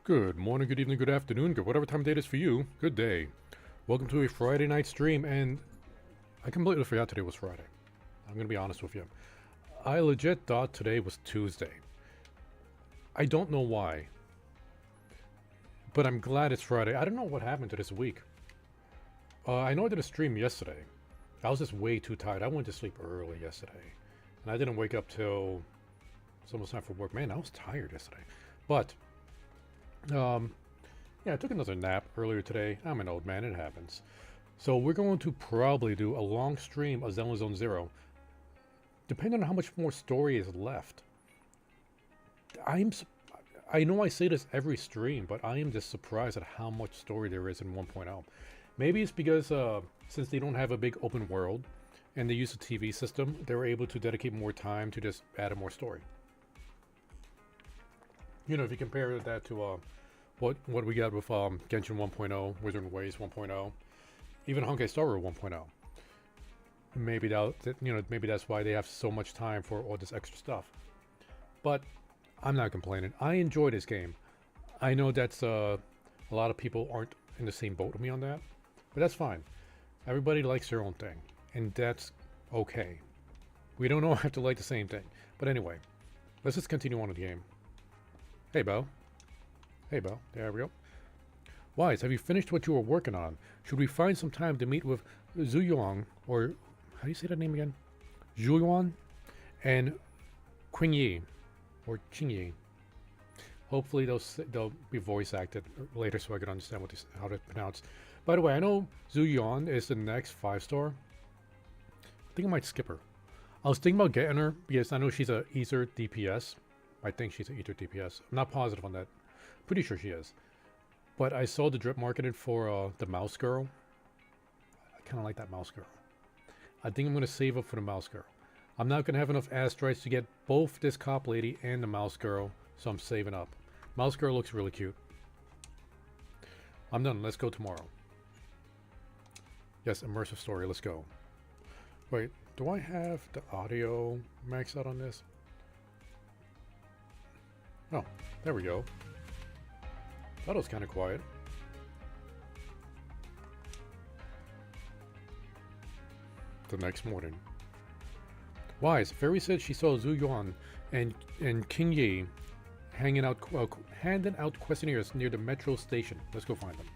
Good morning, good evening, good afternoon, good whatever time of day it is for you. Good day. Welcome to a Friday night stream, and I completely forgot today was Friday. I'm going to be honest with you. I legit thought today was Tuesday. I don't know why. But I'm glad it's Friday. I don't know what happened to this week. I know I did a stream yesterday. I was just way too tired. I went to sleep early yesterday. And I didn't wake up till it's almost time for work. Man, I was tired yesterday. But yeah, I took another nap earlier today. I'm an old man, it happens. So we're going to probably do a long stream of Zenless Zone Zero, depending on how much more story is left. I know I say this every stream, but I am just surprised at how much story there is in 1.0. Maybe it's because since they don't have a big open world and they use a TV system, they were able to dedicate more time to just add more story. You know, if you compare that to what we got with Genshin 1.0, Wizard Ways 1.0, even Honkai Star Rail 1.0, maybe maybe that's why they have so much time for all this extra stuff. But I'm not complaining. I enjoy this game. I know that's a lot of people aren't in the same boat with me on that, but that's fine. Everybody likes their own thing, and that's okay. We don't all have to like the same thing. But anyway, let's just continue on with the game. Hey, Bo. Hey, Bo. There we go. Wise, have you finished what you were working on? Should we find some time to meet with Zuyuan, or how do you say that name again? Zuyuan and Qingyi, or Qingyi. Hopefully they'll be voice acted later so I can understand how to pronounce. By the way, I know Zuyuan is the next 5-star. I think I might skip her. I was thinking about getting her because I know she's a Ether DPS. I think she's an Ether DPS. I'm not positive on that. Pretty sure she is. But I saw the drip marketed for the mouse girl. I kind of like that mouse girl. I think I'm going to save up for the mouse girl. I'm not going to have enough asteroids to get both this cop lady and the mouse girl, so I'm saving up. Mouse girl looks really cute. I'm done. Let's go tomorrow. Yes, immersive story. Let's go. Wait, do I have the audio maxed out on this? Oh, there we go. That was kind of quiet. The next morning. Wise, Fairy said she saw Zhu Yuan and Qingyi handing out questionnaires near the metro station. Let's go find them.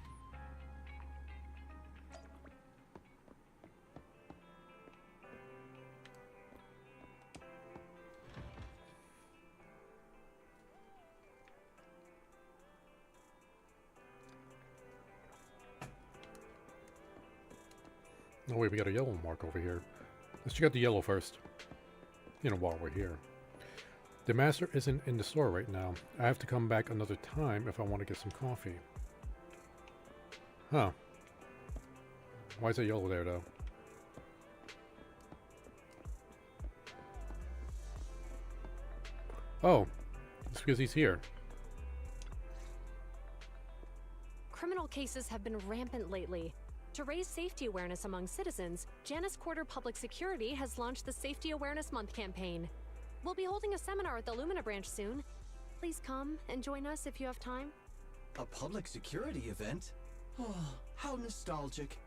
Oh wait, we got a yellow mark over here. Let's check out the yellow first. You know, while we're here. The master isn't in the store right now. I have to come back another time if I want to get some coffee. Huh. Why is it yellow there, though? Oh, it's because he's here. Criminal cases have been rampant lately. To raise safety awareness among citizens, Janus Quarter Public Security has launched the Safety Awareness Month campaign. We'll be holding a seminar at the Lumina branch soon. Please come and join us if you have time. A public security event? Oh, how nostalgic.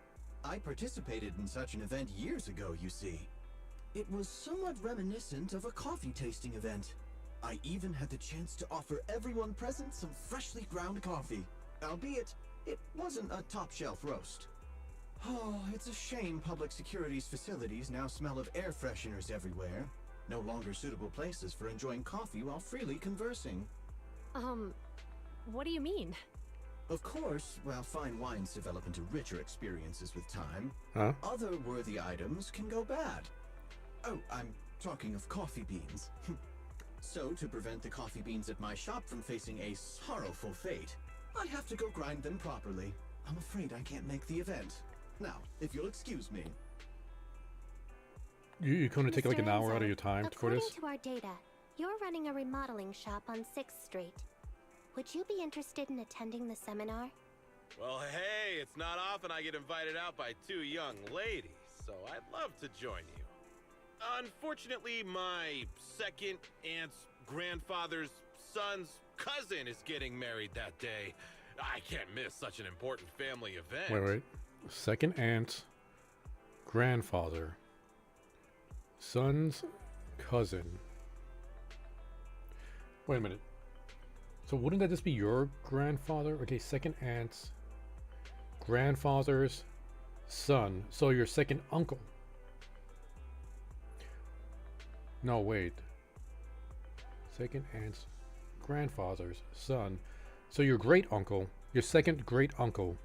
I participated in such an event years ago, you see. It was somewhat reminiscent of a coffee tasting event. I even had the chance to offer everyone present some freshly ground coffee, albeit it wasn't a top-shelf roast. Oh, it's a shame public security's facilities now smell of air fresheners everywhere. No longer suitable places for enjoying coffee while freely conversing. What do you mean? Of course, while fine wines develop into richer experiences with time, other worthy items can go bad. Oh, I'm talking of coffee beans. So, to prevent the coffee beans at my shop from facing a sorrowful fate, I have to go grind them properly. I'm afraid I can't make the event. Now, if you'll excuse me. You're going to take like an Mr. hour out of Enzo, your time for according this? to our data, you're running a remodeling shop on 6th Street. Would you be interested in attending the seminar? Well, hey, it's not often I get invited out by two young ladies, so I'd love to join you. Unfortunately, my second aunt's grandfather's son's cousin is getting married that day. I can't miss such an important family event. Wait. Second aunt, grandfather, son's cousin. Wait a minute. So wouldn't that just be your grandfather? Okay, second aunt's grandfather's son. So your second uncle. No, wait. Second aunt's grandfather's son. So your great uncle, your second great uncle,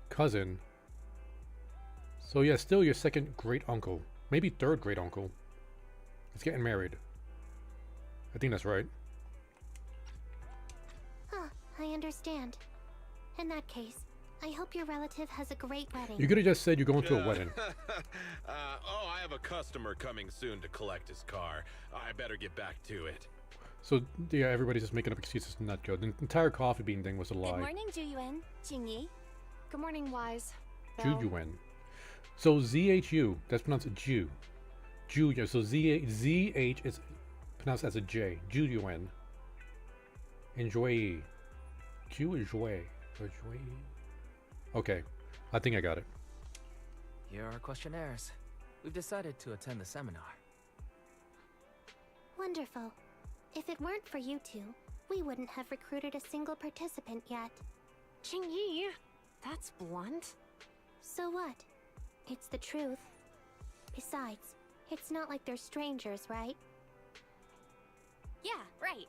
cousin. So yeah, still your second great uncle, maybe third great uncle, is getting married. I think that's right. Huh, I understand. In that case, I hope your relative has a great wedding. You could have just said you're going to a wedding. Oh, I have a customer coming soon to collect his car. I better get back to it. So yeah, everybody's just making up excuses to not go. The entire coffee bean thing was a lie. Good morning, Juyuan, Jingyi. Good morning, Wise. Juyuan. So ZHU, that's pronounced Jew. Ju, so ZH is pronounced as a J. Juyuan. Enjoy. Q is joy. Enjoy. Okay, I think I got it. Here are our questionnaires. We've decided to attend the seminar. Wonderful. If it weren't for you two, we wouldn't have recruited a single participant yet. Jingyi, that's blunt. So what? It's the truth. Besides, it's not like they're strangers, right? Yeah, right.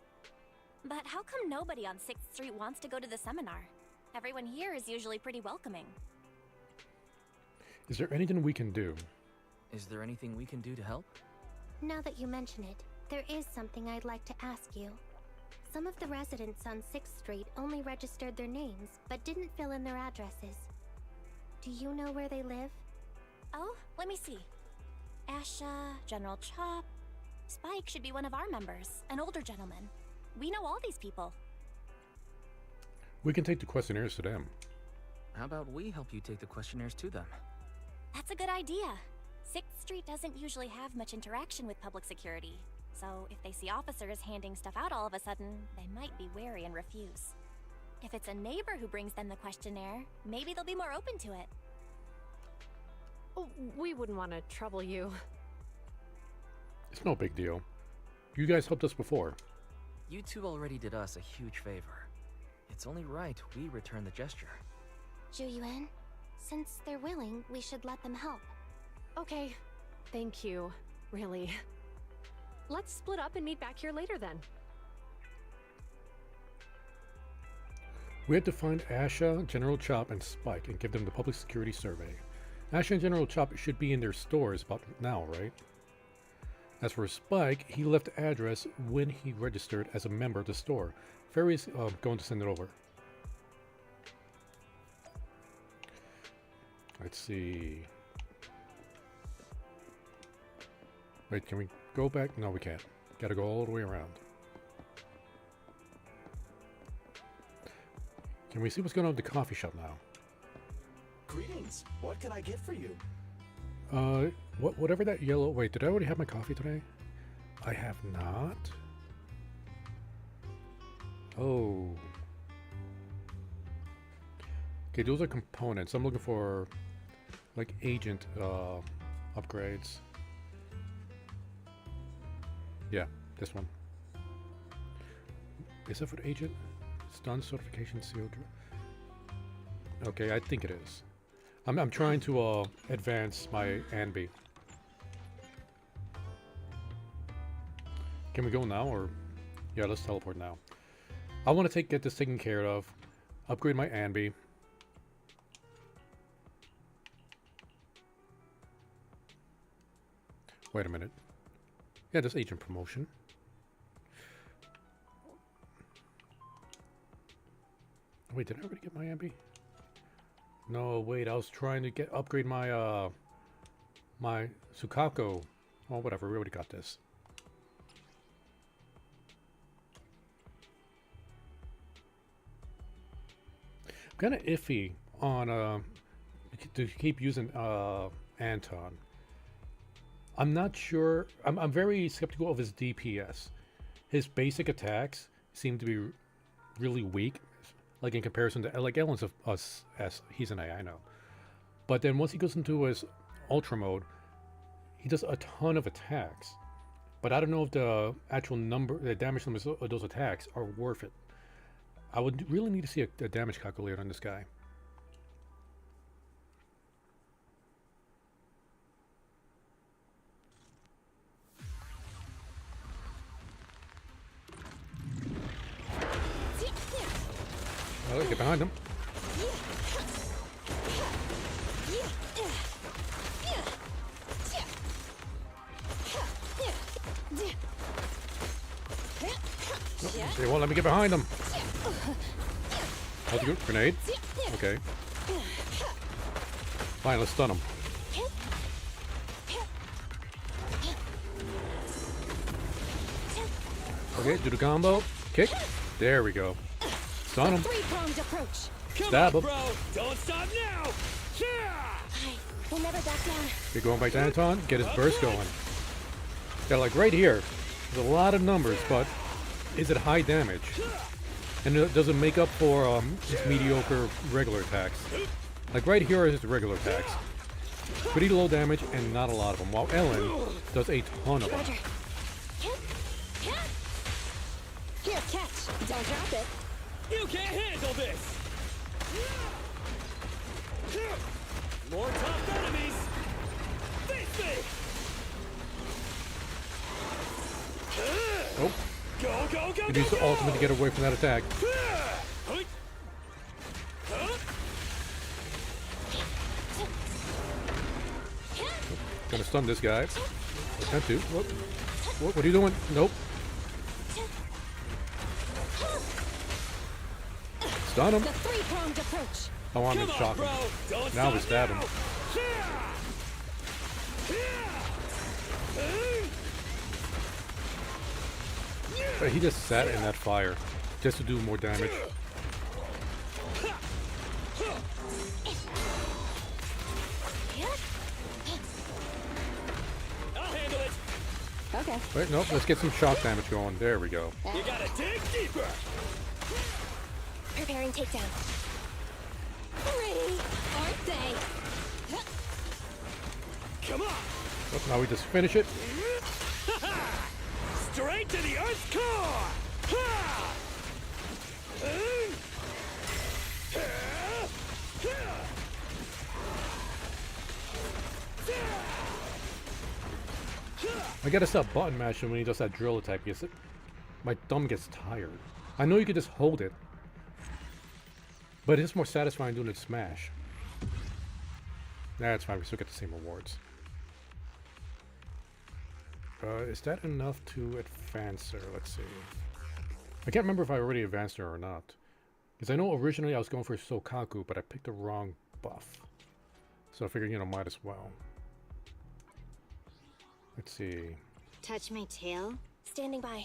But how come nobody on 6th Street wants to go to the seminar? Everyone here is usually pretty welcoming. Is there anything we can do? Is there anything we can do to help? Now that you mention it, there is something I'd like to ask you. Some of the residents on 6th Street only registered their names, but didn't fill in their addresses. Do you know where they live? Oh, let me see. Asha, General Chop. Spike should be one of our members, an older gentleman. We know all these people. We can take the questionnaires to them. How about we help you take the questionnaires to them? That's a good idea. 6th Street doesn't usually have much interaction with public security, so if they see officers handing stuff out all of a sudden, they might be wary and refuse. If it's a neighbor who brings them the questionnaire, maybe they'll be more open to it. Oh, we wouldn't want to trouble you. It's no big deal. You guys helped us before. You two already did us a huge favor. It's only right we return the gesture. Juyuan, since they're willing, we should let them help. Okay, thank you. Really. Let's split up and meet back here later then. We have to find Asha, General Chop, and Spike and give them the public security survey. Asha and General Chop should be in their stores about now, right? As for Spike, he left the address when he registered as a member of the store. Ferry's going to send it over. Let's see. Wait, can we go back? No, we can't. Gotta go all the way around. Can we see what's going on at the coffee shop now? Greetings. What can I get for you? Whatever that yellow... Wait, did I already have my coffee today? I have not. Oh. Okay, those are components. I'm looking for, like, agent upgrades. Yeah, this one. Is that for the agent? Stun certification sealed. Okay, I think it is. I'm trying to advance my Anby. Can we go now, or yeah, let's teleport now. I want to get this taken care of. Upgrade my Anby. Wait a minute. Yeah, this agent promotion. Wait, did I already get my ambi? No, wait, I was trying to upgrade my my Sukako. Oh, whatever, we already got this. I'm kind of iffy on to keep using Anton. I'm not sure. I'm very skeptical of his DPS. His basic attacks seem to be really weak, like in comparison to like Ellen's he's an A, I know. But then once he goes into his ultra mode, he does a ton of attacks. But I don't know if the actual the damage numbers of those attacks are worth it. I would really need to see a damage calculator on this guy. Oh, get behind him. Nope, they won't let me get behind him. How's it go? Grenade? Okay. Fine, let's stun him. Okay, do the combo. Kick. There we go. Stun him. Stab him. Don't stop now. We'll never back down. Okay, going back to Anton. Get his burst going. Yeah, like right here. There's a lot of numbers, but is it high damage? And does it make up for his mediocre regular attacks? Like right here is his regular attacks. Pretty low damage and not a lot of them, while Ellen does a ton of them. Here, catch. Don't drop it. You can't handle this. More tough enemies. Face me. Oh. Go. He needs the ultimate to get away from that attack. Gonna stun this guy. Attempt to. What are you doing? Nope. Stun him. I want him to shock him. Now we stab him. But he just sat in that fire just to do more damage. I'll handle it. Okay. Wait, nope, let's get some shock damage going. There we go. You gotta dig deeper. Preparing takedown. Pretty, aren't they? Come on. Oh, now we just finish it. Straight to the Earth's core. I gotta stop button mashing when he does that drill attack because my thumb gets tired. I know you could just hold it, but it's more satisfying doing it smash. That's fine, we still get the same rewards. Is that enough to advance her? Let's see. I can't remember if I already advanced her or not. Because I know originally I was going for Sokaku, but I picked the wrong buff. So I figured, you know, might as well. Let's see. Touch my tail? Standing by.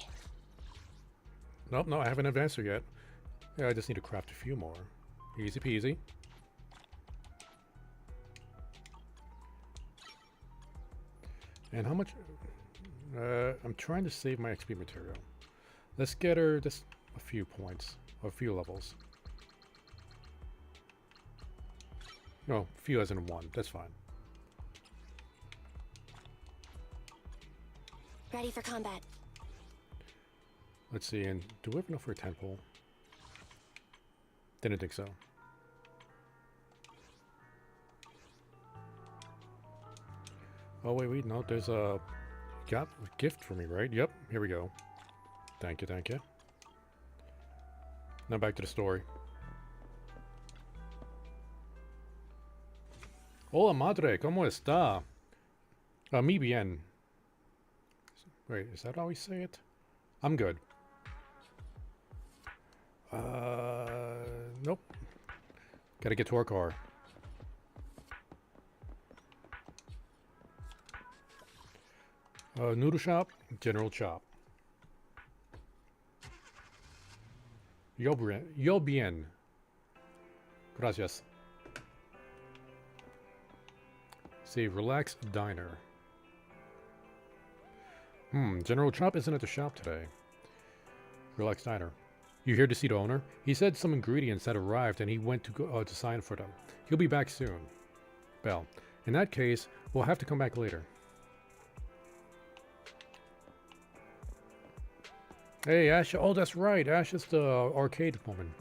Nope, no, I haven't advanced her yet. Yeah, I just need to craft a few more. Easy peasy. And how much... I'm trying to save my XP material. Let's get her just a few points, or a few levels. No, few as in one. That's fine. Ready for combat. Let's see, and do we have enough for a tentpole? Didn't think so. Oh, wait, no, there's a... Got a gift for me, right? Yep, here we go. Thank you, thank you. Now back to the story. Hola madre, ¿cómo está? Mi bien. Wait, is that how we say it? I'm good. Nope. Gotta get to our car. Noodle shop, General Chop. Yo bien. Gracias. Say relax diner. General Chop isn't at the shop today. Relax diner. You here to see the owner? He said some ingredients had arrived and he went to go to sign for them. He'll be back soon. Bell. In that case, we'll have to come back later. Hey, Asha. Oh, that's right. Asha's the arcade woman.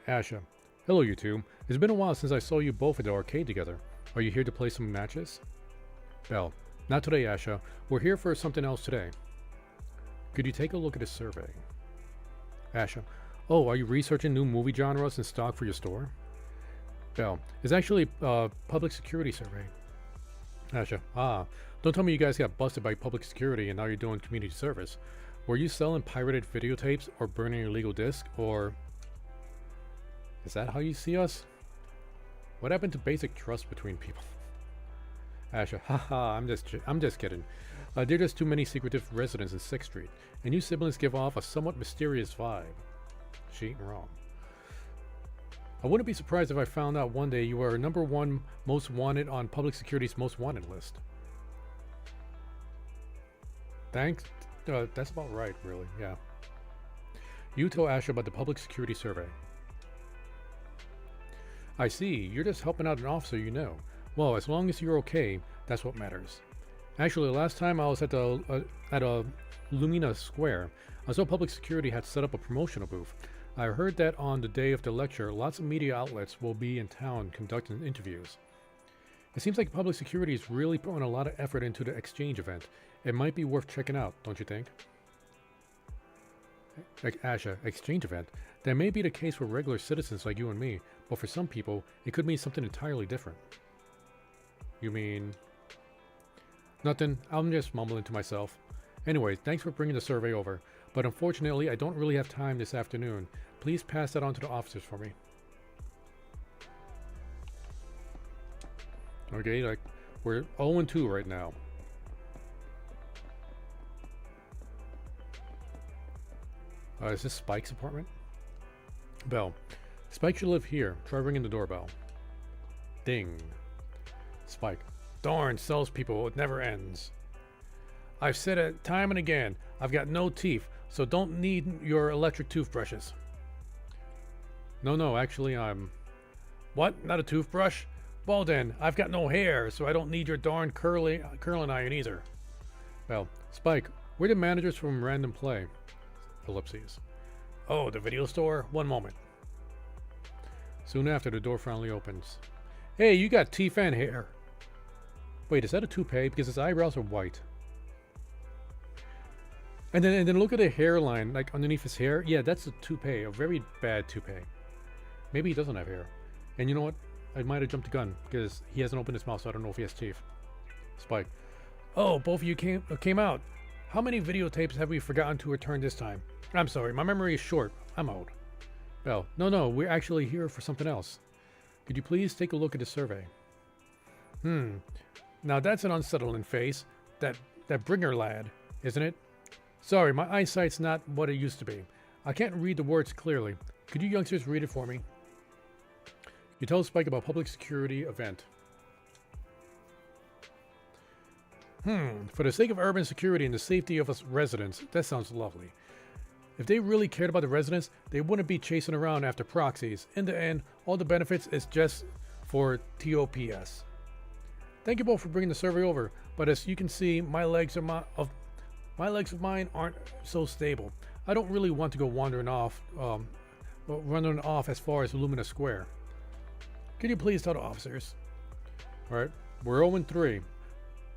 Asha. Hello, you two. It's been a while since I saw you both at the arcade together. Are you here to play some matches? Bell. Not today, Asha. We're here for something else today. Could you take a look at this survey? Asha. Oh, are you researching new movie genres and stock for your store? Bell. It's actually a public security survey. Asha. Ah. Don't tell me you guys got busted by public security and now you're doing community service. Were you selling pirated videotapes or burning illegal discs, or... Is that how you see us? What happened to basic trust between people? Asha, haha, I'm just kidding. There are just too many secretive residents in 6th Street, and you siblings give off a somewhat mysterious vibe. She ain't wrong. I wouldn't be surprised if I found out one day you are #1 most wanted on public security's most wanted list. Thanks. That's about right, really, yeah. You tell Asha about the public security survey. I see, you're just helping out an officer you know. Well, as long as you're okay, that's what matters. Actually, last time I was at Lumina Square, I saw public security had set up a promotional booth. I heard that on the day of the lecture, lots of media outlets will be in town conducting interviews. It seems like public security is really putting a lot of effort into the exchange event. It might be worth checking out, don't you think? Asha, exchange event? That may be the case for regular citizens like you and me, but for some people, it could mean something entirely different. You mean... Nothing, I'm just mumbling to myself. Anyway, thanks for bringing the survey over, but unfortunately I don't really have time this afternoon. Please pass that on to the officers for me. Okay, like, we're 0-2 right now. Is this Spike's apartment? Bell. Spike should live here. Try ringing the doorbell. Ding. Spike. Darn salespeople, it never ends. I've said it time and again. I've got no teeth, so don't need your electric toothbrushes. No, actually I'm... What? Not a toothbrush? Well then, I've got no hair, so I don't need your darn curling iron either. Bell. Spike, we're the managers from Random Play. Ellipses. Oh, the video store? One moment. Soon after, the door finally opens. Hey, you got teeth and hair. Wait, is that a toupee? Because his eyebrows are white. And then look at the hairline, like underneath his hair. Yeah, that's a toupee, a very bad toupee. Maybe he doesn't have hair. And you know what? I might have jumped the gun because he hasn't opened his mouth, so I don't know if he has teeth. Spike. Oh, both of you came out. How many videotapes have we forgotten to return this time? I'm sorry, my memory is short. I'm old. Bell. No, we're actually here for something else. Could you please take a look at the survey? Now that's an unsettling face. That bringer lad, isn't it? Sorry, my eyesight's not what it used to be. I can't read the words clearly. Could you youngsters read it for me? You tell Spike about public security event. For the sake of urban security and the safety of us residents, that sounds lovely. If they really cared about the residents, they wouldn't be chasing around after proxies. In the end, all the benefits is just for TOPS. Thank you both for bringing the survey over, but as you can see, my legs of mine aren't so stable. I don't really want to go wandering off as far as Lumina Square. Could you please tell the officers? Alright, we're 0-3.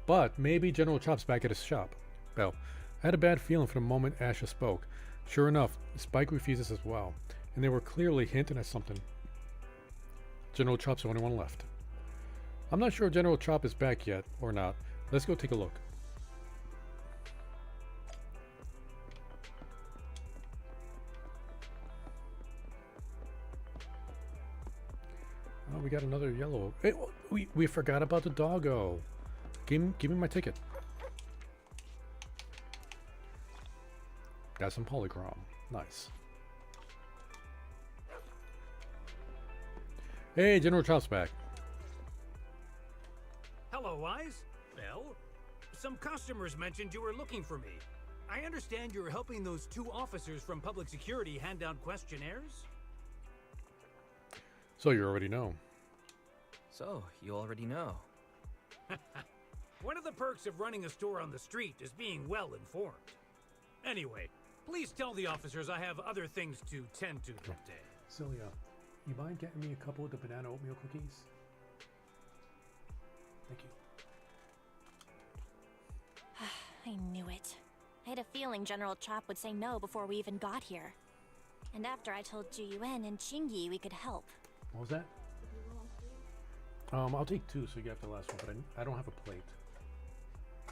But maybe General Chop's back at his shop. Bell. I had a bad feeling from the moment Asha spoke. Sure enough, Spike refuses as well, and they were clearly hinting at something. General Chop's the only one left. I'm not sure if General Chop is back yet, or not. Let's go take a look. Oh, we got another yellow. Hey, we forgot about the doggo. Give me my ticket. Got some polychrome. Nice. Hey, General Chop's back. Hello, Wise. Well, some customers mentioned you were looking for me. I understand you're helping those 2 officers from public security hand out questionnaires? So you already know. So, you already know. One of the perks of running a store on the street is being well informed. Anyway, please tell the officers I have other things to tend to that day. Celia, you mind getting me a couple of the banana oatmeal cookies? Thank you. I knew it. I had a feeling General Chop would say no before we even got here. And after I told Ju Yuen and Qingyi we could help. What was that? I'll take 2 so you get the last one, but I don't have a plate.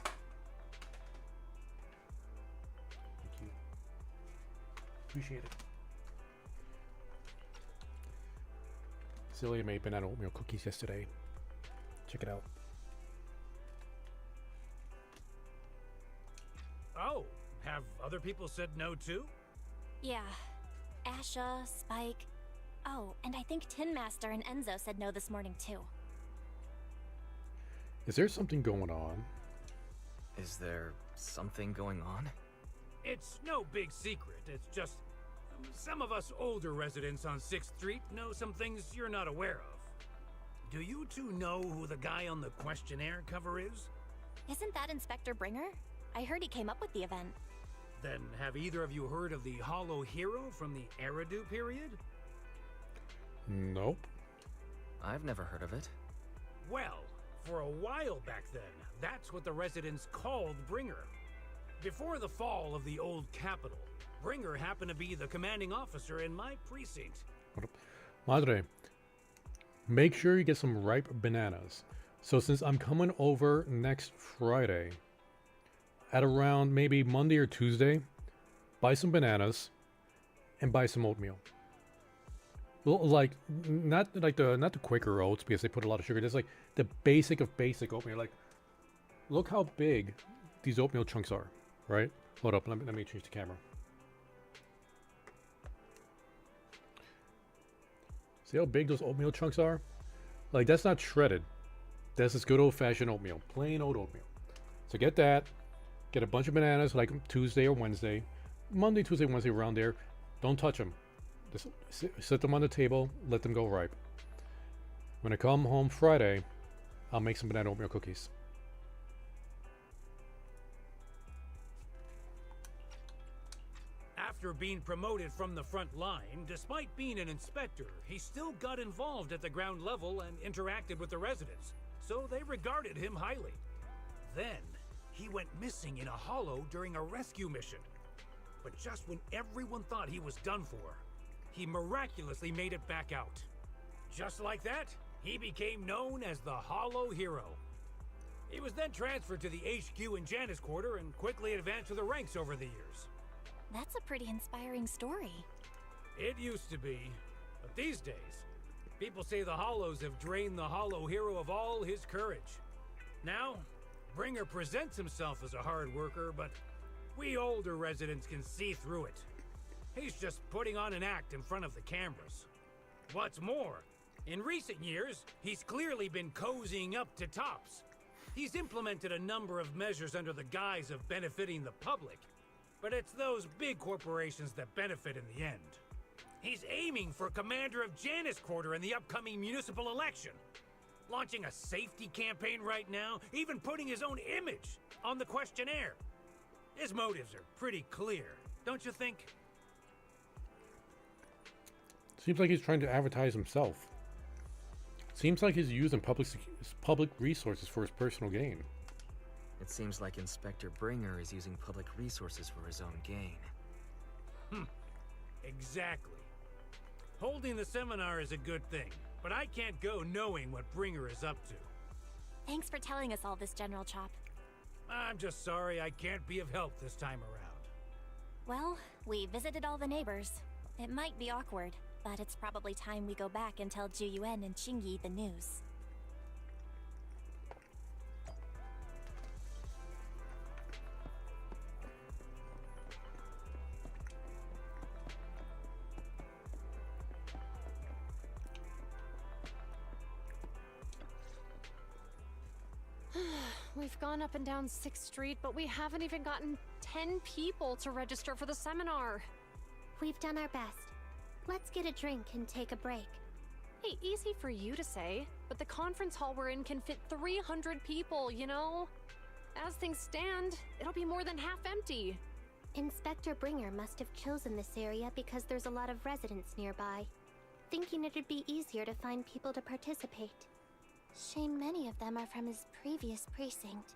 Thank you. Appreciate it. Celia made banana oatmeal cookies yesterday. Check it out. Oh, have other people said no too? Yeah. Asha, Spike. Oh, and I think Tin Master and Enzo said no this morning too. Is there something going on? Is there something going on? It's no big secret. It's just some of us older residents on 6th Street know some things you're not aware of. Do you 2 know who the guy on the questionnaire cover is? Isn't that Inspector Bringer? I heard he came up with the event. Then have either of you heard of the Hollow Hero from the Eridu period? Nope. I've never heard of it. Well, for a while back then, that's what the residents called Bringer. Before the fall of the old capital, Bringer happened to be the commanding officer in my precinct. Madre, make sure you get some ripe bananas. So since I'm coming over next Friday, at around maybe Monday or Tuesday, buy some bananas and buy some oatmeal. Well, like not the Quaker oats because they put a lot of sugar. Just like the basic of basic oatmeal. Like, look how big these oatmeal chunks are, right? Hold up, let me change the camera. See how big those oatmeal chunks are? Like, that's not shredded. That's just good old-fashioned oatmeal, plain old oatmeal. So get that. Get a bunch of bananas like Tuesday or Wednesday. Monday, Tuesday, Wednesday, around there. Don't touch them. Just sit them on the table. Let them go ripe. When I come home Friday, I'll make some banana oatmeal cookies. After being promoted from the front line, despite being an inspector, he still got involved at the ground level and interacted with the residents, so they regarded him highly. Then, he went missing in a hollow during a rescue mission. But just when everyone thought he was done for, he miraculously made it back out. Just like that, he became known as the Hollow Hero. He was then transferred to the HQ in Janus Quarter and quickly advanced to the ranks over the years. That's a pretty inspiring story. It used to be, but these days, people say the Hollows have drained the Hollow Hero of all his courage. Now, Bringer presents himself as a hard worker, but we older residents can see through it. He's just putting on an act in front of the cameras. What's more, in recent years, he's clearly been cozying up to Tops. He's implemented a number of measures under the guise of benefiting the public, but it's those big corporations that benefit in the end. He's aiming for commander of Janus Quarter in the upcoming municipal election, launching a safety campaign right now, even putting his own image on the questionnaire. His motives are pretty clear, don't you think? Seems like he's trying to advertise himself. Seems like he's using public resources for his personal gain. It seems like Inspector Bringer is using public resources for his own gain. Exactly. Holding the seminar is a good thing, but I can't go knowing what Bringer is up to. Thanks for telling us all this, General Chop. I'm just sorry I can't be of help this time around. Well, we visited all the neighbors. It might be awkward, but it's probably time we go back and tell Juyuan and Qingyi the news. We've gone up and down 6th Street, but we haven't even gotten 10 people to register for the seminar. We've done our best. Let's get a drink and take a break. Hey, easy for you to say, but the conference hall we're in can fit 300 people, you know? As things stand, it'll be more than half empty. Inspector Bringer must have chosen this area because there's a lot of residents nearby, thinking it'd be easier to find people to participate. Shame many of them are from his previous precinct.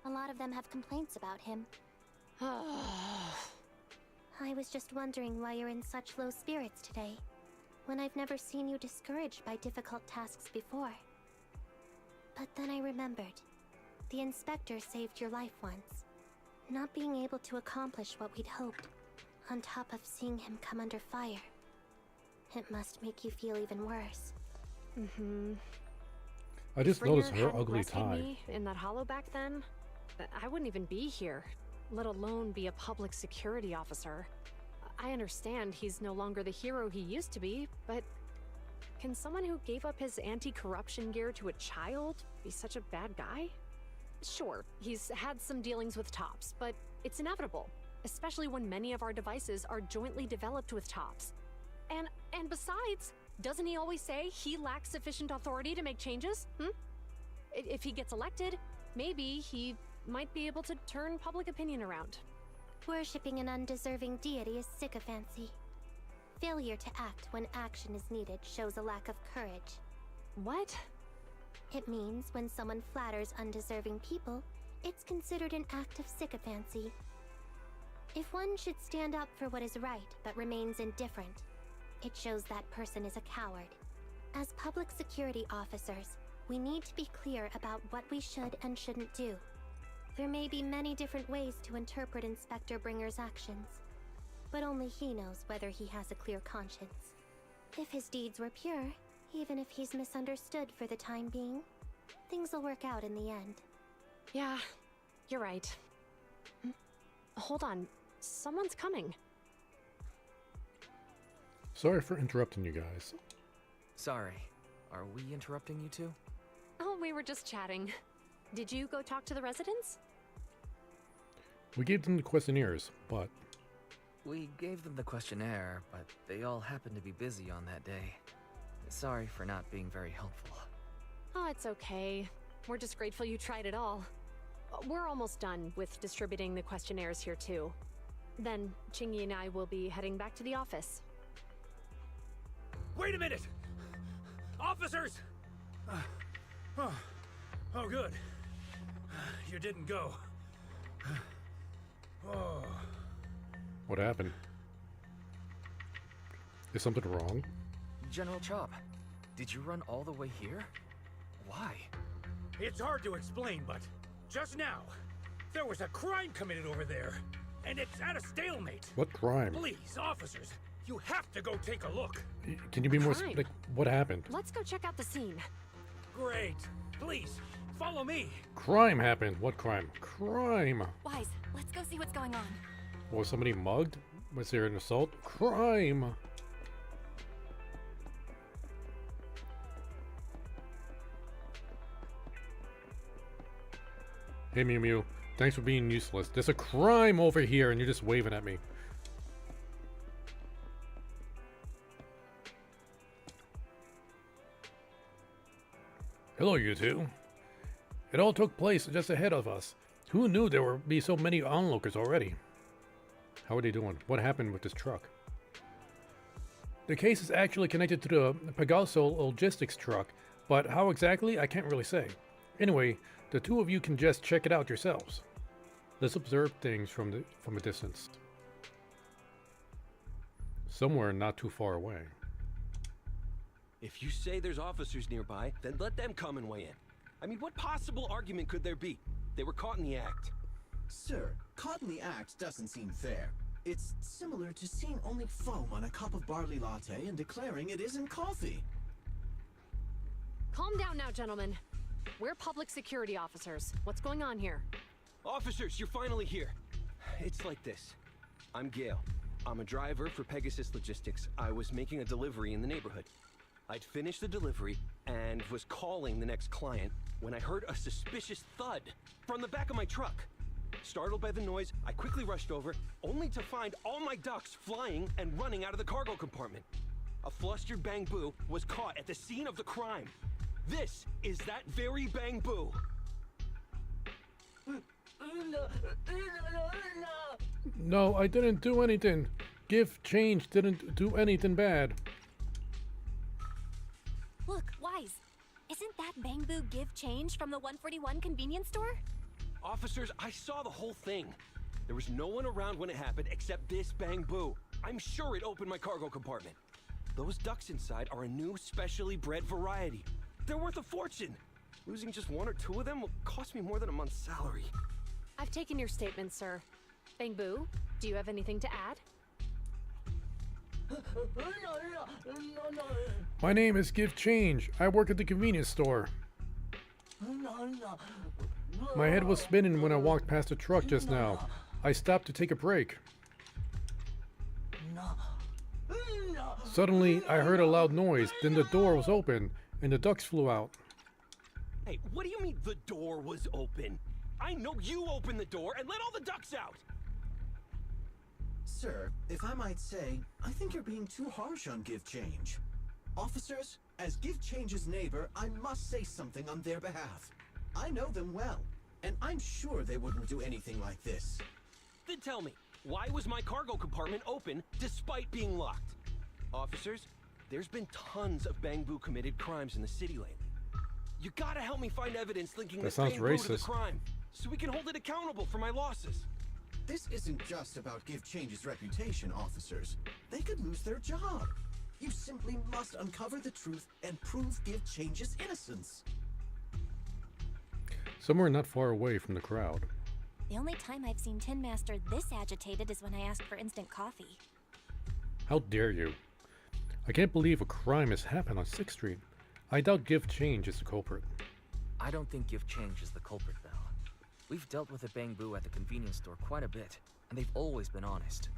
A lot of them have complaints about him. I was just wondering why you're in such low spirits today, when I've never seen you discouraged by difficult tasks before. But then I remembered. The inspector saved your life once. Not being able to accomplish what we'd hoped, on top of seeing him come under fire. It must make you feel even worse. I just Springer noticed her hadn't ugly rescued tie. me in that hollow back then, I wouldn't even be here, let alone be a public security officer. I understand he's no longer the hero he used to be, but can someone who gave up his anti-corruption gear to a child be such a bad guy? Sure, he's had some dealings with Tops, but it's inevitable, especially when many of our devices are jointly developed with Tops. And besides, doesn't he always say he lacks sufficient authority to make changes? If he gets elected, maybe he might be able to turn public opinion around. Worshipping an undeserving deity is sycophancy. Failure to act when action is needed shows a lack of courage. What? It means when someone flatters undeserving people, it's considered an act of sycophancy. If one should stand up for what is right but remains indifferent, it shows that person is a coward. As public security officers, we need to be clear about what we should and shouldn't do. There may be many different ways to interpret Inspector Bringer's actions, but only he knows whether he has a clear conscience. If his deeds were pure, even if he's misunderstood for the time being, things will work out in the end. Yeah, you're right. Hold on, someone's coming. Sorry for interrupting you guys. Sorry. Are we interrupting you two? Oh, we were just chatting. Did you go talk to the residents? We gave them the questionnaires, but We gave them the questionnaire, but they all happened to be busy on that day. Sorry for not being very helpful. Oh, it's okay. We're just grateful you tried it all. We're almost done with distributing the questionnaires here too. Then Qingyi and I will be heading back to the office. Wait a minute! Officers! Oh, good. You didn't go. Oh. what happened? Is something wrong? General Chop, did you run all the way here? Why? It's hard to explain, but just now, there was a crime committed over there, and it's at a stalemate. What crime? Please, officers, you have to go take a look. Can you be more Crime? like what happened? Let's go check out the scene. Great. Please, follow me. Crime happened. What crime? Crime. Wise, let's go see what's going on. Was somebody mugged? Was there an assault? Crime. Hey Mew Mew, thanks for being useless. There's a crime over here and you're just waving at me. Hello you two. It all took place just ahead of us. Who knew there would be so many onlookers already? How are they doing? What happened with this truck? The case is actually connected to the Pegaso logistics truck, but how exactly, I can't really say. Anyway, the two of you can just check it out yourselves. Let's observe things from a distance. Somewhere not too far away. If you say there's officers nearby, then let them come and weigh in. I mean, what possible argument could there be? They were caught in the act. Sir, caught in the act doesn't seem fair. It's similar to seeing only foam on a cup of barley latte and declaring it isn't coffee. Calm down now, gentlemen. We're public security officers. What's going on here? Officers, you're finally here. It's like this. I'm Gale. I'm a driver for Pegasus Logistics. I was making a delivery in the neighborhood. I'd finished the delivery and was calling the next client when I heard a suspicious thud from the back of my truck. Startled by the noise, I quickly rushed over, only to find all my ducks flying and running out of the cargo compartment. A flustered Bang Boo was caught at the scene of the crime. This is that very Bang Boo. No, I didn't do anything. Give Change didn't do anything bad. Look, Wise. Isn't that Bang Boo Give Change from the 141 convenience store? Officers, I saw the whole thing. There was no one around when it happened except this Bang Boo. I'm sure it opened my cargo compartment. Those ducks inside are a new specially bred variety. They're worth a fortune. Losing just one or two of them will cost me more than a month's salary. I've taken your statement, sir. Bang Boo, do you have anything to add? My name is Give Change. I work at the convenience store. My head was spinning when I walked past the truck just now. I stopped to take a break. Suddenly, I heard a loud noise. Then the door was open, and the ducks flew out. Hey, what do you mean the door was open? I know you opened the door and let all the ducks out! Sir, if I might say, I think you're being too harsh on Give Change. Officers, as Give Change's neighbor, I must say something on their behalf. I know them well, and I'm sure they wouldn't do anything like this. Then tell me, why was my cargo compartment open despite being locked? Officers, there's been tons of Bang Boo committed crimes in the city lately. You gotta help me find evidence linking That this sounds Bang Boo to the racist. crime, so we can hold it accountable for my losses. This isn't just about Give Change's reputation, officers. They could lose their job. You simply must uncover the truth and prove Give Change's innocence. Somewhere not far away from the crowd. The only time I've seen Tin Master this agitated is when I asked for instant coffee. How dare you? I can't believe a crime has happened on 6th Street. I doubt Give Change is the culprit. I don't think Give Change is the culprit, Belle. We've dealt with a Bang Boo at the convenience store quite a bit, and they've always been honest.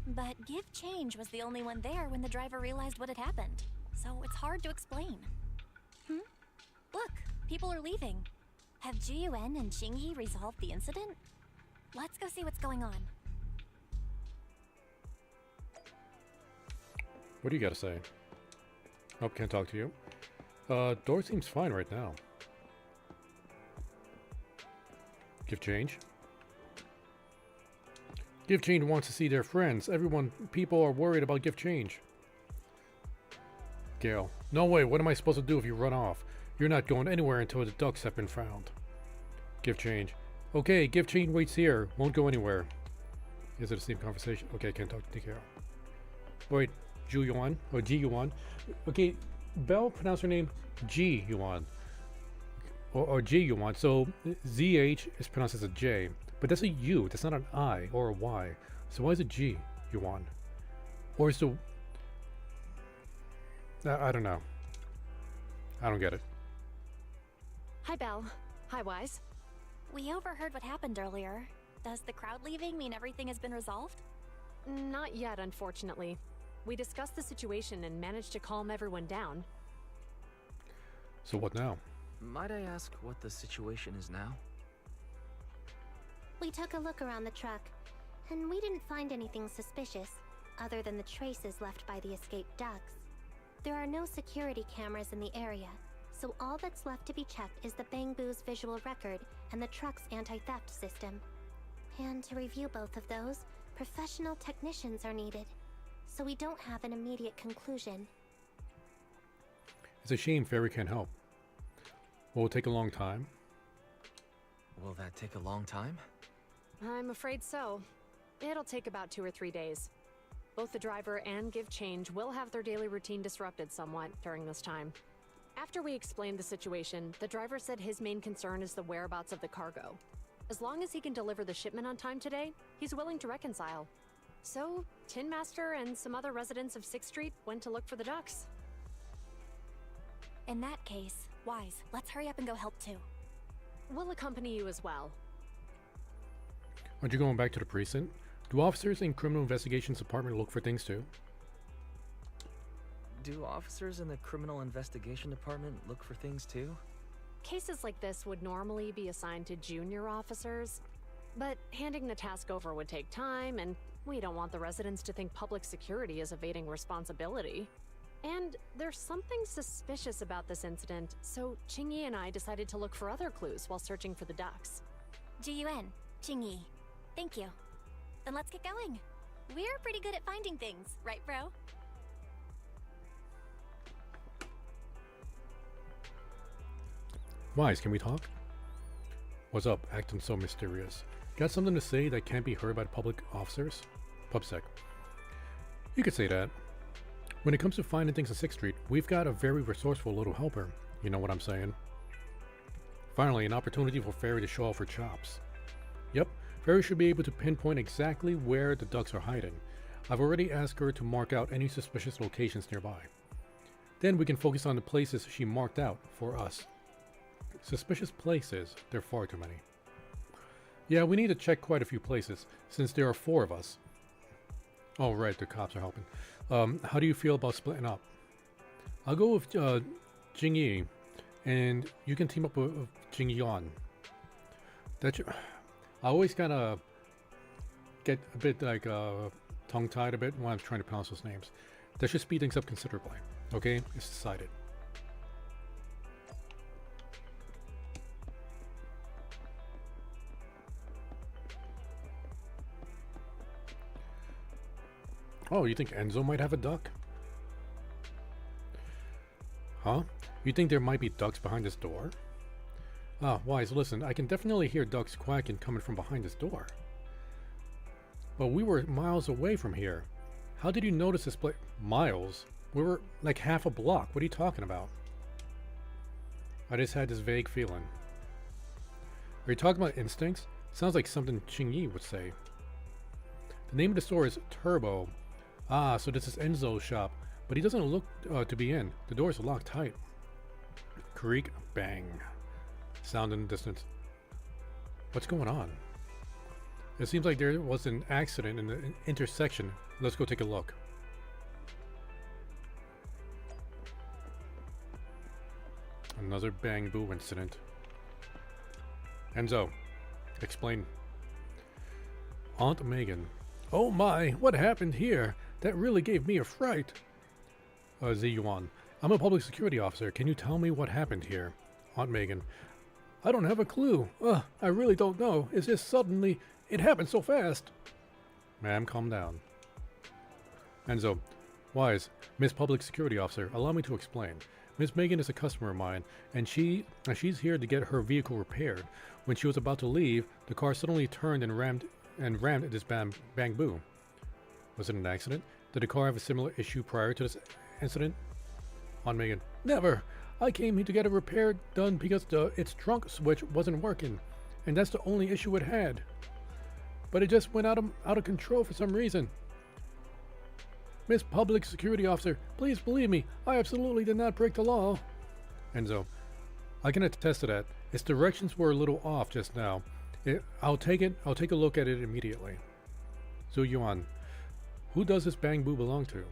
But Give Change was the only one there when the driver realized what had happened. So it's hard to explain. Look, people are leaving. Have Jiyuan and Qingyi resolved the incident? Let's go see what's going on. What do you gotta say? Oh, can't talk to you. Door seems fine right now. Give Change. Give Change wants to see their friends. People are worried about Give Change. Gale. No way, what am I supposed to do if you run off? You're not going anywhere until the ducks have been found. Give Change. Okay, Give Change waits here. Won't go anywhere. Is it the same conversation? Okay, can't talk to Gale. Wait, Ju Yuan? Or Ji Yuan? Okay, Belle pronounced her name Ji Yuan. Or Ji Yuan. So ZH is pronounced as a J. But that's a U. That's not an I or a Y. So why is it Ji Yuan? Or is the... I don't know. I don't get it. Hi, Belle. Hi, Wise. We overheard what happened earlier. Does the crowd leaving mean everything has been resolved? Not yet, unfortunately. We discussed the situation and managed to calm everyone down. So what now? Might I ask what the situation is now? We took a look around the truck, and we didn't find anything suspicious, other than the traces left by the escaped ducks. There are no security cameras in the area, so all that's left to be checked is the Bang Boo's visual record and the truck's anti-theft system. And to review both of those, professional technicians are needed, so we don't have an immediate conclusion. It's a shame Fairy can't help. Will it take a long time? Will that take a long time? I'm afraid so. It'll take about 2 or 3 days. Both the driver and Give Change will have their daily routine disrupted somewhat during this time. After we explained the situation, the driver said his main concern is the whereabouts of the cargo. As long as he can deliver the shipment on time today, he's willing to reconcile. So, Tin Master and some other residents of 6th Street went to look for the ducks. In that case, Wise, let's hurry up and go help too. We'll accompany you as well. Aren't you going back to the precinct? Do officers in Criminal Investigations Department look for things too? Do officers in the Criminal Investigation Department look for things too? Cases like this would normally be assigned to junior officers, but handing the task over would take time, and we don't want the residents to think public security is evading responsibility. And there's something suspicious about this incident, so Qingyi and I decided to look for other clues while searching for the ducks. G-U-N, Qingyi. Thank you. Then let's get going. We're pretty good at finding things, right, bro? Wise, can we talk? What's up, acting so mysterious? Got something to say that can't be heard by the public officers? PubSec. You could say that. When it comes to finding things on 6th Street, we've got a very resourceful little helper. You know what I'm saying? Finally, an opportunity for Fairy to show off her chops. Yep, Fairy should be able to pinpoint exactly where the ducks are hiding. I've already asked her to mark out any suspicious locations nearby. Then we can focus on the places she marked out for us. Suspicious places, there are far too many. Yeah, we need to check quite a few places, since there are 4 of us. Oh right, the cops are helping. How do you feel about splitting up? I'll go with Jingyi, and you can team up with Jingyan. I always kind of get a bit like tongue-tied a bit when I'm trying to pronounce those names. That should speed things up considerably. Okay, it's decided. Oh, you think Enzo might have a duck? Huh? You think there might be ducks behind this door? Ah, Wise, listen, I can definitely hear ducks quacking coming from behind this door. But we were miles away from here. How did you notice this place? Miles? We were like half a block. What are you talking about? I just had this vague feeling. Are you talking about instincts? Sounds like something Qingyi would say. The name of the store is Turbo. Ah, so this is Enzo's shop, but he doesn't look to be in. The doors are locked tight. Creak, bang. Sound in the distance. What's going on? It seems like there was an accident in the intersection. Let's go take a look. Another bang boo incident. Enzo, explain. Aunt Megan. Oh my, what happened here? That really gave me a fright. Ziyuan, I'm a public security officer. Can you tell me what happened here? Aunt Megan. I don't have a clue. I really don't know. It's just suddenly, it happened so fast. Ma'am, calm down. Enzo. Wise, Miss Public Security Officer, allow me to explain. Miss Megan is a customer of mine, and she's here to get her vehicle repaired. When she was about to leave, the car suddenly turned and rammed this bang boo. Was it an accident? Did the car have a similar issue prior to this incident? Aunt Megan. Never! I came here to get it repaired done because its trunk switch wasn't working, and that's the only issue it had. But it just went out of control for some reason. Miss Public Security Officer, please believe me, I absolutely did not break the law. Enzo. I can attest to that. Its directions were a little off just now. I'll take a look at it immediately. Zhu Yuan. Who does this bang boo belong to?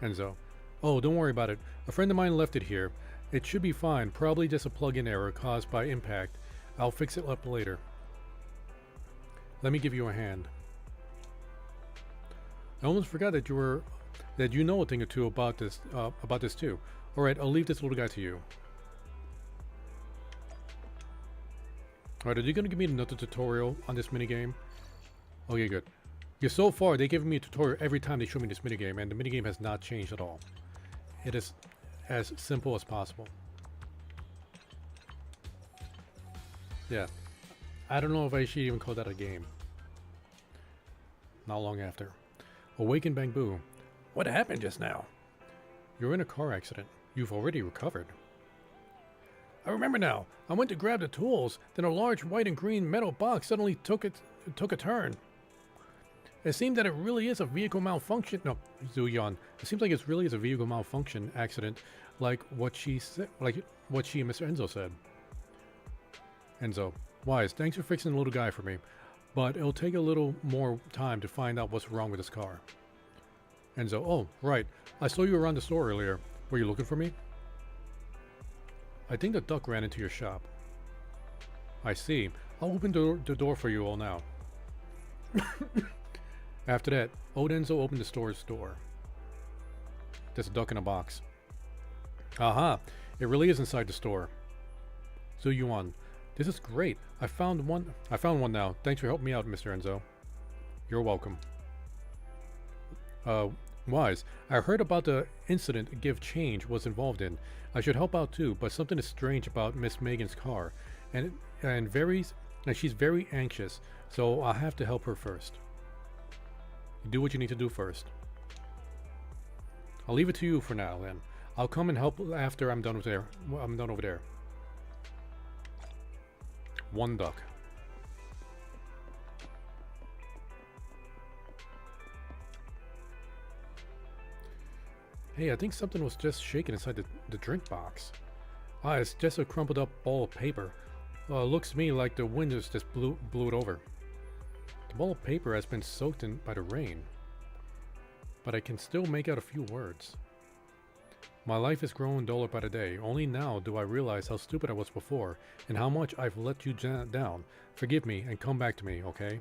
Enzo. Oh, don't worry about it. A friend of mine left it here. It should be fine. Probably just a plug-in error caused by impact. I'll fix it up later. Let me give you a hand. I almost forgot that you know a thing or two about this too. All right, I'll leave this little guy to you. All right, are you gonna give me another tutorial on this minigame? Okay, good. Yeah, so far they've given me a tutorial every time they show me this minigame, and the minigame has not changed at all. It is as simple as possible. Yeah, I don't know if I should even call that a game. Not long after. Awaken Bang Boo. What happened just now? You're in a car accident. You've already recovered. I remember now. I went to grab the tools, then a large white and green metal box suddenly took a turn. It seems that it really is a vehicle malfunction. No, Zuyon. It seems like it really is a vehicle malfunction accident, like what she said, like what she and Mr. Enzo said. Enzo, Wise, thanks for fixing the little guy for me, but it'll take a little more time to find out what's wrong with this car. Enzo, oh, right. I saw you around the store earlier. Were you looking for me? I think the duck ran into your shop. I see. I'll open the door for you all now. After that, old Enzo opened the store's door. There's a duck in a box. Aha! It really is inside the store. Zhu Yuan, this is great. I found one now. Thanks for helping me out, Mr. Enzo. You're welcome. Wise, I heard about the incident Give Change was involved in. I should help out too, but something is strange about Miss Megan's car, and she's very anxious, so I'll have to help her first. Do what you need to do first. I'll leave it to you for now, then. I'll come and help after I'm done over there. One duck. Hey, I think something was just shaking inside the drink box. Ah, it's just a crumpled up ball of paper. Looks to me like the wind just blew it over. The ball of paper has been soaked in by the rain, but I can still make out a few words. My life is growing duller by the day. Only now do I realize how stupid I was before, and how much I've let you down. Forgive me, and come back to me, okay?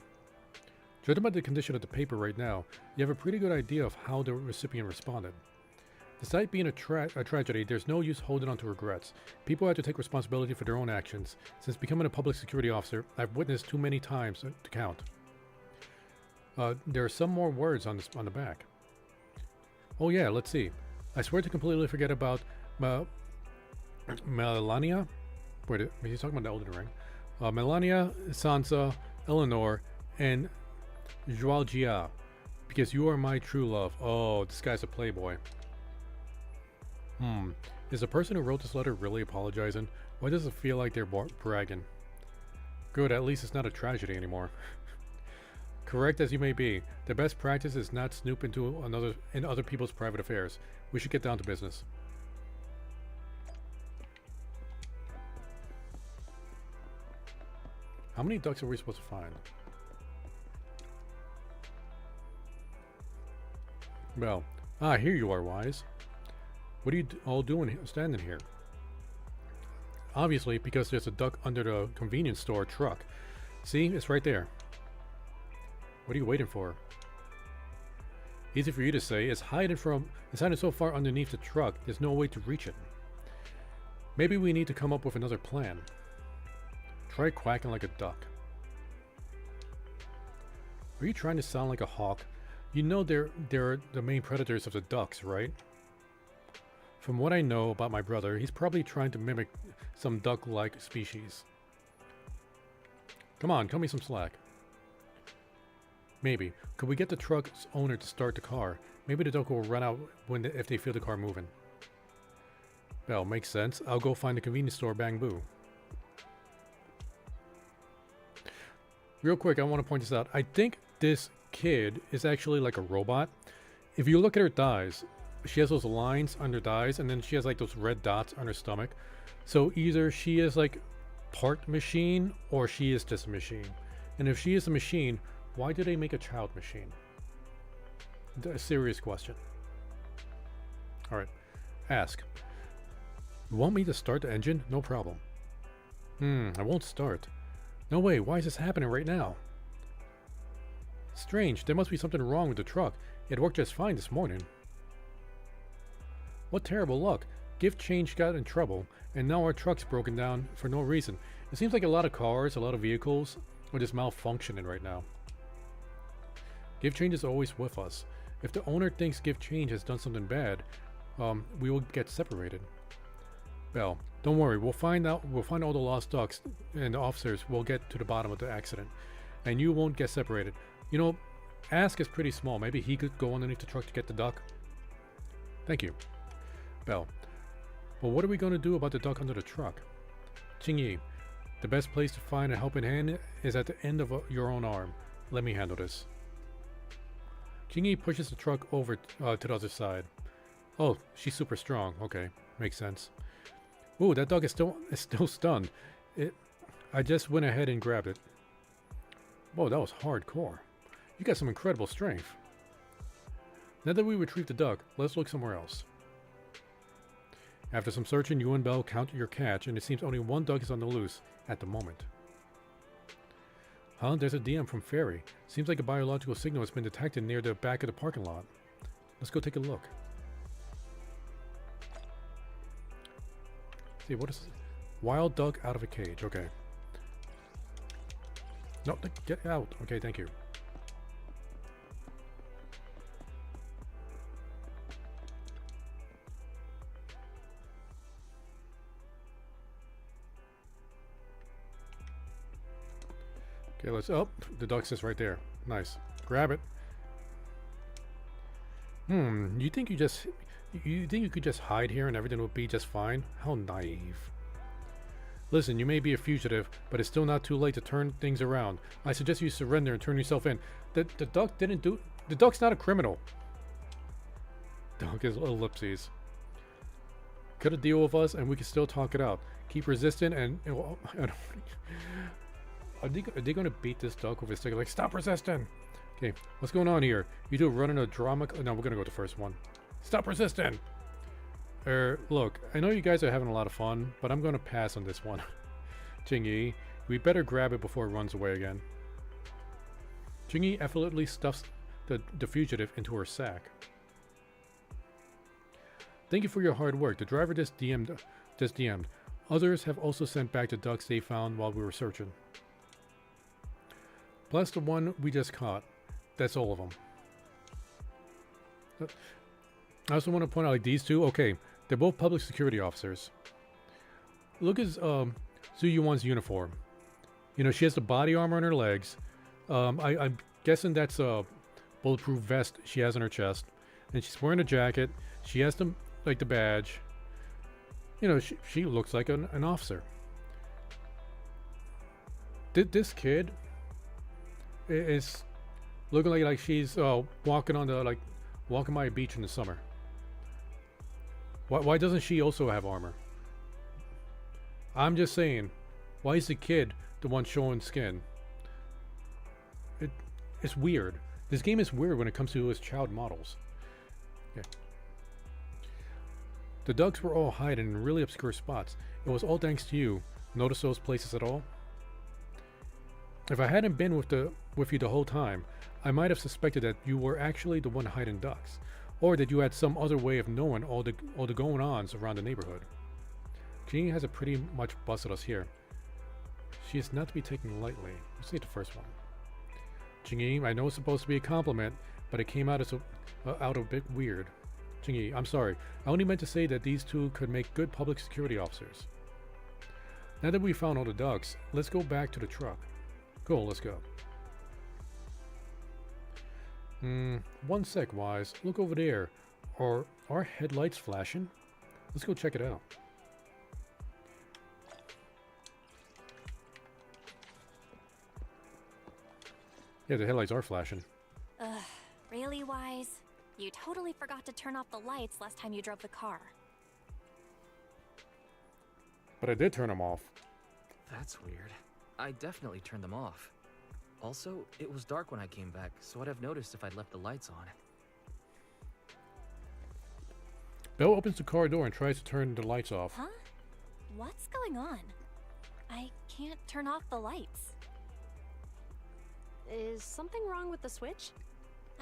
Judging by the condition of the paper right now, you have a pretty good idea of how the recipient responded. Despite being a tragedy, there's no use holding on to regrets. People have to take responsibility for their own actions. Since becoming a public security officer, I've witnessed too many times to count. There are some more words on the back. Oh yeah, let's see. I swear to completely forget about Melania. Wait, he's talking about the Elden Ring. Melania, Sansa, Eleanor, and Joalgia, because you are my true love. Oh, this guy's a playboy. Is the person who wrote this letter really apologizing? Why does it feel like they're bragging? Good, at least it's not a tragedy anymore. Correct as you may be, the best practice is not snoop into other people's private affairs. We should get down to business. How many ducks are we supposed to find? Well, here you are, Wise. What are you all doing standing here? Obviously, because there's a duck under the convenience store truck. See, it's right there. What are you waiting for? Easy for you to say. It's hiding so far underneath the truck, there's no way to reach it. Maybe we need to come up with another plan. Try quacking like a duck. Are you trying to sound like a hawk? You know they're the main predators of the ducks, right? From what I know about my brother, he's probably trying to mimic some duck-like species. Come on, cut me some slack. Maybe. Could we get the truck's owner to start the car? Maybe the duck will run out if they feel the car moving. Well, makes sense. I'll go find the convenience store, bang boo. Real quick, I want to point this out. I think this kid is actually like a robot. If you look at her thighs, she has those lines on her thighs, and then she has like those red dots on her stomach. So either she is like part machine, or she is just a machine. And if she is a machine, why do they make a child machine? A serious question. Alright. Ask. You want me to start the engine? No problem. I won't start. No way, why is this happening right now? Strange, there must be something wrong with the truck. It worked just fine this morning. What terrible luck. Give Change got in trouble, and now our truck's broken down for no reason. It seems like a lot of cars, a lot of vehicles are just malfunctioning right now. Give Change is always with us. If the owner thinks Give Change has done something bad, we will get separated. Well, don't worry, we'll find all the lost ducks, and the officers will get to the bottom of the accident. And you won't get separated. You know, Ask is pretty small. Maybe he could go underneath the truck to get the duck. Thank you. Bell. Well, what are we going to do about the duck under the truck? Qingyi, the best place to find a helping hand is at the end of your own arm. Let me handle this. Jingy pushes the truck over to the other side. Oh, she's super strong. Okay, makes sense. Ooh, that dog is still stunned. I just went ahead and grabbed it. Whoa, that was hardcore. You got some incredible strength. Now that we retrieved the duck, let's look somewhere else. After some searching, you and Belle count your catch, and it seems only one duck is on the loose at the moment. Huh? There's a DM from Fairy. Seems like a biological signal has been detected near the back of the parking lot. Let's go take a look. See, what is this? Wild duck out of a cage. Okay. No, get out. Okay, thank you. Okay, let's... Oh, the duck's just right there. Nice. Grab it. You think you could just hide here and everything would be just fine? How naive. Listen, you may be a fugitive, but it's still not too late to turn things around. I suggest you surrender and turn yourself in. The duck didn't do... The duck's not a criminal. Duck is ellipses. Cut a deal with us and we can still talk it out. Keep resisting and... Are they going to beat this duck with a stick? Like, stop resisting! Okay, what's going on here? You two running a drama... No, we're going to go with the first one. Stop resisting! Look, I know you guys are having a lot of fun, but I'm going to pass on this one. Jingy, we better grab it before it runs away again. Jingy effortlessly stuffs the fugitive into her sack. Thank you for your hard work. The driver just DM'd. Others have also sent back the ducks they found while we were searching. Plus the one we just caught. That's all of them. I also want to point out, like, these two, okay, they're both public security officers. Look at Zhu Yuan's uniform. You know, she has the body armor on her legs. I'm guessing that's a bulletproof vest she has on her chest. And she's wearing a jacket. She has the badge. You know, she looks like an officer. This kid is looking like she's walking by a beach in the summer. Why doesn't she also have armor? I'm just saying, why is the kid the one showing skin? It's weird. This game is weird when it comes to its child models. Okay. The ducks were all hiding in really obscure spots. It was all thanks to you. Notice those places at all? If I hadn't been with you the whole time, I might have suspected that you were actually the one hiding ducks, or that you had some other way of knowing all the going-ons around the neighborhood. Jeannie has pretty much busted us here. She is not to be taken lightly. Let's get the first one. Jingy, I know it's supposed to be a compliment, but it came out as out a bit weird. Jingy, I'm sorry. I only meant to say that these two could make good public security officers. Now that we found all the ducks, let's go back to the truck. Cool, let's go. One sec, Wise. Look over there. Are our headlights flashing? Let's go check it out. Yeah, the headlights are flashing. Ugh, really, Wise? You totally forgot to turn off the lights last time you drove the car. But I did turn them off. That's weird. I definitely turned them off. Also, it was dark when I came back, so I'd have noticed if I'd left the lights on. Belle opens the car door and tries to turn the lights off. Huh? What's going on? I can't turn off the lights. Is something wrong with the switch?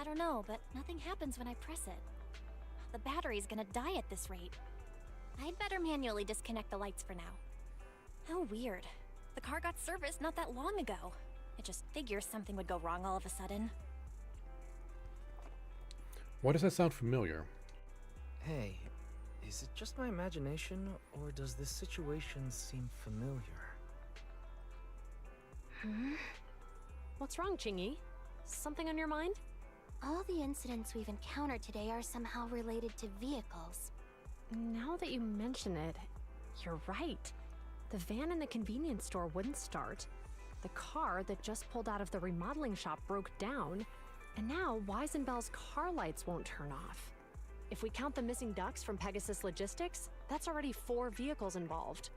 I don't know, but nothing happens when I press it. The battery's gonna die at this rate. I'd better manually disconnect the lights for now. How weird. The car got serviced not that long ago. I just figured something would go wrong all of a sudden. Why does that sound familiar? Hey, is it just my imagination, or does this situation seem familiar? What's wrong, Chingy? Something on your mind? All the incidents we've encountered today are somehow related to vehicles. Now that you mention it, you're right. The van in the convenience store wouldn't start. The car that just pulled out of the remodeling shop broke down. And now Weisenbell's car lights won't turn off. If we count the missing ducks from Pegasus Logistics, that's already 4 vehicles involved.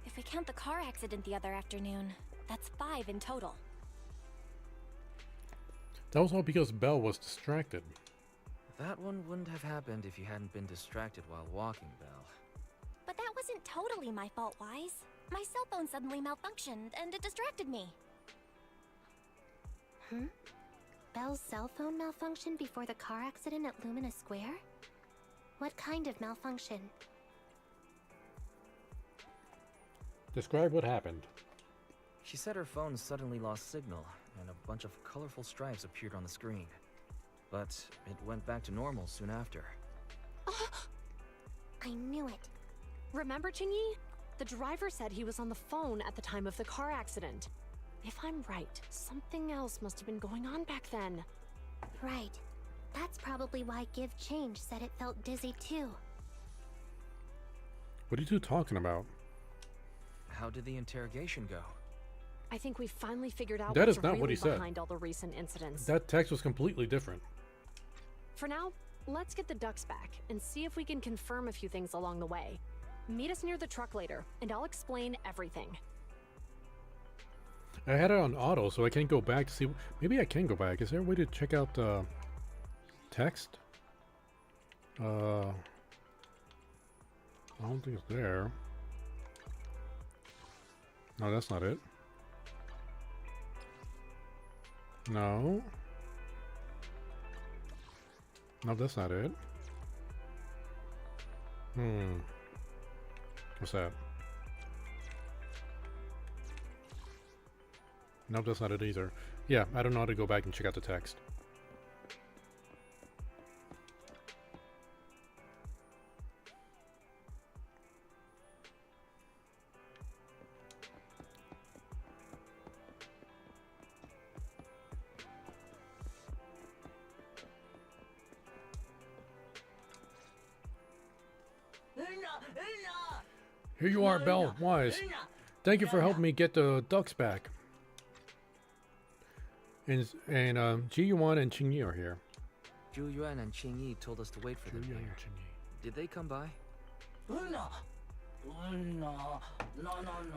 If we count the car accident the other afternoon, that's 5 in total. That was all because Belle was distracted. That one wouldn't have happened if you hadn't been distracted while walking, Belle. But that wasn't totally my fault, Wise. My cell phone suddenly malfunctioned, and it distracted me. Belle's cell phone malfunctioned before the car accident at Lumina Square? What kind of malfunction? Describe what happened. She said her phone suddenly lost signal, and a bunch of colorful stripes appeared on the screen. But it went back to normal soon after. I knew it. Remember, Chingy? The driver said he was on the phone at the time of the car accident. If I'm right, something else must have been going on back then. Right. That's probably why Give Change said it felt dizzy too. What are you two talking about? How did the interrogation go? I think we finally figured out That what's is not really what he said. behind all the recent incidents. That text was completely different. For now, let's get the ducks back and see if we can confirm a few things along the way. Meet us near the truck later, and I'll explain everything. I had it on auto, so I can't go back to see. Maybe I can go back. Is there a way to check out the text? I don't think it's there. No, that's not it. No. No, that's not it. What's that? Nope, that's not it either. Yeah, I don't know how to go back and check out the text. Here you are, Belle Wise. Thank you for helping me get the ducks back. And Ji Yuan and Qing Yi are here. Zhu Yuan and Qing Yi told us to wait for them here. Did they come by?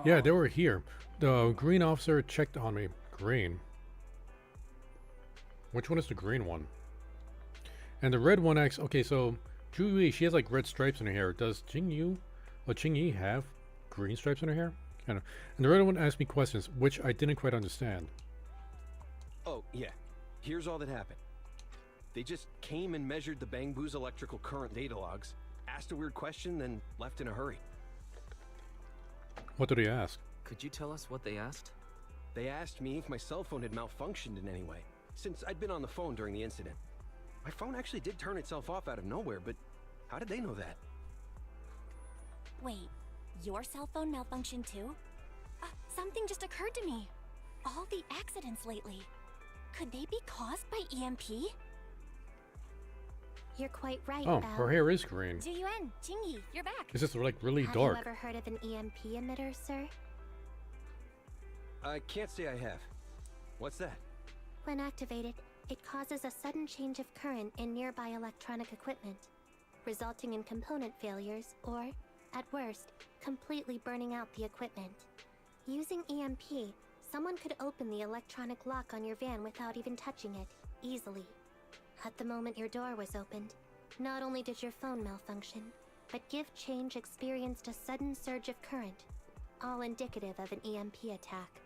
Yeah, they were here. The green officer checked on me. Green. Which one is the green one? And the red one acts... Okay, so Zhu Yi, she has like red stripes in her hair. Does Qing Yi have green stripes in her hair? And the red one asked me questions, which I didn't quite understand. Oh, yeah. Here's all that happened. They just came and measured the Bang Boo's electrical current data logs, asked a weird question, then left in a hurry. What did he ask? Could you tell us what they asked? They asked me if my cell phone had malfunctioned in any way, since I'd been on the phone during the incident. My phone actually did turn itself off out of nowhere, but how did they know that? Wait, your cell phone malfunctioned too? Something just occurred to me. All the accidents lately, could they be caused by EMP? You're quite right, Oh, Belle. her hair is green. Zhu Yuan, Qing Yi, you're back. It's just like really Have dark. you ever heard of an EMP emitter, sir? I can't say I have. What's that? When activated, it causes a sudden change of current in nearby electronic equipment, resulting in component failures or, at worst, completely burning out the equipment. Using EMP, someone could open the electronic lock on your van without even touching it, easily. At the moment your door was opened, not only did your phone malfunction, but Give Change experienced a sudden surge of current, all indicative of an EMP attack.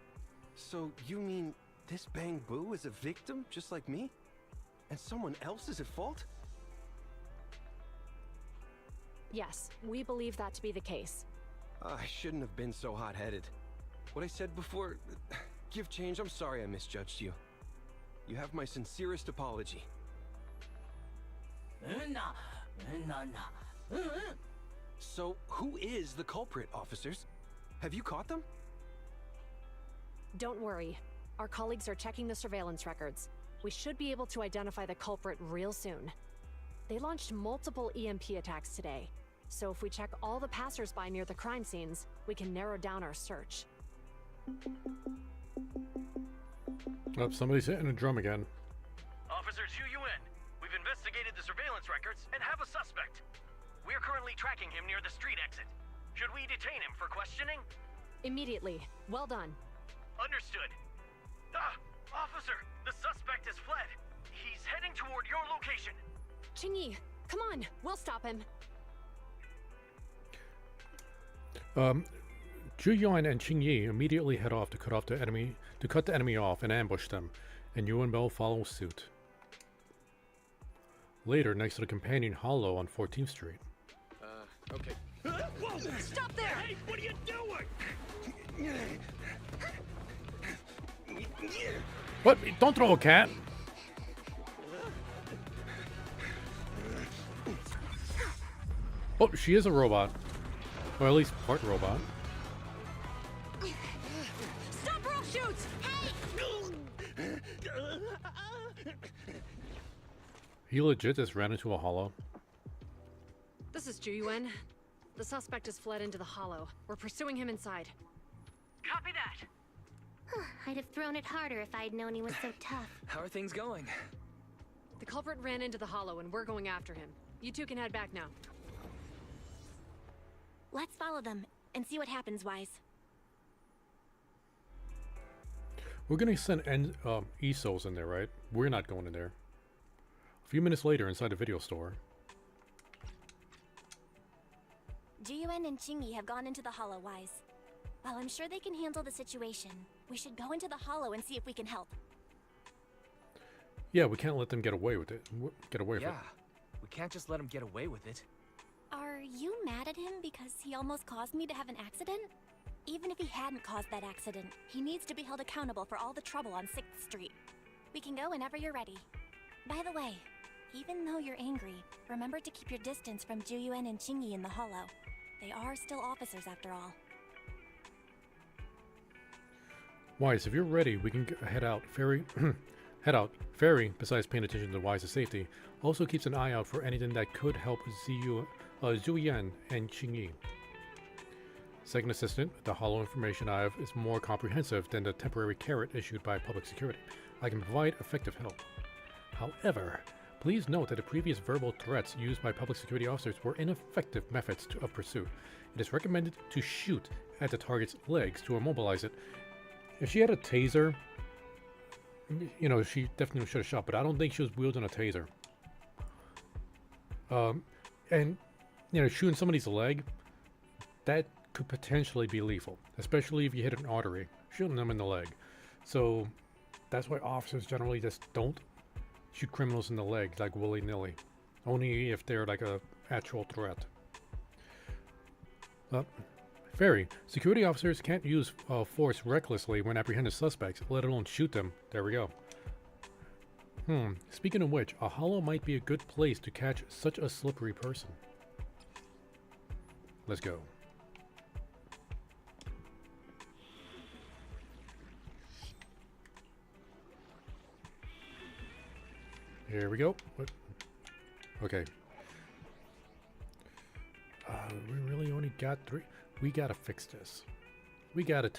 So you mean this Bang Boo is a victim just like me? And someone else is at fault? Yes, we believe that to be the case. I shouldn't have been so hot-headed. What I said before... Give Change, I'm sorry I misjudged you. You have my sincerest apology. So, who is the culprit, officers? Have you caught them? Don't worry. Our colleagues are checking the surveillance records. We should be able to identify the culprit real soon. They launched multiple EMP attacks today, so if we check all the passers-by near the crime scenes, we can narrow down our search. Oh, somebody's hitting a drum again. Officer Zhu Yuan, we've investigated the surveillance records and have a suspect. We're currently tracking him near the street exit. Should we detain him for questioning? Immediately. Well done. Understood. Officer, the suspect has fled. He's heading toward your location. Qingyi, come on. We'll stop him. Zhu Yuan and Qingyi immediately head off to cut the enemy off and ambush them, and Yuan Bell follows suit. Later, next to the companion Hollow on 14th Street. Okay. Whoa! Stop there! Hey, what are you doing? What? Don't throw a cat! Oh, she is a robot. Or at least part robot. Stop rope shoots! He legit just ran into a hollow. This is Zhu Yuan. The suspect has fled into the hollow. We're pursuing him inside. Copy that. I'd have thrown it harder if I'd known he was so tough. How are things going? The culprit ran into the hollow and we're going after him. You two can head back now. Let's follow them and see what happens, Wise. We're gonna send ESOs in there, right? We're not going in there. A few minutes later, inside the video store. Jiyuan and Qingyi have gone into the hollow, Wise. While I'm sure they can handle the situation, we should go into the hollow and see if we can help. Yeah, we can't let them get away with it. Get away with it. Yeah, we can't just let him get away with it. Are you mad at him because he almost caused me to have an accident? Even if he hadn't caused that accident, he needs to be held accountable for all the trouble on 6th Street. We can go whenever you're ready. By the way, even though you're angry, remember to keep your distance from Jiyuan and Qingyi in the hollow. They are still officers after all. Wise, if you're ready, we can head out. Fairy, head out. Fairy, besides paying attention to Wise's safety, also keeps an eye out for anything that could help Zhu Yan and Qingyi. Second assistant, the hollow information I have is more comprehensive than the temporary carrot issued by public security. I can provide effective help. However, please note that the previous verbal threats used by public security officers were ineffective methods of pursuit. It is recommended to shoot at the target's legs to immobilize it. If she had a taser, you know, she definitely should have shot, but I don't think she was wielding a taser. And, you know, shooting somebody's leg, that could potentially be lethal, especially if you hit an artery, shooting them in the leg. So that's why officers generally just don't shoot criminals in the leg like willy-nilly, only if they're like a actual threat. Fairy, security officers can't use force recklessly when apprehending suspects, let alone shoot them. There we go. Speaking of which, a hollow might be a good place to catch such a slippery person. Let's go. Here we go. What? Okay. We really only got 3. We gotta fix this. We gotta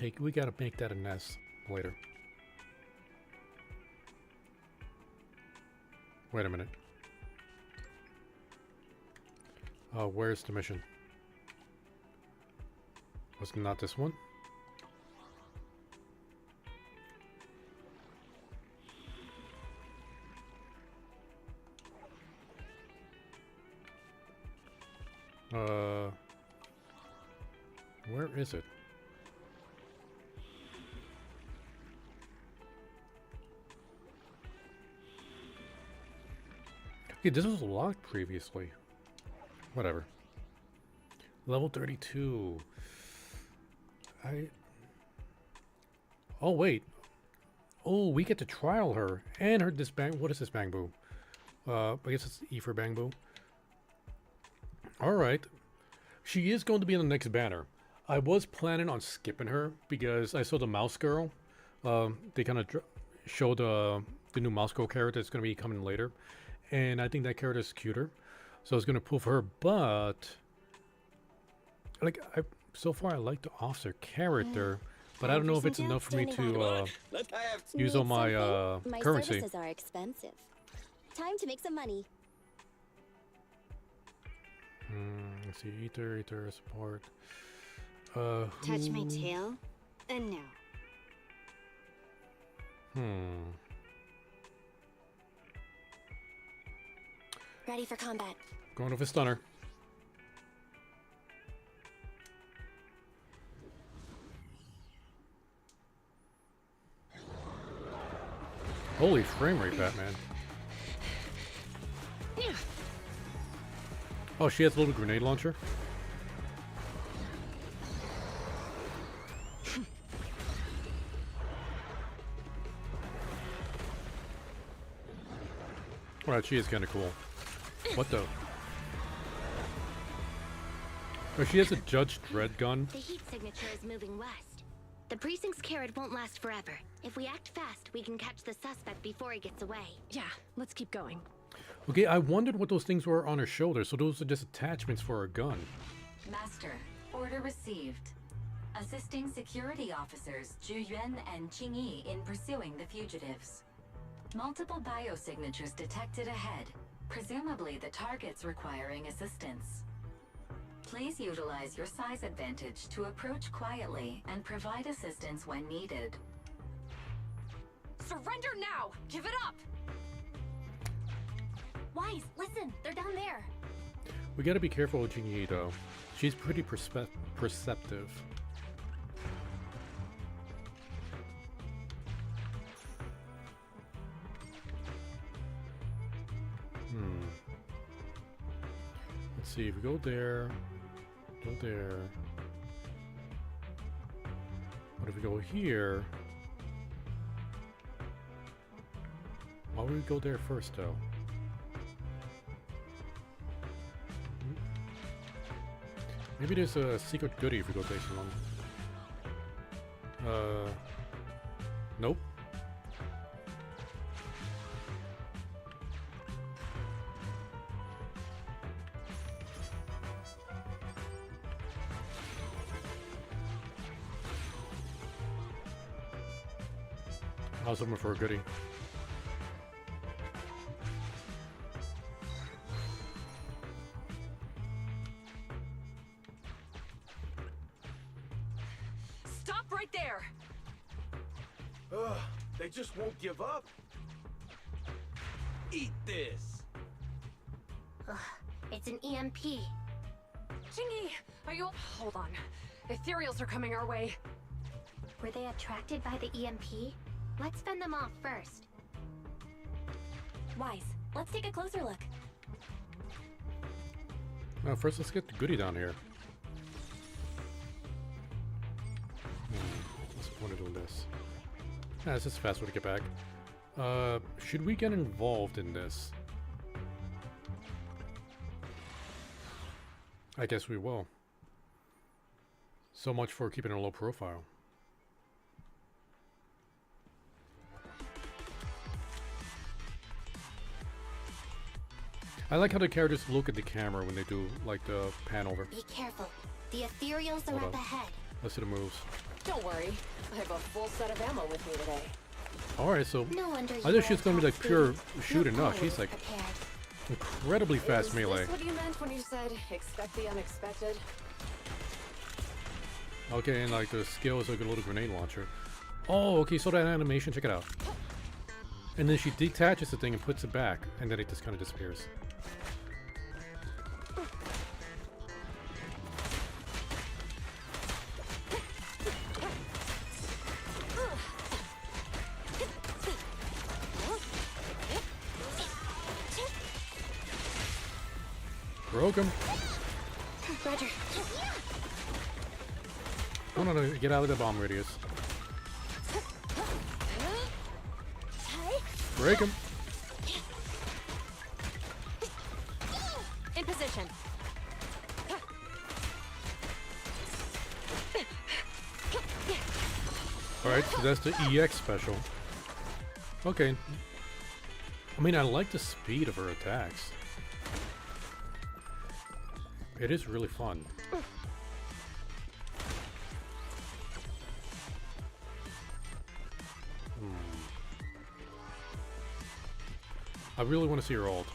make that a mess later. Wait a minute. Where's the mission? Was it not this one? Where is it? Okay, this was locked previously. Whatever. Level 32. Oh, wait. Oh, we get to trial her. And her this bang. What is this bang boo? I guess it's E for bang boo. Alright. She is going to be in the next banner. I was planning on skipping her because I saw the mouse girl. They kind of showed the new mouse girl character that's going to be coming later. And I think that character is cuter. So I was going to pull for her, but... like, so far I like the officer character, But I don't know if it's enough for me to use all my My currency. services are expensive. Time to make some money. Let's see, ether, support. Touch my tail, and no. Ready for combat. Going with a stunner. Holy frame rate, Batman. Oh, she has a little grenade launcher? Alright, she is kind of cool. What the? Oh, she has a Judge Dredd gun. The heat signature is moving west. The precinct's carrot won't last forever. If we act fast, we can catch the suspect before he gets away. Yeah, let's keep going. Okay, I wondered what those things were on her shoulder, so those are just attachments for her gun. Master, order received. Assisting security officers Zhu Yuan and Qing Yi in pursuing the fugitives. Multiple biosignatures detected ahead, presumably the targets requiring assistance. Please utilize your size advantage to approach quietly and provide assistance when needed. Surrender now! Give it up! Wise, listen, they're down there. We gotta be careful with Jing Yi, though. She's pretty perceptive. Let's see, if we go there, go there. What if we go here? Why would we go there first, though? Maybe there's a secret goodie if we go take one. Nope. I was looking for a goodie. Stop right there! Ugh, they just won't give up. Eat this. Ugh, it's an EMP. Jingy, are you... Hold on. Ethereals are coming our way. Were they attracted by the EMP? Let's fend them off first. Wise, let's take a closer look. Now, first let's get the goodie down here. What's the point of doing this? Ah, this is a fast way to get back. Should we get involved in this? I guess we will. So much for keeping a low profile. I like how the characters look at the camera when they do, like, the pan over. Be careful. The ethereals are up ahead. Let's see the moves. Don't worry. I have a full set of ammo with me today. Alright, so No wonder I thought she was going to be like pure shooting. No, she's like prepared. incredibly fast melee. Is this what you meant when you said, expect the unexpected? Okay, and like the skill is like a little grenade launcher. Oh, okay, so that animation, check it out. And then she detaches the thing and puts it back, and then it just kind of disappears. Broke him. Roger. Oh no, get out of the bomb radius. Break him. In position. Alright, so that's the EX special. Okay. I mean, I like the speed of her attacks. It is really fun. I really want to see her ult.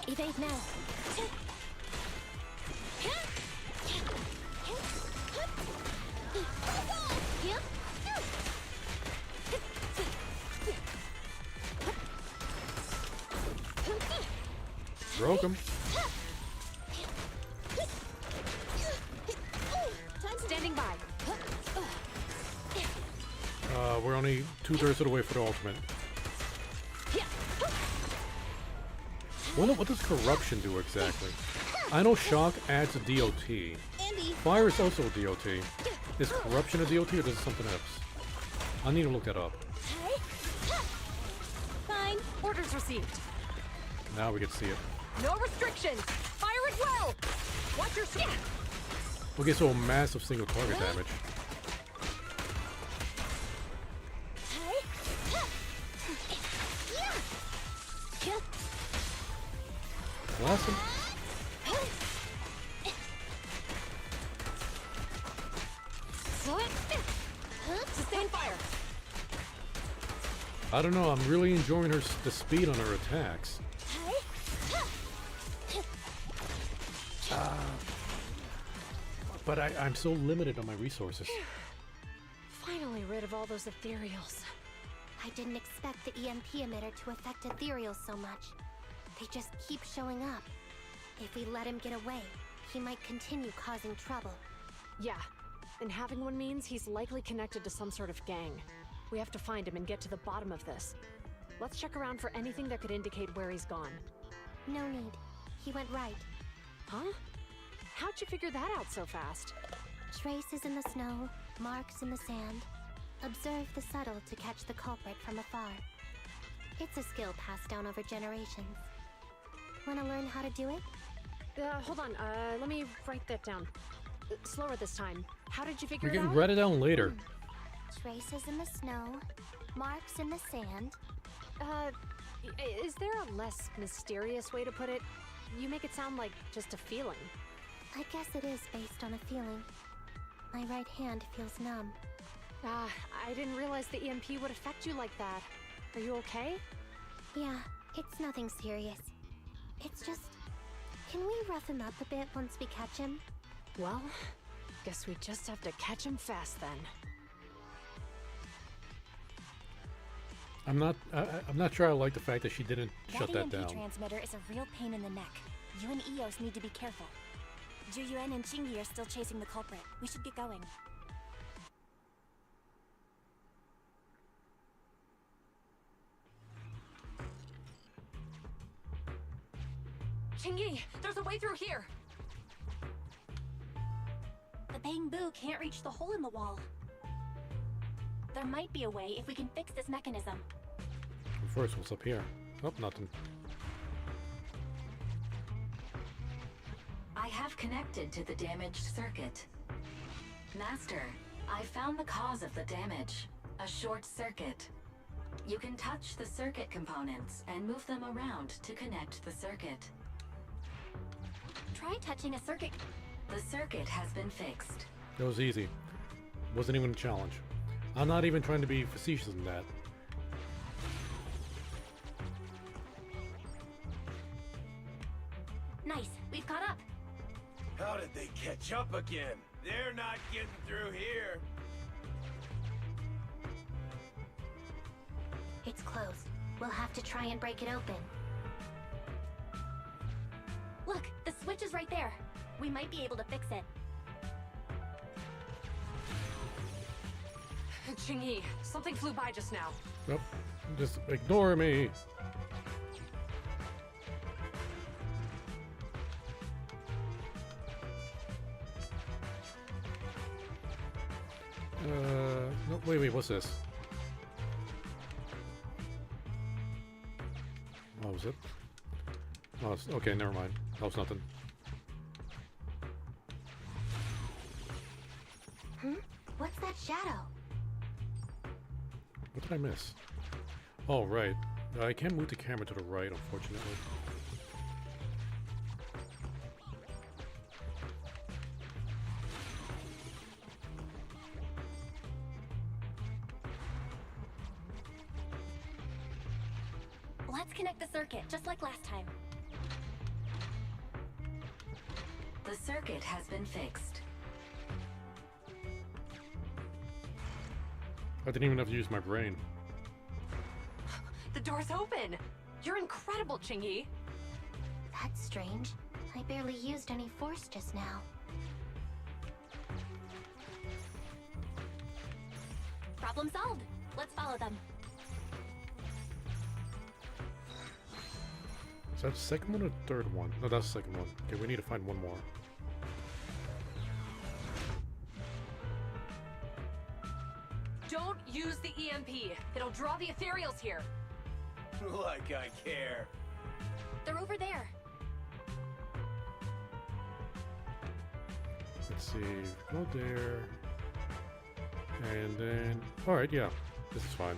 Evade now. Broke him. Standing by. We're only 2/3 of the way for the ultimate. What does corruption do exactly? I know shock adds a DOT. Fire is also a DOT. Is corruption a DOT or does it something else? I need to look that up. Fine. Orders received. Now we can see it. No restrictions. Fire at will. Watch your step. Okay, so a massive single target damage. Blast him. Sustain fire. I don't know, I'm really enjoying the speed on her attacks. But I'm so limited on my resources. Finally rid of all those ethereals. I didn't expect the EMP emitter to affect ethereals so much. They just keep showing up. If we let him get away, he might continue causing trouble. Yeah, and having one means he's likely connected to some sort of gang. We have to find him and get to the bottom of this. Let's check around for anything that could indicate where he's gone. No need. He went right. Huh? How'd you figure that out so fast? Traces in the snow, marks in the sand. Observe the subtle to catch the culprit from afar. It's a skill passed down over generations. Wanna learn how to do it? Hold on, let me write that down. Slower this time. How did you figure We it can out? write it down later. Traces in the snow, marks in the sand. Is there a less mysterious way to put it? You make it sound like just a feeling. I guess it is based on a feeling. My right hand feels numb. I didn't realize the EMP would affect you like that. Are you okay? Yeah, it's nothing serious. It's just... Can we rough him up a bit once we catch him? Well, guess we just have to catch him fast then. I'm not sure I like the fact that she didn't shut that EMP down. transmitter is a real pain in the neck. You and Eos need to be careful. Juyuan and Qingyi are still chasing the culprit. We should get going. Qingyi, there's a way through here! The Bangbu can't reach the hole in the wall. There might be a way if we can fix this mechanism. First, what's up here? Oh, nothing. I have connected to the damaged circuit. Master, I found the cause of the damage. A short circuit. You can touch the circuit components and move them around to connect the circuit. Try touching a circuit. The circuit has been fixed. It was easy. Wasn't even a challenge. I'm not even trying to be facetious in that. Nice, we've caught up. How did they catch up again? They're not getting through here. It's closed. We'll have to try and break it open. Look, the switch is right there. We might be able to fix it. Qingyi, something flew by just now. Nope. Just ignore me. No, wait, what's this? What was it? Oh, okay, never mind. That was nothing. What's that shadow? What did I miss? Oh, right. I can't move the camera to the right, unfortunately. Let's connect the circuit, just like last time. The circuit has been fixed. I didn't even have to use my brain. The door's open! You're incredible, Qingyi! That's strange. I barely used any force just now. Problem solved. Let's follow them. Is that the second one or the third one? No, that's the second one. Okay, we need to find one more. Don't use the EMP. It'll draw the ethereals here. Like I care. They're over there. Let's see. Go there. And then... Alright, yeah. This is fine.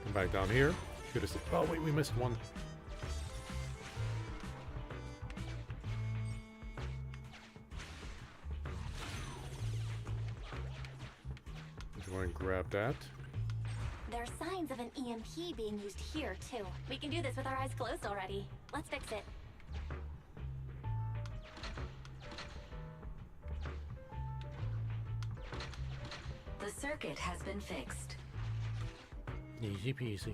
Come back down here. Should have... Oh, wait, we missed one. Let's go and grab that. There are signs of an EMP being used here, too. We can do this with our eyes closed already. Let's fix it. The circuit has been fixed. Easy peasy.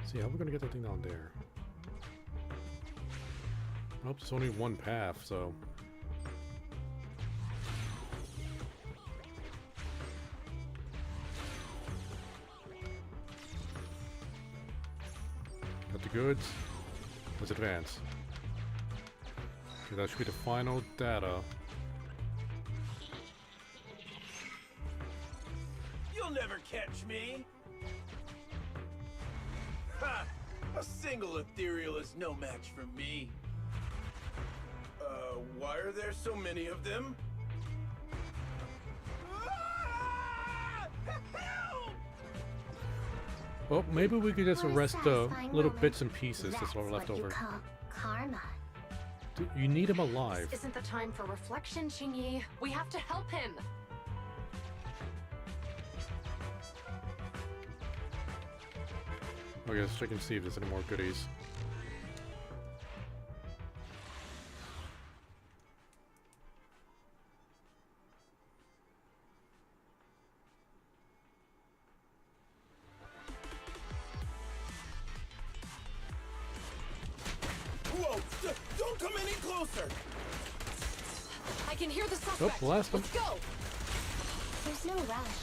See how we're gonna get that thing down there. Oh, there's only one path, so. Got the goods. Let's advance. Okay, that should be the final data. You'll never catch me. Ha! A single ethereal is no match for me. Why are there so many of them? Help! Well, maybe we could just What a arrest the satisfying little moment. bits and pieces that's all That's left what you over. call karma. You need him alive. This isn't the time for reflection, Qingyi. We have to help him. Okay, let's check and see if there's any more goodies. Whoa! Don't come any closer! I can hear the suspect. blast him. Let's go. There's no rush.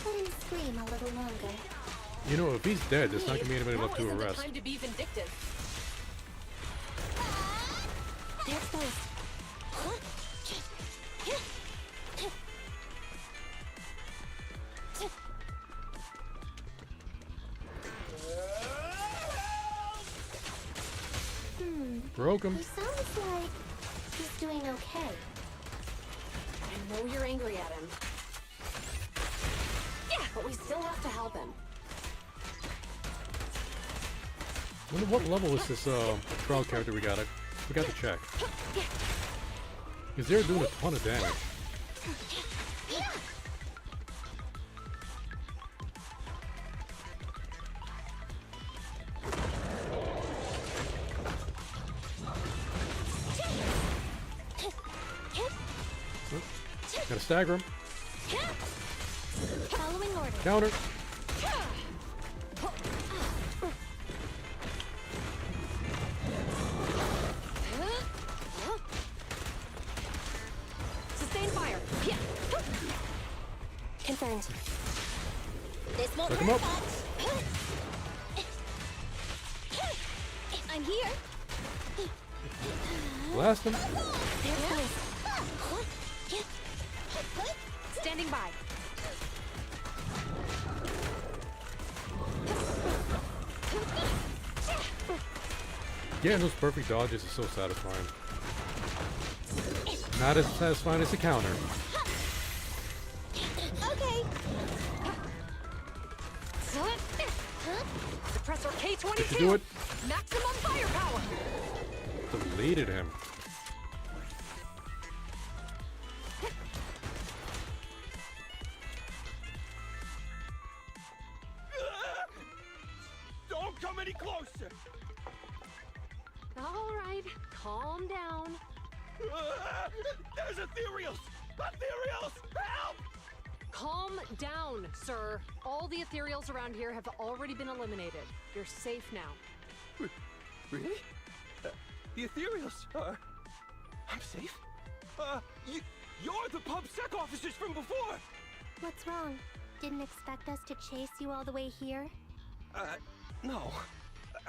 Let him scream a little longer. You know, if he's dead, there's not gonna be anybody left to Now isn't arrest. the time to be vindictive. They're close. Broke him. He sounds like he's doing okay. I know you're angry at him. Yeah, but we still have to help him. Wonder what level is this trial character we got? We got to check. Because they're doing a ton of damage. Gotta stagger him. Following orders. Counter. Sustain fire. Yeah. Confirmed. This won't Look him hurt up. much. I'm here. Blast him. They're close. Standing by. Getting those perfect dodges is so satisfying. Not as satisfying as the counter. Okay. Suppressor K-22. Did you do it? Maximum firepower. Deleted him. any closer! All right, calm down. There's ethereals! Ethereals! Help! Calm down, sir. All the ethereals around here have already been eliminated. You're safe now. Really? The ethereals are... I'm safe? You're the PubSec officers from before! What's wrong? Didn't expect us to chase you all the way here? No.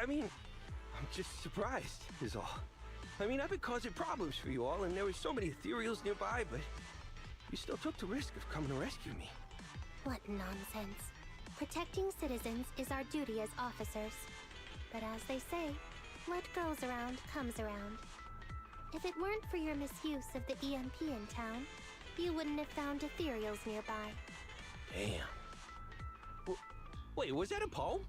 I mean, I'm just surprised, is all. I mean, I've been causing problems for you all, and there were so many ethereals nearby, but you still took the risk of coming to rescue me. What nonsense. Protecting citizens is our duty as officers. But as they say, what goes around comes around. If it weren't for your misuse of the EMP in town, you wouldn't have found ethereals nearby. Damn. Wait, was that a poem?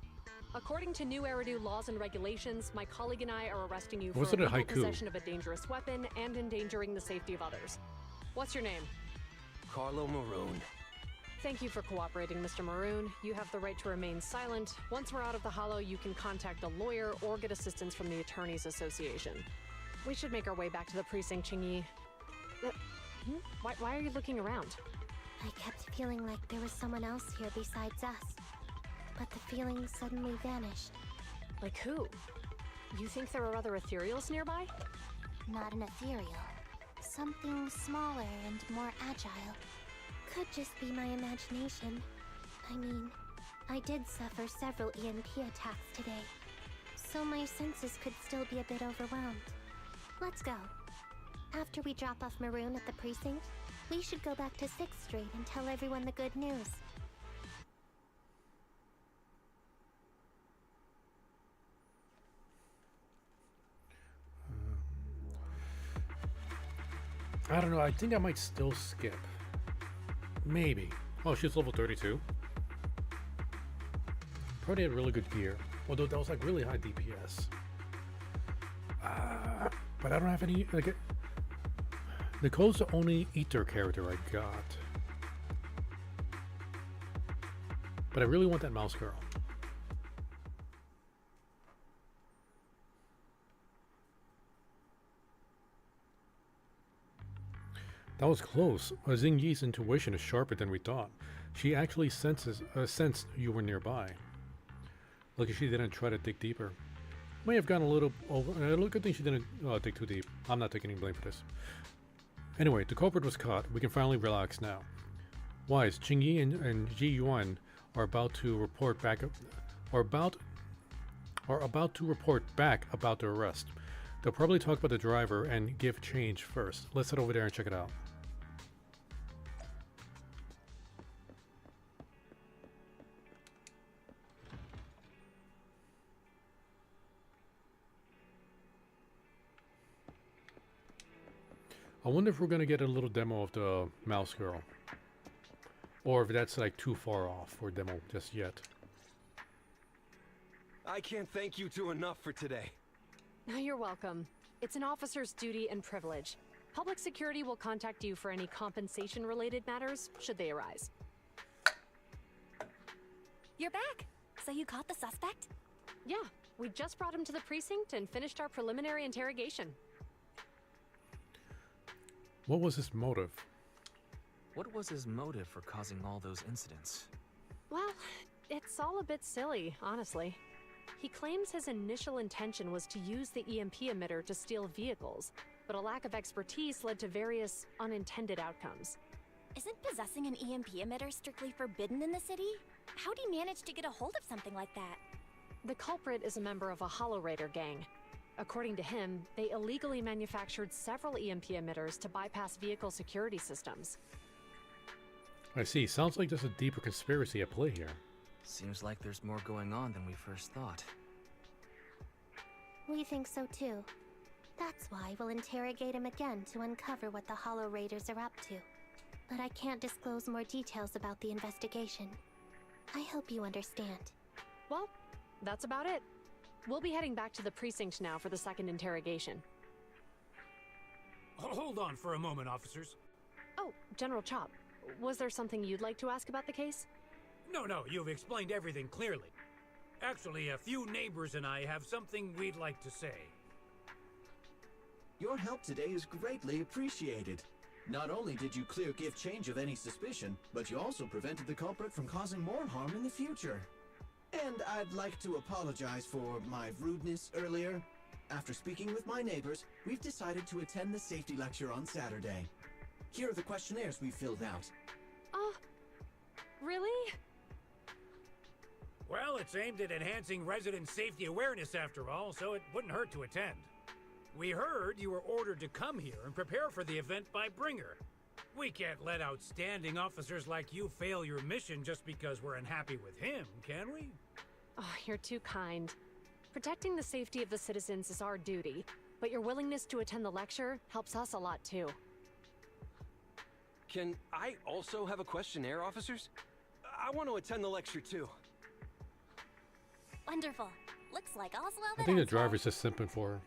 According to new Eridu laws and regulations, my colleague and I are arresting you for Was it a illegal haiku? possession of a dangerous weapon and endangering the safety of others. What's your name? Carlo Maroon. Thank you for cooperating, Mr. Maroon. You have the right to remain silent. Once we're out of the hollow, you can contact a lawyer or get assistance from the Attorneys Association. We should make our way back to the precinct, Qingyi. Why are you looking around? I kept feeling like there was someone else here besides us. But the feeling suddenly vanished. Like who? You think there are other ethereals nearby? Not an ethereal. Something smaller and more agile. Could just be my imagination. I mean, I did suffer several EMP attacks today, so my senses could still be a bit overwhelmed. Let's go. After we drop off Maroon at the precinct, we should go back to 6th Street and tell everyone the good news. I don't know. I think I might still skip. Maybe. Oh, she's level 32. Probably had really good gear. Although that was like really high DPS. But I don't have any. Like, Nicole's the only Ether character I got. But I really want that mouse girl. That was close. Xing Yi's intuition is sharper than we thought. She actually sensed you were nearby. Lucky she didn't try to dig deeper. May have gone a little over. Good thing she didn't dig too deep. I'm not taking any blame for this. Anyway, the culprit was caught. We can finally relax now. Wise, Qingyi and Ji Yuan are about to report back. Are about to report back about their arrest. They'll probably talk about the driver and give change first. Let's head over there and check it out. I wonder if we're going to get a little demo of the mouse girl. Or if that's like too far off for demo just yet. I can't thank you two enough for today. You're welcome. It's an officer's duty and privilege. Public security will contact you for any compensation-related matters, should they arise. You're back! So you caught the suspect? Yeah, we just brought him to the precinct and finished our preliminary interrogation. What was his motive? What was his motive for causing all those incidents? Well, it's all a bit silly, honestly. He claims his initial intention was to use the EMP emitter to steal vehicles, but a lack of expertise led to various unintended outcomes. Isn't possessing an EMP emitter strictly forbidden in the city? How'd he manage to get a hold of something like that? The culprit is a member of a Hollow Raider gang. According to him, they illegally manufactured several EMP emitters to bypass vehicle security systems. I see. Sounds like there's a deeper conspiracy at play here. Seems like there's more going on than we first thought. We think so too. That's why we'll interrogate him again to uncover what the Hollow Raiders are up to. But I can't disclose more details about the investigation. I hope you understand. Well, that's about it. We'll be heading back to the precinct now for the second interrogation. Hold on for a moment, officers. Oh, General Chop, was there something you'd like to ask about the case? No, you've explained everything clearly. Actually, a few neighbors and I have something we'd like to say. Your help today is greatly appreciated. Not only did you clear Give Change of any suspicion, but you also prevented the culprit from causing more harm in the future. And I'd like to apologize for my rudeness earlier. After speaking with my neighbors, we've decided to attend the safety lecture on Saturday. Here are the questionnaires we filled out. Oh, really? Well, it's aimed at enhancing resident safety awareness after all, so it wouldn't hurt to attend. We heard you were ordered to come here and prepare for the event by Bringer. We can't let outstanding officers like you fail your mission just because we're unhappy with him, can we? Oh, you're too kind. Protecting the safety of the citizens is our duty, but your willingness to attend the lecture helps us a lot too. Can I also have a questionnaire, officers? I want to attend the lecture too. Wonderful. Looks like all's well I that think the ends well. driver's just simping for her.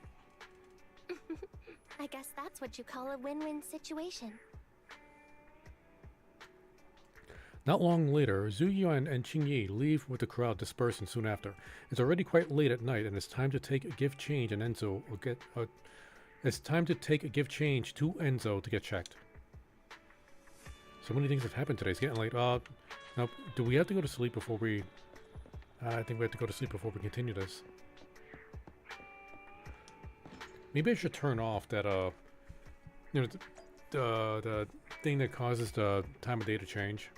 I guess that's what you call a win-win situation. Not long later, Zhu Yuan and Qing Yi leave with the crowd dispersing soon after. It's already quite late at night, and it's time to take a gift change and Enzo will get. It's time to take a gift change to Enzo to get checked. So many things have happened today. It's getting late. Now, do we have to go to sleep before we? I think we have to go to sleep before we continue this. Maybe I should turn off that the thing that causes the time of day to change.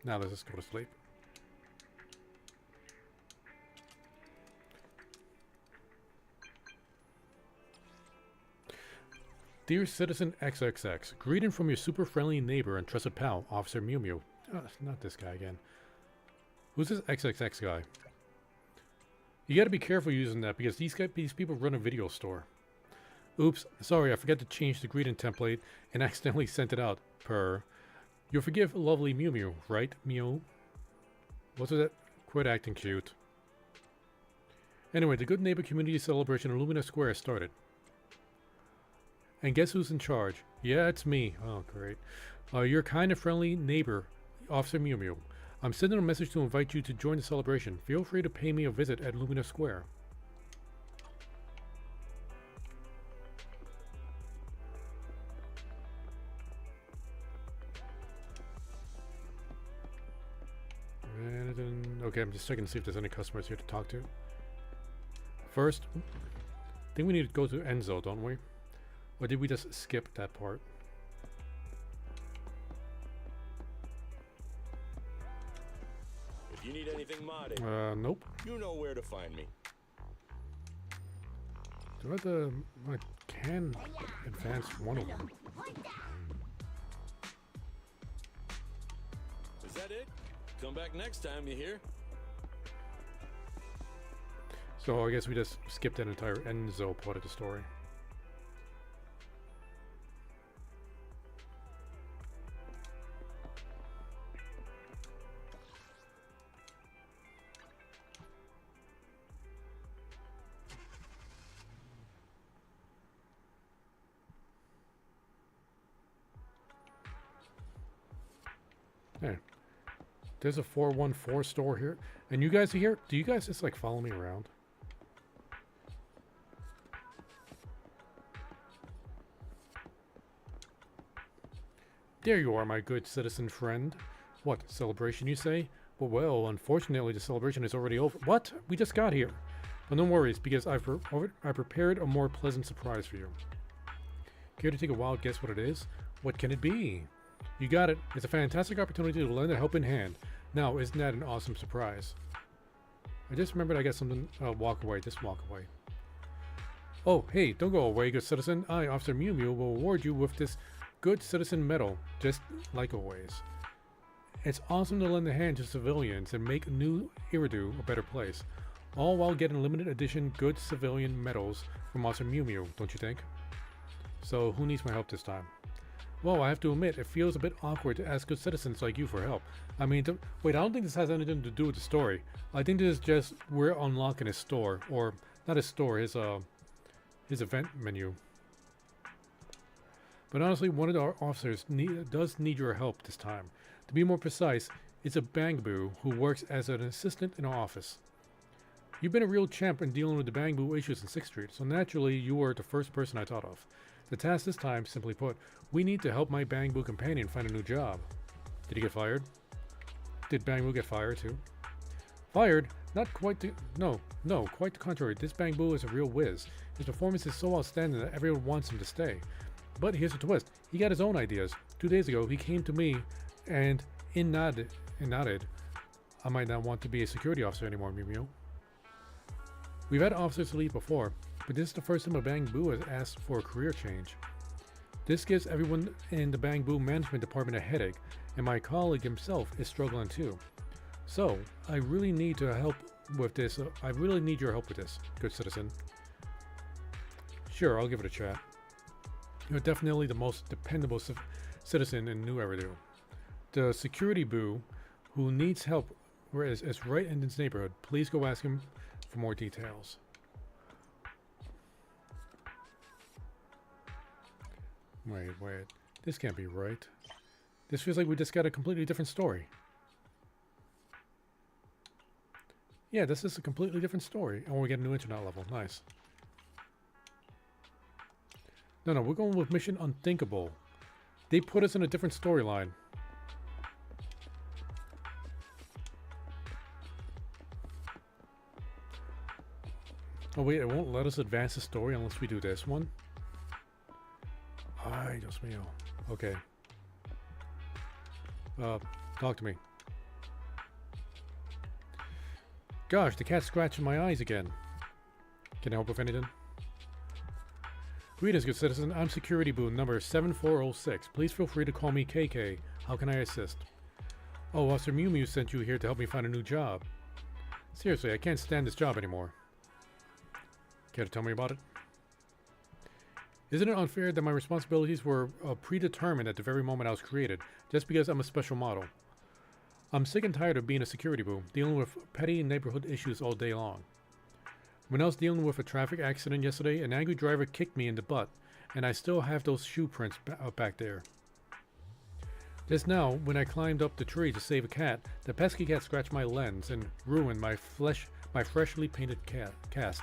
Now let's just go to sleep. Dear Citizen XXX, greeting from your super friendly neighbor and trusted pal, Officer Mew Mew. Oh, not this guy again. Who's this XXX guy? You gotta be careful using that because these people run a video store. Oops, sorry, I forgot to change the greeting template and accidentally sent it out. You'll forgive lovely Mew Mew, right, Mew? What's that? Quit acting cute. Anyway, the Good Neighbor Community Celebration in Lumina Square started. And guess who's in charge? Yeah, it's me. Oh, great. Your kind and friendly neighbor, Officer Mew Mew. I'm sending a message to invite you to join the celebration. Feel free to pay me a visit at Lumina Square. Okay, I'm just checking to see if there's any customers here to talk to. First, I think we need to go to Enzo, don't we? Or did we just skip that part? If you need anything modded, nope. You know where to find me. Do I have to... I can advance one of them. Is that it? Come back next time, you hear? So I guess we just skipped that entire Enzo part of the story. Hey, there's a 414 store here, and you guys are here. Do you guys just like follow me around? There you are, my good citizen friend. What, celebration you say? Well, unfortunately the celebration is already over. What? We just got here. But no worries, because I prepared a more pleasant surprise for you. Care to take a wild guess what it is? What can it be? You got it. It's a fantastic opportunity to lend a helping hand. Now, isn't that an awesome surprise? I just remembered I got something. Walk away. Just walk away. Oh, hey, don't go away, good citizen. I, Officer Mew Mew, will award you with this Good Citizen Medal, just like always. It's awesome to lend a hand to civilians and make New Iridu a better place, all while getting limited edition Good Civilian medals from Officer Mew Mew, don't you think? So, who needs my help this time? Well, I have to admit, it feels a bit awkward to ask good citizens like you for help. I mean, wait, I don't think this has anything to do with the story. I think this is just, we're unlocking his store, or not his store, his his event menu. But honestly, one of our officers does need your help this time. To be more precise, it's a Bangboo who works as an assistant in our office. You've been a real champ in dealing with the Bangboo issues in 6th Street, so naturally you were the first person I thought of. The task this time, simply put, we need to help my Bangboo companion find a new job. Did he get fired? Did Bangboo get fired too? Fired? Not quite the... No, quite the contrary. This Bangboo is a real whiz. His performance is so outstanding that everyone wants him to stay. But here's a twist. He got his own ideas. 2 days ago, he came to me and nodded. I might not want to be a security officer anymore, Mew Mew. We've had officers leave before, but this is the first time a Bangboo has asked for a career change. This gives everyone in the Bangboo management department a headache, and my colleague himself is struggling too. So, I really need to help with this. I really need your help with this, good citizen. Sure, I'll give it a chat. You're definitely the most dependable citizen in New Eridu. The security boo who needs help is right in this neighborhood. Please go ask him for more details. Wait. This can't be right. This feels like we just got a completely different story. Yeah, this is a completely different story. And we get a new internet level. Nice. No, we're going with Mission Unthinkable. They put us in a different storyline. Oh wait, it won't let us advance the story unless we do this one. Ay, Dios mío. Okay. Talk to me. Gosh, the cat's scratching my eyes again. Can I help with anything? Greetings, good citizen. I'm Security Boo number 7406. Please feel free to call me KK. How can I assist? Oh, Officer Mew Mew sent you here to help me find a new job. Seriously, I can't stand this job anymore. Care to tell me about it? Isn't it unfair that my responsibilities were predetermined at the very moment I was created, just because I'm a special model? I'm sick and tired of being a security boo, dealing with petty neighborhood issues all day long. When I was dealing with a traffic accident yesterday, an angry driver kicked me in the butt, and I still have those shoe prints back there. Just now, when I climbed up the tree to save a cat, the pesky cat scratched my lens and ruined my freshly painted cast.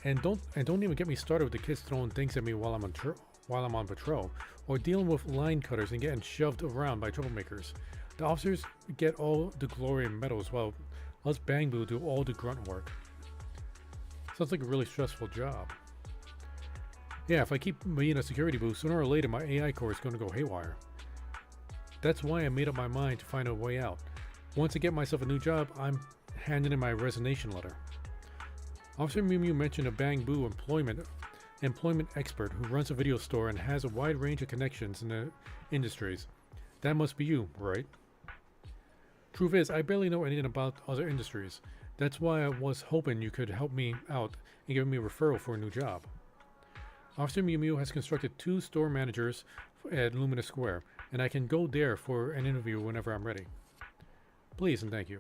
And don't even get me started with the kids throwing things at me while I'm on patrol, or dealing with line cutters and getting shoved around by troublemakers. The officers get all the glory and medals while us Bangboo do all the grunt work. Sounds like a really stressful job. Yeah, if I keep being a security boo, sooner or later my AI core is going to go haywire. That's why I made up my mind to find a way out. Once I get myself a new job, I'm handing in my resignation letter. Officer Mew Mew mentioned a Bangboo employment expert who runs a video store and has a wide range of connections in the industries. That must be you, right? Truth is, I barely know anything about other industries. That's why I was hoping you could help me out and give me a referral for a new job. Officer Mew Mew has constructed 2 store managers at Lumina Square, and I can go there for an interview whenever I'm ready. Please and thank you.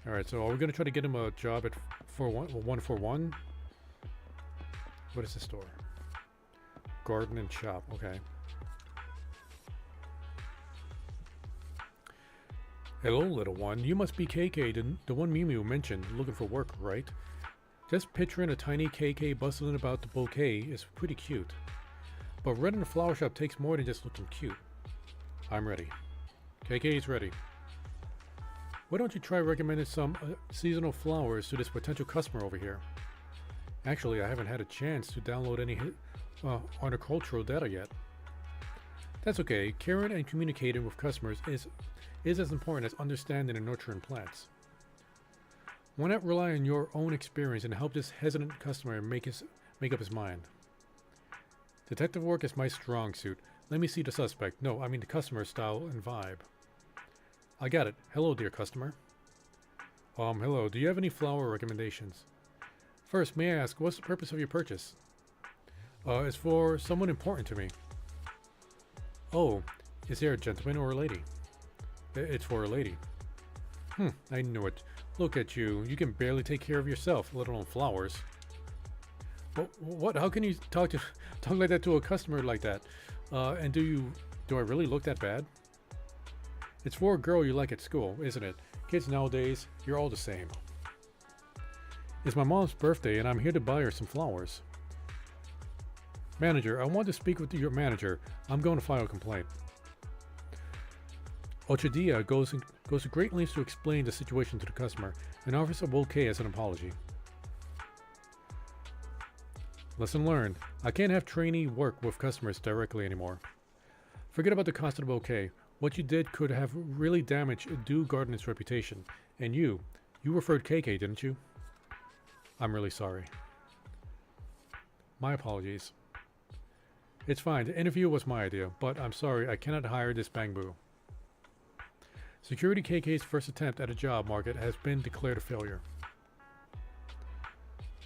Alright, so are we going to try to get him a job at 141? What is the store? Garden and shop, okay. Hello, little one. You must be KK, the one Mew Mew mentioned, looking for work, right? Just picturing a tiny KK bustling about the bouquet is pretty cute. But running a flower shop takes more than just looking cute. I'm ready. KK is ready. Why don't you try recommending some seasonal flowers to this potential customer over here? Actually, I haven't had a chance to download any horticultural data yet. That's okay. Caring and communicating with customers is as important as understanding and nurturing plants. Why not rely on your own experience and help this hesitant customer make up his mind? Detective work is my strong suit. Let me see the suspect. No, I mean the customer style and vibe. I got it. Hello, dear customer. Hello. Do you have any flower recommendations? First, may I ask, what's the purpose of your purchase? It's for someone important to me. Oh, is there a gentleman or a lady? It's for a lady. I knew it. Look at you. You can barely take care of yourself, let alone flowers. What? How can you talk like that to a customer like that? And do I really look that bad? It's for a girl you like at school, isn't it? Kids nowadays, you're all the same. It's my mom's birthday and I'm here to buy her some flowers. Manager, I want to speak with your manager. I'm going to file a complaint. Ochadia goes to great lengths to explain the situation to the customer and offers a bouquet as an apology. Lesson learned. I can't have trainee work with customers directly anymore. Forget about the cost of the bouquet. What you did could have really damaged Dew Garden's reputation. And you referred KK, didn't you? I'm really sorry. My apologies. It's fine. The interview was my idea, but I'm sorry I cannot hire this bangboo. Security KK's first attempt at a job market has been declared a failure.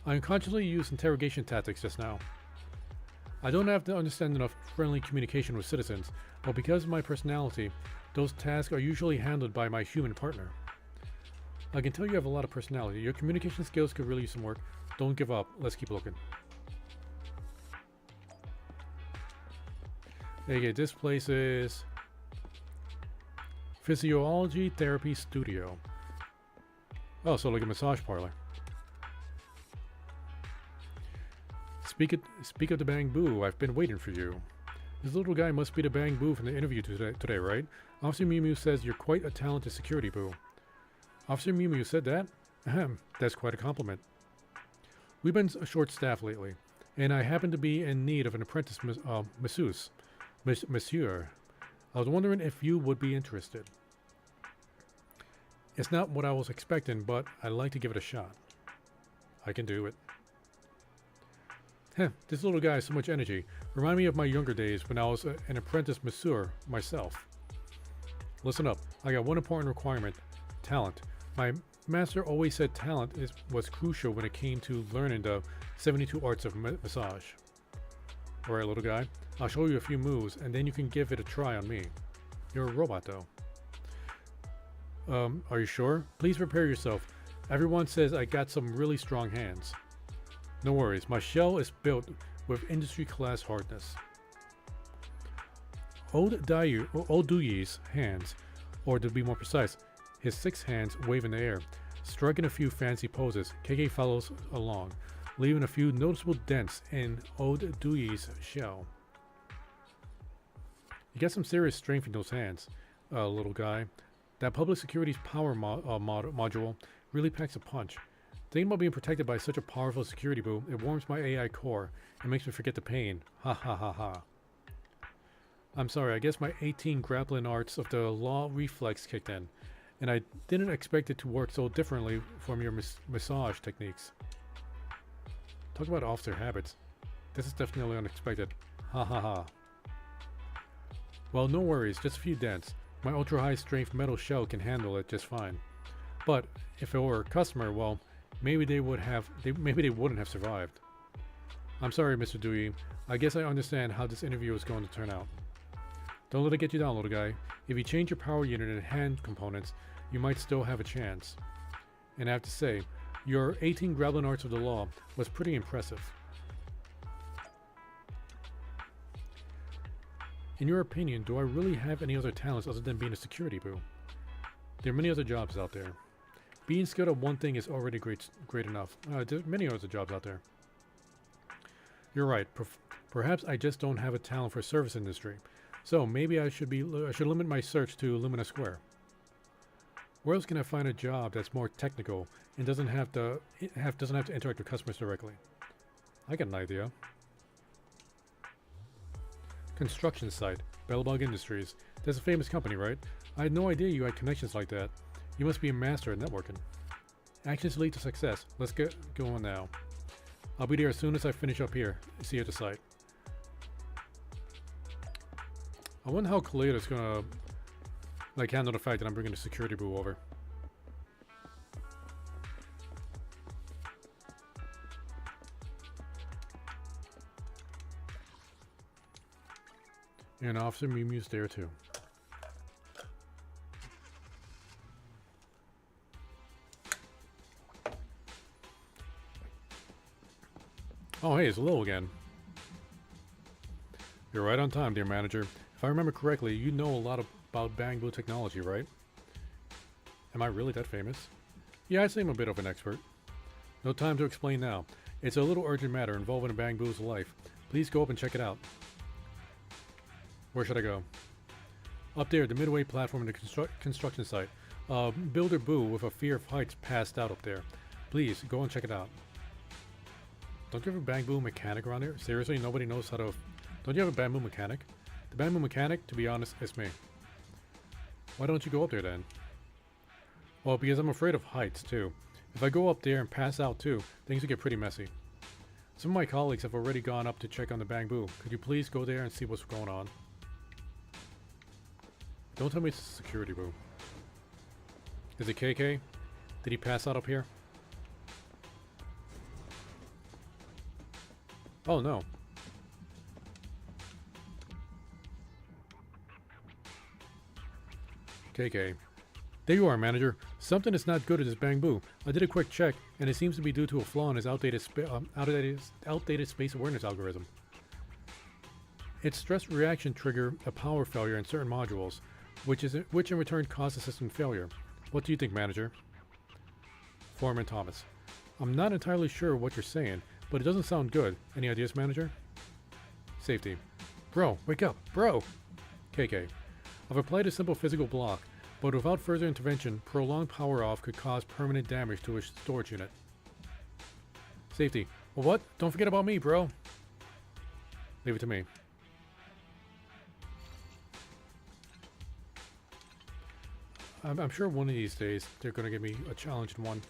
I unconsciously used interrogation tactics just now. I don't have to understand enough friendly communication with citizens, but because of my personality, those tasks are usually handled by my human partner. I can tell you have a lot of personality. Your communication skills could really use some work. Don't give up. Let's keep looking. Okay, this place is Physiology Therapy Studio. Oh, so like a massage parlor. Speak of the bangboo. I've been waiting for you. This little guy must be the bangboo from the interview today, right? Officer Mew Mew says you're quite a talented security boo. Officer Mew Mew said that? Ahem, that's quite a compliment. We've been short-staffed lately, and I happen to be in need of an apprentice monsieur. I was wondering if you would be interested. It's not what I was expecting, but I'd like to give it a shot. I can do it. Heh, this little guy has so much energy. Remind me of my younger days when I was an apprentice masseur myself. Listen up, I got one important requirement. Talent. My master always said talent was crucial when it came to learning the 72 arts of massage. Alright, little guy, I'll show you a few moves and then you can give it a try on me. You're a robot though. Are you sure? Please prepare yourself. Everyone says I got some really strong hands. No worries, my shell is built with industry-class hardness. Old Duyi's hands, or to be more precise, his 6 hands wave in the air, striking a few fancy poses. KK follows along, leaving a few noticeable dents in Old Duyi's shell. You got some serious strength in those hands, little guy. That public security's power module really packs a punch. Thinking about being protected by such a powerful security boo, it warms my AI core and makes me forget the pain. Ha ha ha ha. I'm sorry, I guess my 18 grappling arts of the law reflex kicked in, and I didn't expect it to work so differently from your massage techniques. Talk about officer habits. This is definitely unexpected. Ha ha ha. Well, no worries, just a few dents. My ultra high strength metal shell can handle it just fine. But if it were a customer, well, maybe they wouldn't have survived. I'm sorry, Mr. Dewey. I guess I understand how this interview is going to turn out. Don't let it get you down, little guy. If you change your power unit and hand components, you might still have a chance. And I have to say, your 18 grappling arts of the law was pretty impressive. In your opinion, do I really have any other talents other than being a security boo? There are many other jobs out there. Being skilled at one thing is already great enough. There are many other jobs out there. You're right. Perhaps I just don't have a talent for service industry. So maybe I should limit my search to Lumina Square. Where else can I find a job that's more technical and doesn't have to interact with customers directly? I got an idea. Construction site, Bellbug Industries. That's a famous company, right? I had no idea you had connections like that. You must be a master at networking. Actions lead to success. Let's get going now. I'll be there as soon as I finish up here. See you at the site. I wonder how Kaleda's gonna handle the fact that I'm bringing the security boo over. And Officer Mew Mew's there too. Oh, hey, it's Lil again. You're right on time, dear manager. If I remember correctly, you know a lot about Bang technology, right? Am I really that famous? Yeah, I'd say I'm a bit of an expert. No time to explain now. It's a little urgent matter involving Bang life. Please go up and check it out. Where should I go? Up there, the midway platform in the construction site. Builder Boo with a fear of heights passed out up there. Please, go and check it out. Don't you have a Bang mechanic around here? Seriously, nobody knows how to... Don't you have a bamboo mechanic? The bamboo mechanic, to be honest, is me. Why don't you go up there then? Well, because I'm afraid of heights, too. If I go up there and pass out, too, things will get pretty messy. Some of my colleagues have already gone up to check on the Bang. Could you please go there and see what's going on? Don't tell me it's a security boo. Is it KK? Did he pass out up here? Oh no. KK. There you are, manager. Something is not good at this Bang. I did a quick check, and it seems to be due to a flaw in his outdated space awareness algorithm. Its stress reaction trigger a power failure in certain modules, which in return causes system failure. What do you think, manager? Foreman Thomas. I'm not entirely sure what you're saying, but it doesn't sound good. Any ideas, manager? Safety. Bro, wake up, bro! KK. I've applied a simple physical block, but without further intervention, prolonged power off could cause permanent damage to a storage unit. Safety. Well, what? Don't forget about me, bro. Leave it to me. I'm sure one of these days they're going to give me a challenged one.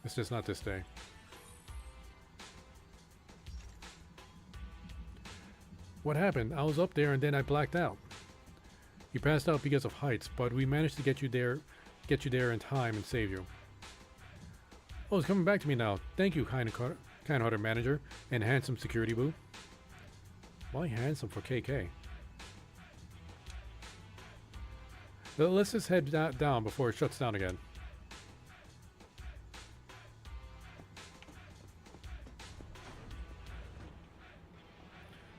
It's just not this day. What happened? I was up there and then I blacked out. You passed out because of heights, but we managed to get you there in time and save you. Oh, it's coming back to me now. Thank you, kind-hearted manager and handsome security boo. Why handsome for KK? Let's just head down before it shuts down again.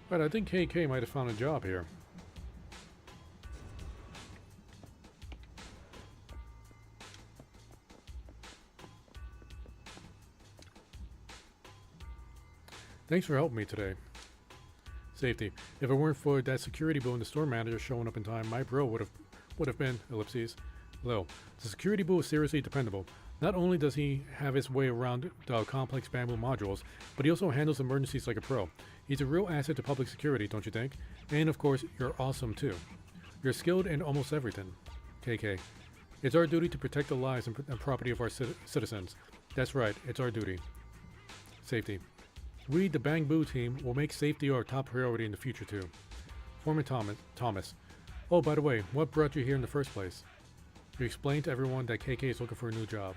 Right, I think KK might have found a job here. Thanks for helping me today. Safety. If it weren't for that security boo and the store manager showing up in time, my bro would have been, ellipses. Lil. The security boo is seriously dependable. Not only does he have his way around the complex bamboo modules, but he also handles emergencies like a pro. He's a real asset to public security, don't you think? And of course, you're awesome too. You're skilled in almost everything. KK. It's our duty to protect the lives and property of our citizens. That's right, it's our duty. Safety. We, the Bang team, will make safety our top priority in the future too. Foreman Thomas. Oh, by the way, what brought you here in the first place? You explained to everyone that KK is looking for a new job.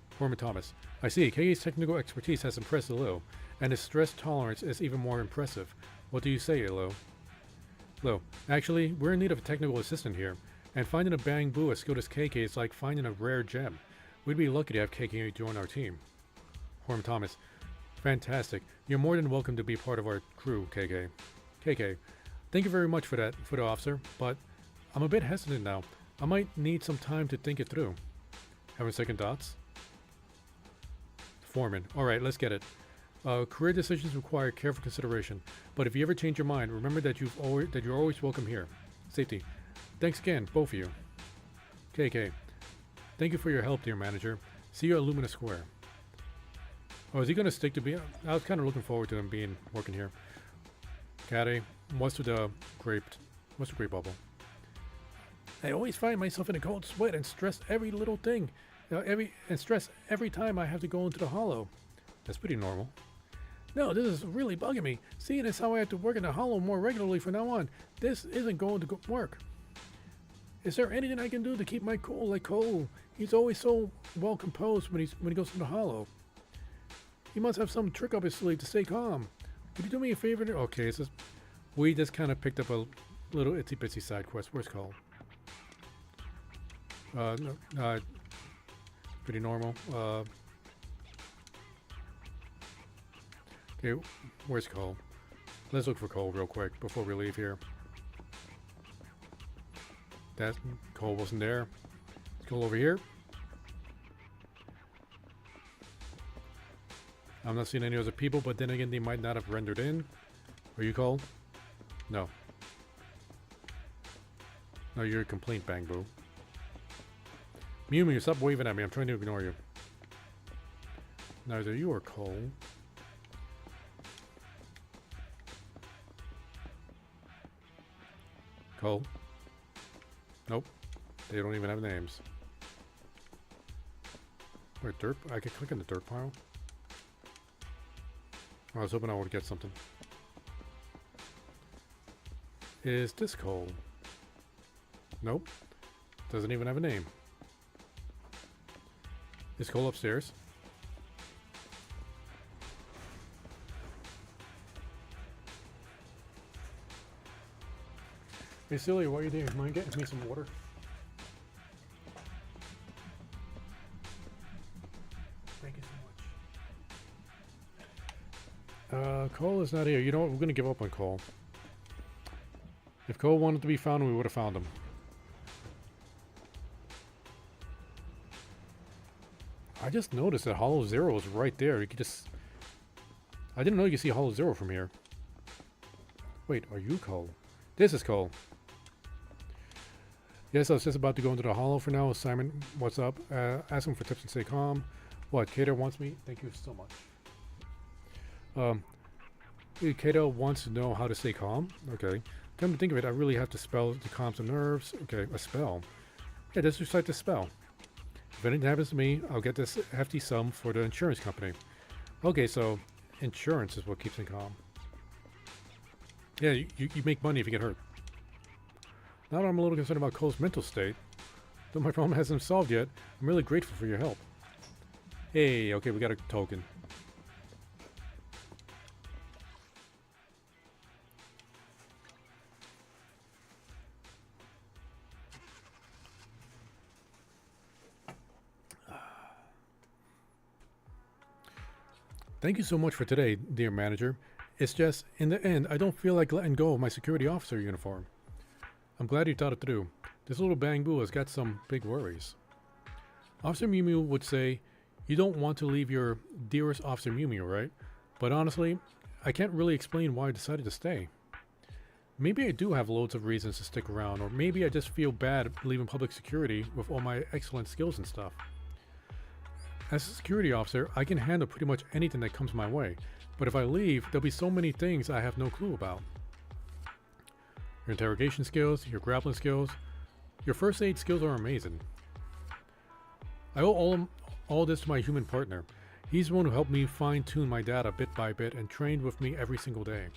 Foreman Thomas. I see, KK's technical expertise has impressed Lil, and his stress tolerance is even more impressive. What do you say, Lil? Lil. Actually, we're in need of a technical assistant here, and finding a Bang as skilled as KK is like finding a rare gem. We'd be lucky to have KK join our team. Foreman Thomas. Fantastic. You're more than welcome to be part of our crew, KK. KK. Thank you very much for that, officer, but I'm a bit hesitant now. I might need some time to think it through. Having second thoughts? Foreman. Alright, let's get it. Career decisions require careful consideration, but if you ever change your mind, remember that you're always welcome here. Safety. Thanks again, both of you. KK. Thank you for your help, dear manager. See you at Lumina Square. Oh, is he going to stick to being... I was kind of looking forward to him working here. Caddy, what's the grape bubble? I always find myself in a cold sweat and stress every little thing. Stress every time I have to go into the hollow. That's pretty normal. No, this is really bugging me. Seeing as how I have to work in the hollow more regularly from now on, this isn't going to work. Is there anything I can do to keep my cool like Cole? He's always so well composed when he goes to the hollow. He must have some trick up his sleeve to stay calm. Could you do me a favor? Okay, we just kind of picked up a little itsy bitsy side quest. Where's Cole? Pretty normal. Okay, where's Cole? Let's look for Cole real quick before we leave here. That Cole wasn't there. Let's go over here. I'm not seeing any other people, but then again, they might not have rendered in. Are you Cole? No. No, you're a complaint, Bang Boo. Mew Mew, stop waving at me. I'm trying to ignore you. Neither you or Cole. Cole? Nope. They don't even have names. Wait, dirt? I can click on the dirt pile? I was hoping I would get something. Is this Cole? Nope. Doesn't even have a name. Is Cole upstairs? Hey Celia, what are you doing? Mind getting me some water? Thank you so much. Cole is not here. You know what? We're going to give up on Cole. If Cole wanted to be found, we would have found him. I just noticed that Hollow Zero is right there. You could just... I didn't know you could see Hollow Zero from here. Wait, are you Cole? This is Cole. Yes, I was just about to go into the Hollow for now. Simon, what's up? Ask him for tips and stay calm. What, Kato wants me? Thank you so much. Kato wants to know how to stay calm. Okay. Come to think of it, I really have to spell to calm some nerves. Okay, a spell. Yeah, just recite the spell. If anything happens to me, I'll get this hefty sum for the insurance company. Okay, so insurance is what keeps me calm. Yeah, you make money if you get hurt. Now that I'm a little concerned about Cole's mental state, though my problem hasn't solved yet, I'm really grateful for your help. Hey, okay, we got a token. Thank you so much for today, dear manager. It's just, in the end, I don't feel like letting go of my security officer uniform. I'm glad you thought it through. This little Bang Boo has got some big worries. Officer Mew Mew would say, you don't want to leave your dearest Officer Mew Mew, right? But honestly, I can't really explain why I decided to stay. Maybe I do have loads of reasons to stick around, or maybe I just feel bad leaving public security with all my excellent skills and stuff. As a security officer, I can handle pretty much anything that comes my way, but if I leave, there'll be so many things I have no clue about. Your interrogation skills, your grappling skills, your first aid skills are amazing. I owe all this to my human partner. He's the one who helped me fine-tune my data bit by bit and trained with me every single day.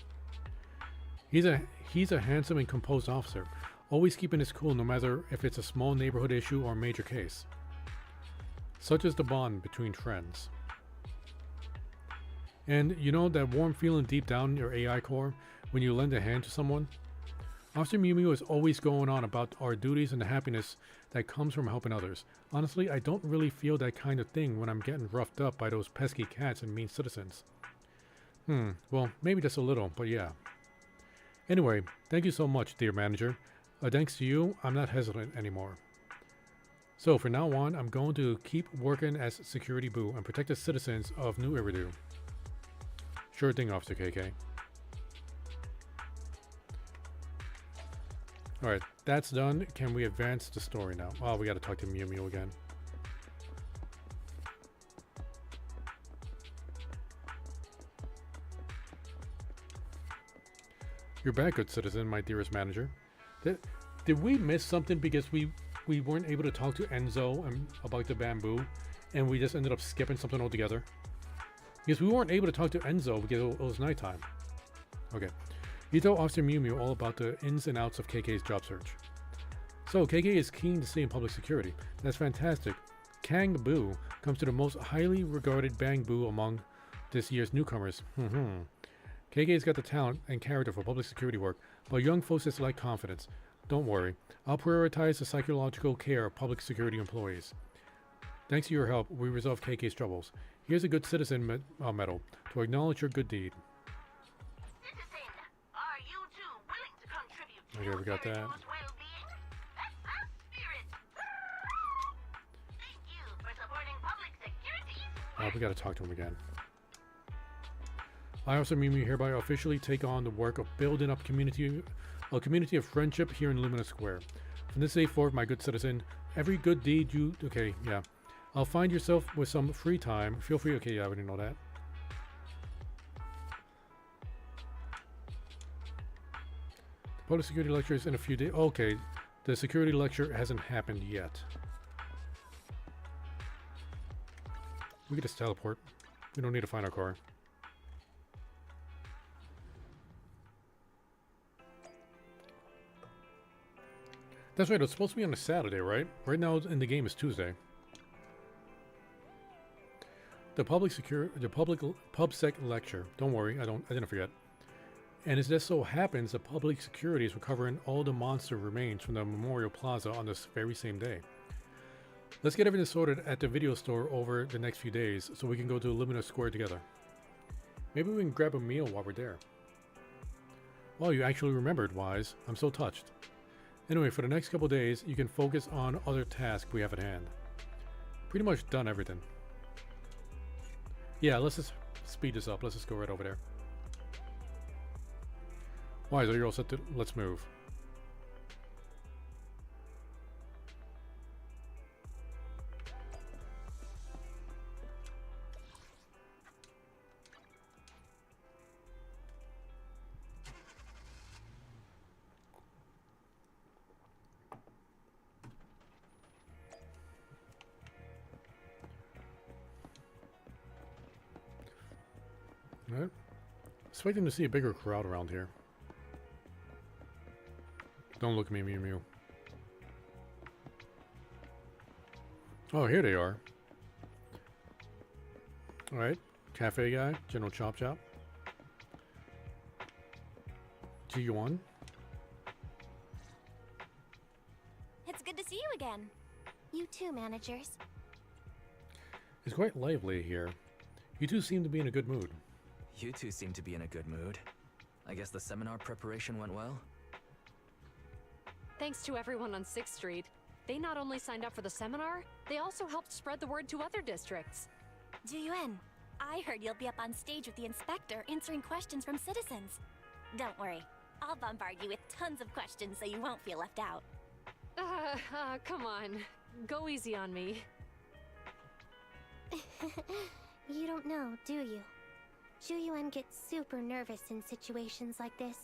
He's a handsome and composed officer, always keeping his cool no matter if it's a small neighborhood issue or a major case. Such is the bond between friends. And you know that warm feeling deep down in your AI core when you lend a hand to someone? Officer Mew Mew is always going on about our duties and the happiness that comes from helping others. Honestly, I don't really feel that kind of thing when I'm getting roughed up by those pesky cats and mean citizens. Well, maybe just a little, but yeah. Anyway, thank you so much, dear manager. Thanks to you, I'm not hesitant anymore. So, from now on, I'm going to keep working as Security Boo and protect the citizens of New Iridu. Sure thing, Officer KK. Alright, that's done. Can we advance the story now? Oh, we gotta talk to Mew Mew again. You're back, good citizen, my dearest manager. Did we miss something because we weren't able to talk to Enzo about the bamboo, and we just ended up skipping something altogether? Because we weren't able to talk to Enzo because it was nighttime. Okay. You tell Officer Mew Mew all about the ins and outs of KK's job search. So, KK is keen to stay in public security. That's fantastic. Kang the Boo comes to the most highly regarded Bang Boo among this year's newcomers. KK's got the talent and character for public security work, but young folks just lack confidence. Don't worry, I'll prioritize the psychological care of public security employees. Thanks to your help, we resolved KK's troubles. Here's a good citizen medal to acknowledge your good deed. Citizen, are you two willing to contribute Okay, we got that. well-being? Spirit. Thank you for supporting public security. We gotta talk to him again. I also hereby officially take on the work of building up a community of friendship here in Lumina Square. From this day forward, my good citizen, every good deed you... Okay, yeah. I'll find yourself with some free time. Feel free... Okay, yeah, I already know that. The public security lecture is in a few days. Okay, the security lecture hasn't happened yet. We can just teleport. We don't need to find our car. That's right, it's supposed to be on a Saturday, right? Right now in the game is Tuesday. The PubSec lecture. Don't worry, I didn't forget. And it just so happens the public security is recovering all the monster remains from the Memorial Plaza on this very same day. Let's get everything sorted at the video store over the next few days so we can go to Lumina Square together. Maybe we can grab a meal while we're there. Well, you actually remembered, Wise. I'm so touched. Anyway, for the next couple days, you can focus on other tasks we have at hand. Pretty much done everything. Yeah, let's just speed this up. Let's just go right over there. Wise, are you all set to... Let's move. Right. Expecting to see a bigger crowd around here. Don't look at me, Mew Mew. Oh, here they are. Alright. Cafe guy, General Chop Chop. G1. It's good to see you again. You too, managers. It's quite lively here. You two seem to be in a good mood. You two seem to be in a good mood. I guess the seminar preparation went well? Thanks to everyone on 6th Street. They not only signed up for the seminar, they also helped spread the word to other districts. Juyuan, I heard you'll be up on stage with the inspector answering questions from citizens. Don't worry, I'll bombard you with tons of questions so you won't feel left out. Come on. Go easy on me. You don't know, do you? Juyuan gets super nervous in situations like this.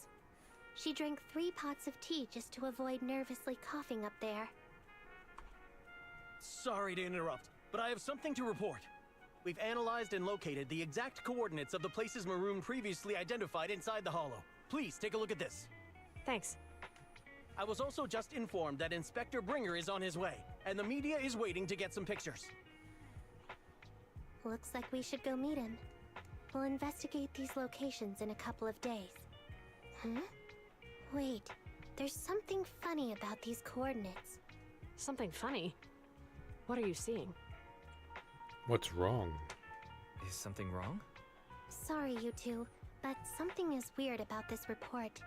She drank 3 pots of tea just to avoid nervously coughing up there. Sorry to interrupt, but I have something to report. We've analyzed and located the exact coordinates of the places Maroon previously identified inside the Hollow. Please take a look at this. Thanks. I was also just informed that Inspector Bringer is on his way, and the media is waiting to get some pictures. Looks like we should go meet him. We'll investigate these locations in a couple of days. Huh? Wait, there's something funny about these coordinates. Something funny? What are you seeing? What's wrong? Is something wrong? Sorry, you two, but something is weird about this report.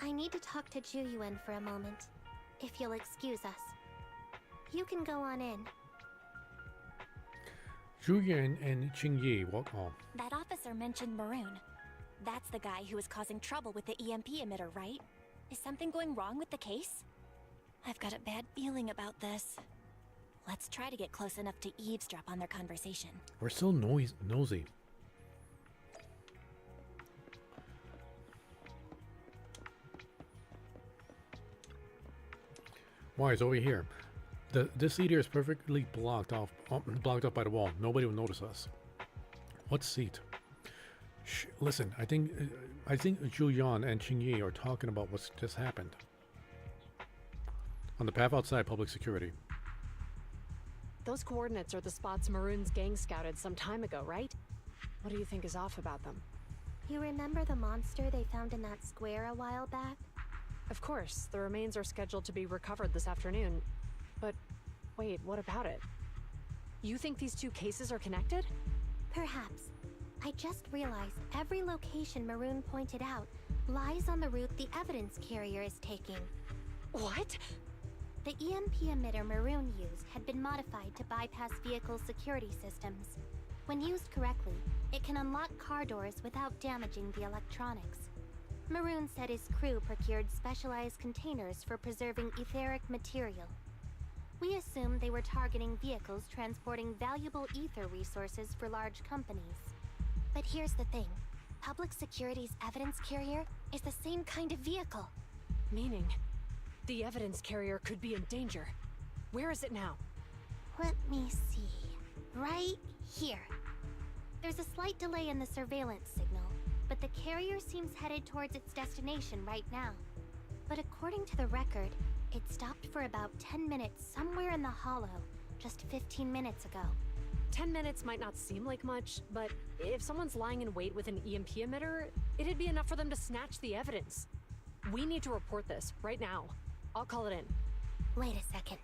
I need to talk to Juyuan for a moment, if you'll excuse us. You can go on in. Zhuyan and Qingyi walk on. That officer mentioned Maroon. That's the guy who was causing trouble with the EMP emitter, right? Is something going wrong with the case? I've got a bad feeling about this. Let's try to get close enough to eavesdrop on their conversation. We're so nosy. Why is over here? This seat here is perfectly blocked off by the wall. Nobody will notice us. What seat? Shh, listen. I think Zhu Yan and Qingyi are talking about what's just happened. On the path outside public security. Those coordinates are the spots Maroon's gang scouted some time ago, right? What do you think is off about them? You remember the monster they found in that square a while back? Of course, the remains are scheduled to be recovered this afternoon. But wait, what about it? You think these two cases are connected? Perhaps. I just realized every location Maroon pointed out lies on the route the evidence carrier is taking. What? The EMP emitter Maroon used had been modified to bypass vehicle security systems. When used correctly, it can unlock car doors without damaging the electronics. Maroon said his crew procured specialized containers for preserving etheric material. We assumed they were targeting vehicles transporting valuable ether resources for large companies. But here's the thing. Public Security's evidence carrier is the same kind of vehicle. Meaning, the evidence carrier could be in danger. Where is it now? Let me see. Right here. There's a slight delay in the surveillance signal, but the carrier seems headed towards its destination right now. But according to the record, it stopped for about 10 minutes somewhere in the hollow, just 15 minutes ago. 10 minutes might not seem like much, but if someone's lying in wait with an EMP emitter, it'd be enough for them to snatch the evidence. We need to report this right now. I'll call it in. Wait a second.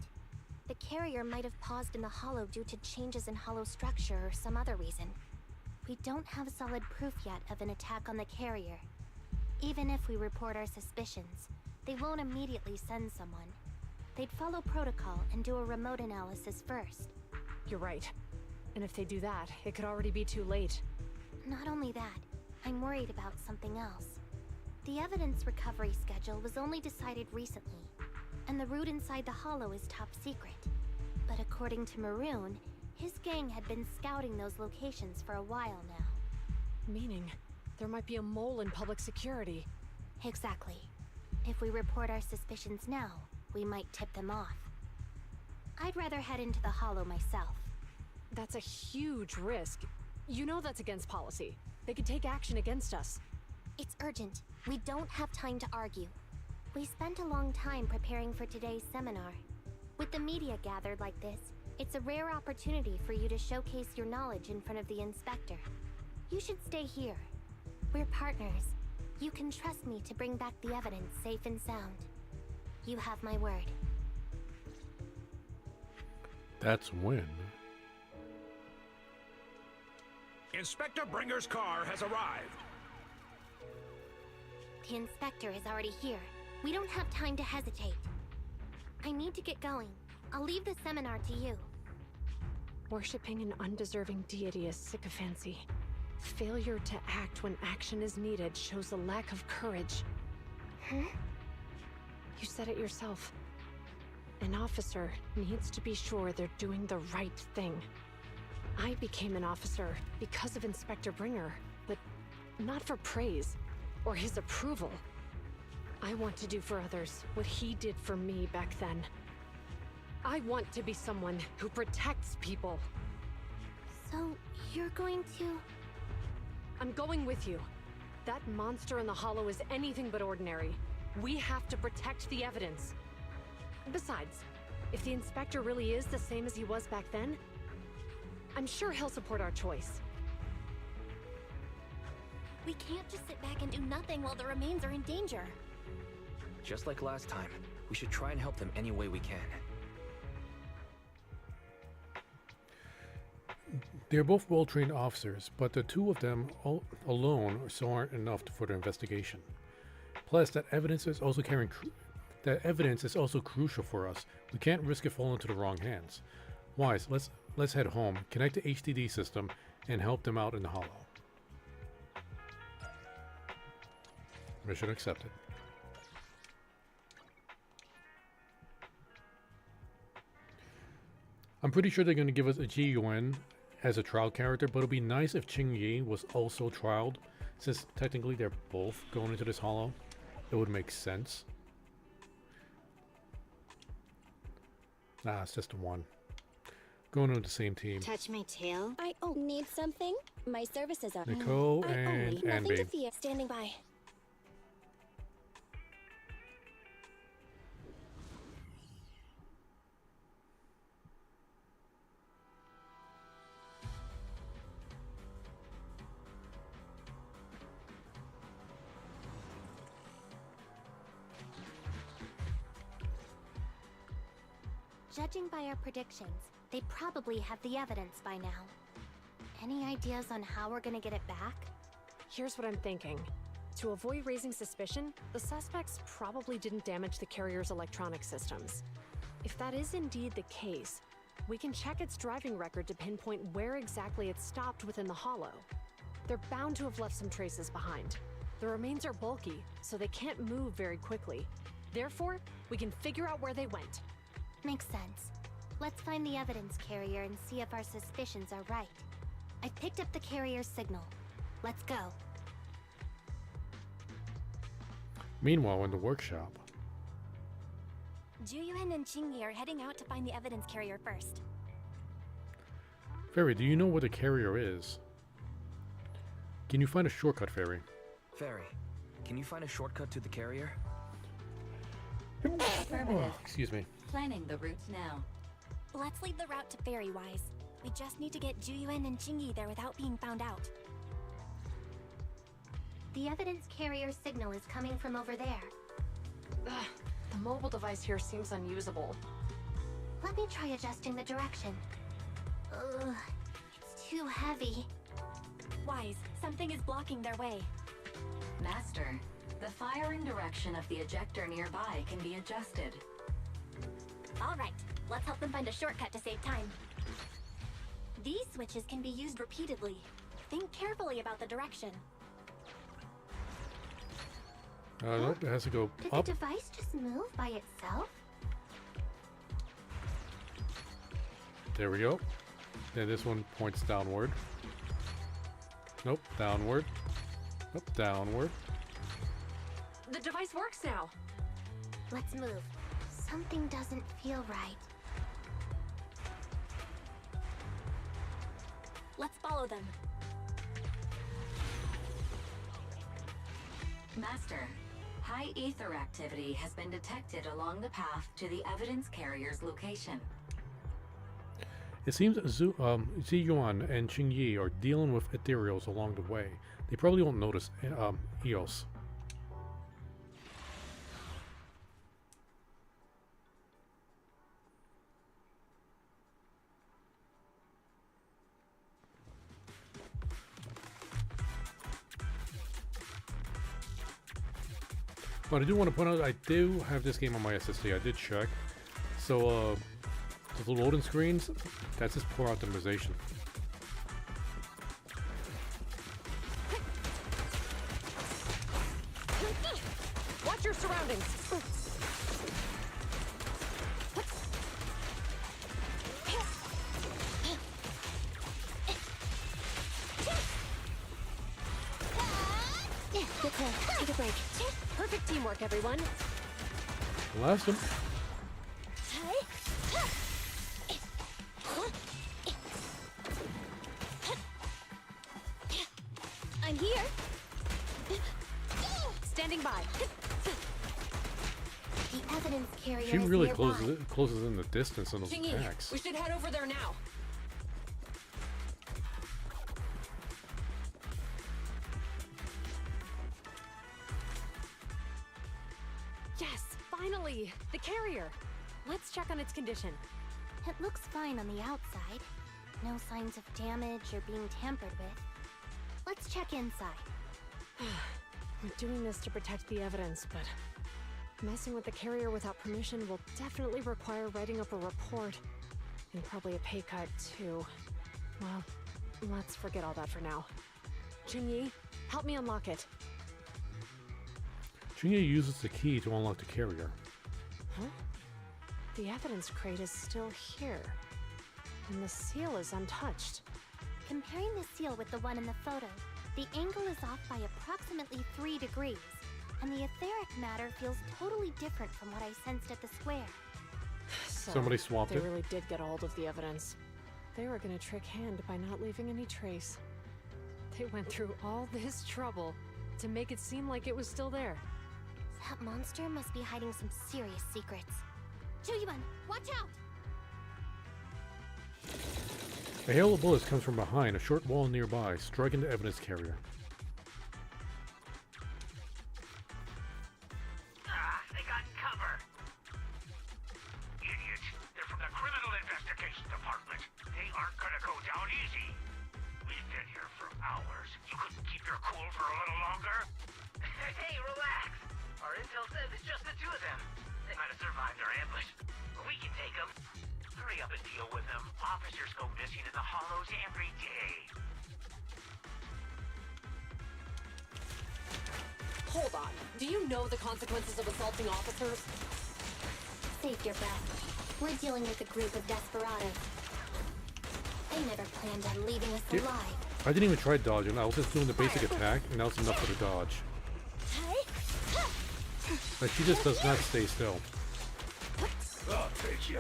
The carrier might have paused in the hollow due to changes in hollow structure or some other reason. We don't have solid proof yet of an attack on the carrier. Even if we report our suspicions, they won't immediately send someone. They'd follow protocol and do a remote analysis first. You're right. And if they do that, it could already be too late. Not only that, I'm worried about something else. The evidence recovery schedule was only decided recently, and the route inside the hollow is top secret. But according to Maroon, his gang had been scouting those locations for a while now. Meaning, there might be a mole in public security. Exactly. If we report our suspicions now, we might tip them off. I'd rather head into the hollow myself. That's a huge risk. You know that's against policy. They could take action against us. It's urgent. We don't have time to argue. We spent a long time preparing for today's seminar. With the media gathered like this, it's a rare opportunity for you to showcase your knowledge in front of the inspector. You should stay here. We're partners. You can trust me to bring back the evidence safe and sound. You have my word. That's when. Inspector Bringer's car has arrived. The inspector is already here. We don't have time to hesitate. I need to get going. I'll leave the seminar to you. Worshipping an undeserving deity is sycophancy. Failure to act when action is needed shows a lack of courage. Huh? You said it yourself. An officer needs to be sure they're doing the right thing. I became an officer because of Inspector Bringer, but not for praise or his approval. I want to do for others what he did for me back then. I want to be someone who protects people. So, you're going to... I'm going with you. That monster in the hollow is anything but ordinary. We have to protect the evidence. Besides, if the inspector really is the same as he was back then, I'm sure he'll support our choice. We can't just sit back and do nothing while the remains are in danger. Just like last time, we should try and help them any way we can. They're both well-trained officers, but the two of them alone aren't enough for the investigation. Plus, that evidence is also crucial for us. We can't risk it falling into the wrong hands. Wise, let's head home, connect the HDD system, and help them out in the hollow. Mission accepted. I'm pretty sure they're going to give us a Ji Yuan as a trial character, but it'd be nice if Ching Yi was also trialed, since technically they're both going into this hollow. It would make sense. Nah, it's just one. Going on the same team. Touch my tail. I need something. My services are. Nicole and nothing Anby. to fear. Standing by. Judging by our predictions, They probably have the evidence by now. Any ideas on how we're gonna get it back? Here's what I'm thinking. To avoid raising suspicion, the suspects probably didn't damage the carrier's electronic systems. If that is indeed the case, we can check its driving record to pinpoint where exactly it stopped within the hollow. They're bound to have left some traces behind. The remains are bulky, so they can't move very quickly. Therefore, we can figure out where they went. Makes sense. Let's find the evidence carrier and see if our suspicions are right. I picked up the carrier's signal. Let's go. Meanwhile, in the workshop. Juyuan and Qingyi are heading out to find the evidence carrier first. Fairy, do you know where the carrier is? Can you find a shortcut, Fairy? Fairy, can you find a shortcut to the carrier? Affirmative. Excuse me. Planning the route now. Let's leave the route to Fairy-wise. We just need to get Juyuan and Qingyi there without being found out. The evidence carrier signal is coming from over there. Ugh, the mobile device here seems unusable. Let me try adjusting the direction. Ugh, it's too heavy. Wise, something is blocking their way. Master, the firing direction of the ejector nearby can be adjusted. All right, let's help them find a shortcut to save time. These switches can be used repeatedly. Think carefully about the direction. Nope, it has to go Did up. the device just move by itself? There we go. Then this one points downward. Nope, downward. Nope, downward. The device works now. Let's move. Something doesn't feel right. Let's follow them. Master, high ether activity has been detected along the path to the evidence carrier's location. It seems Ziyuan and Qingyi are dealing with ethereals along the way. They probably won't notice EOS. But I do want to point out, I do have this game on my SSD. I did check. So, the loading screens, that's just poor optimization. Watch your surroundings. Yeah, good call. Take a break. Perfect teamwork, everyone. Last them. I'm here. Standing by. The evidence carrier She is really nearby. closes in the distance on those Qingyi, attacks. we should head over there now. Yes, finally! The carrier! Let's check on its condition. It looks fine on the outside. No signs of damage or being tampered with. Let's check inside. We're doing this to protect the evidence, but messing with the carrier without permission will definitely require writing up a report. And probably a pay cut, too. Well, let's forget all that for now. Qingyi, help me unlock it. Qingyi uses the key to unlock the carrier. Huh? The evidence crate is still here. And the seal is untouched. Comparing the seal with the one in the photo, the angle is off by approximately 3 degrees, and the etheric matter feels totally different from what I sensed at the square. So, Somebody swapped they it. really did get a hold of the evidence. They were gonna trick Hand by not leaving any trace. They went through all this trouble to make it seem like it was still there. That monster must be hiding some serious secrets. Juyuan, watch out! A hail of bullets comes from behind a short wall nearby, striking the evidence carrier. They got cover. Idiots. They're from the Criminal Investigation Department. their ambush. We can take them. Hurry up and deal with them. Officers go missing in the hollows every day. Hold on. Do you know the consequences of assaulting officers? Save your breath. We're dealing with a group of desperados. They never planned on leaving us alive. I didn't even try dodging. I was just doing the basic attack, and that was enough for the dodge. Like, she just does not stay still. I'll take you.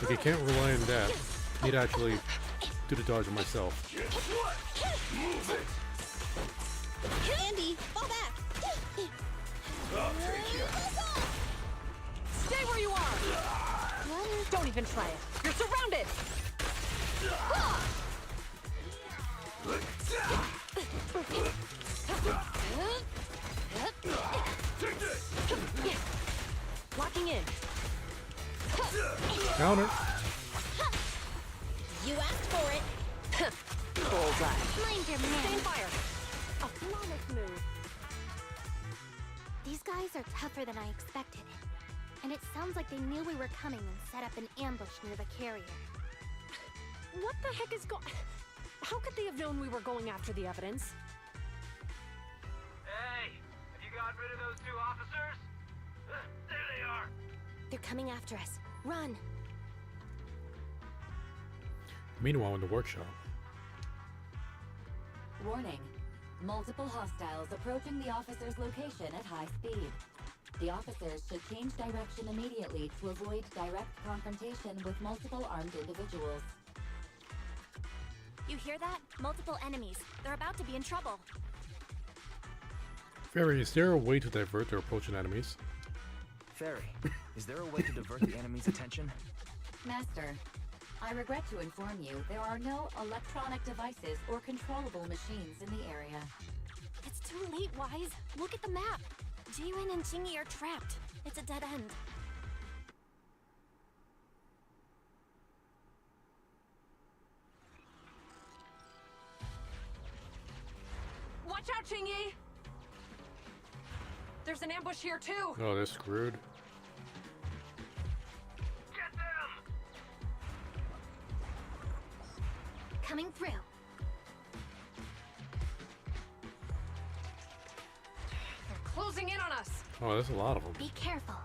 Like, I can't rely on that. I need to actually do the dodge myself. Andy, fall back. I'll take you. Stay where you are! Don't even try it. You're surrounded! Locking in. Counter. You asked for it. Bullseye. Mind your man. Stay fire. A flawless move. These guys are tougher than I expected. And it sounds like they knew we were coming and set up an ambush near the carrier. What the heck is How could they have known we were going after the evidence? Hey, have you gotten rid of those two officers? There they are. They're coming after us. Run! Meanwhile, in the workshop. Warning. Multiple hostiles approaching the officer's location at high speed. The officers should change direction immediately to avoid direct confrontation with multiple armed individuals. You hear that? Multiple enemies. They're about to be in trouble. Fairy, is there a way to divert their approaching enemies? Fairy, is there a way to divert the enemy's attention? Master, I regret to inform you there are no electronic devices or controllable machines in the area. It's too late, Wise. Look at the map. Jiyuan and Chingy are trapped. It's a dead end. Watch out, Chingy! There's an ambush here, too! Oh, they're screwed. Get them! Coming through. They're closing in on us! Oh, there's a lot of them. Be careful.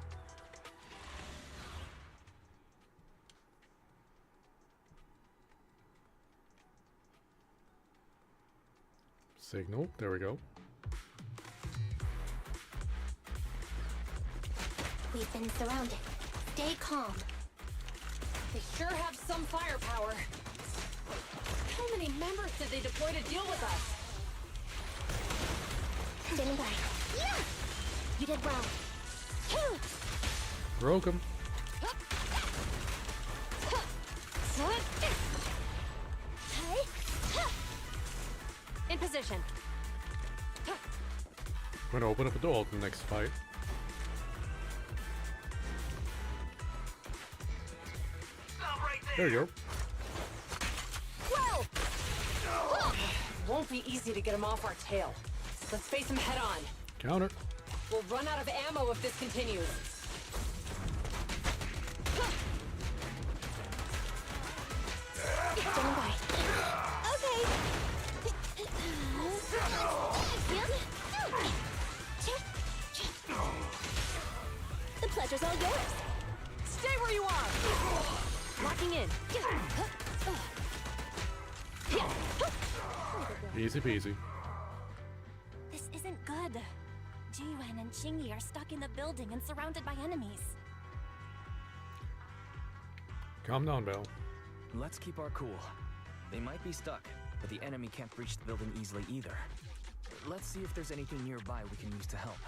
Signal. There we go. We've been surrounded. Stay calm. They sure have some firepower. How many members did they deploy to deal with us? Standing by. Yeah! You did well. Broke him. In position. I'm gonna open up a door in the next fight. Stop right There you go. Well! Won't be easy to get him off our tail. Let's face him head on. Counter. We'll run out of ammo if this continues. Standing by. Okay. The pleasure's all yours. Stay where you are! Locking in. Easy peasy. This isn't good. Jiyuan and Chingy are stuck in the building and surrounded by enemies. Calm down, Belle. Let's keep our cool. They might be stuck, but the enemy can't breach the building easily either. Let's see if there's anything nearby we can use to help.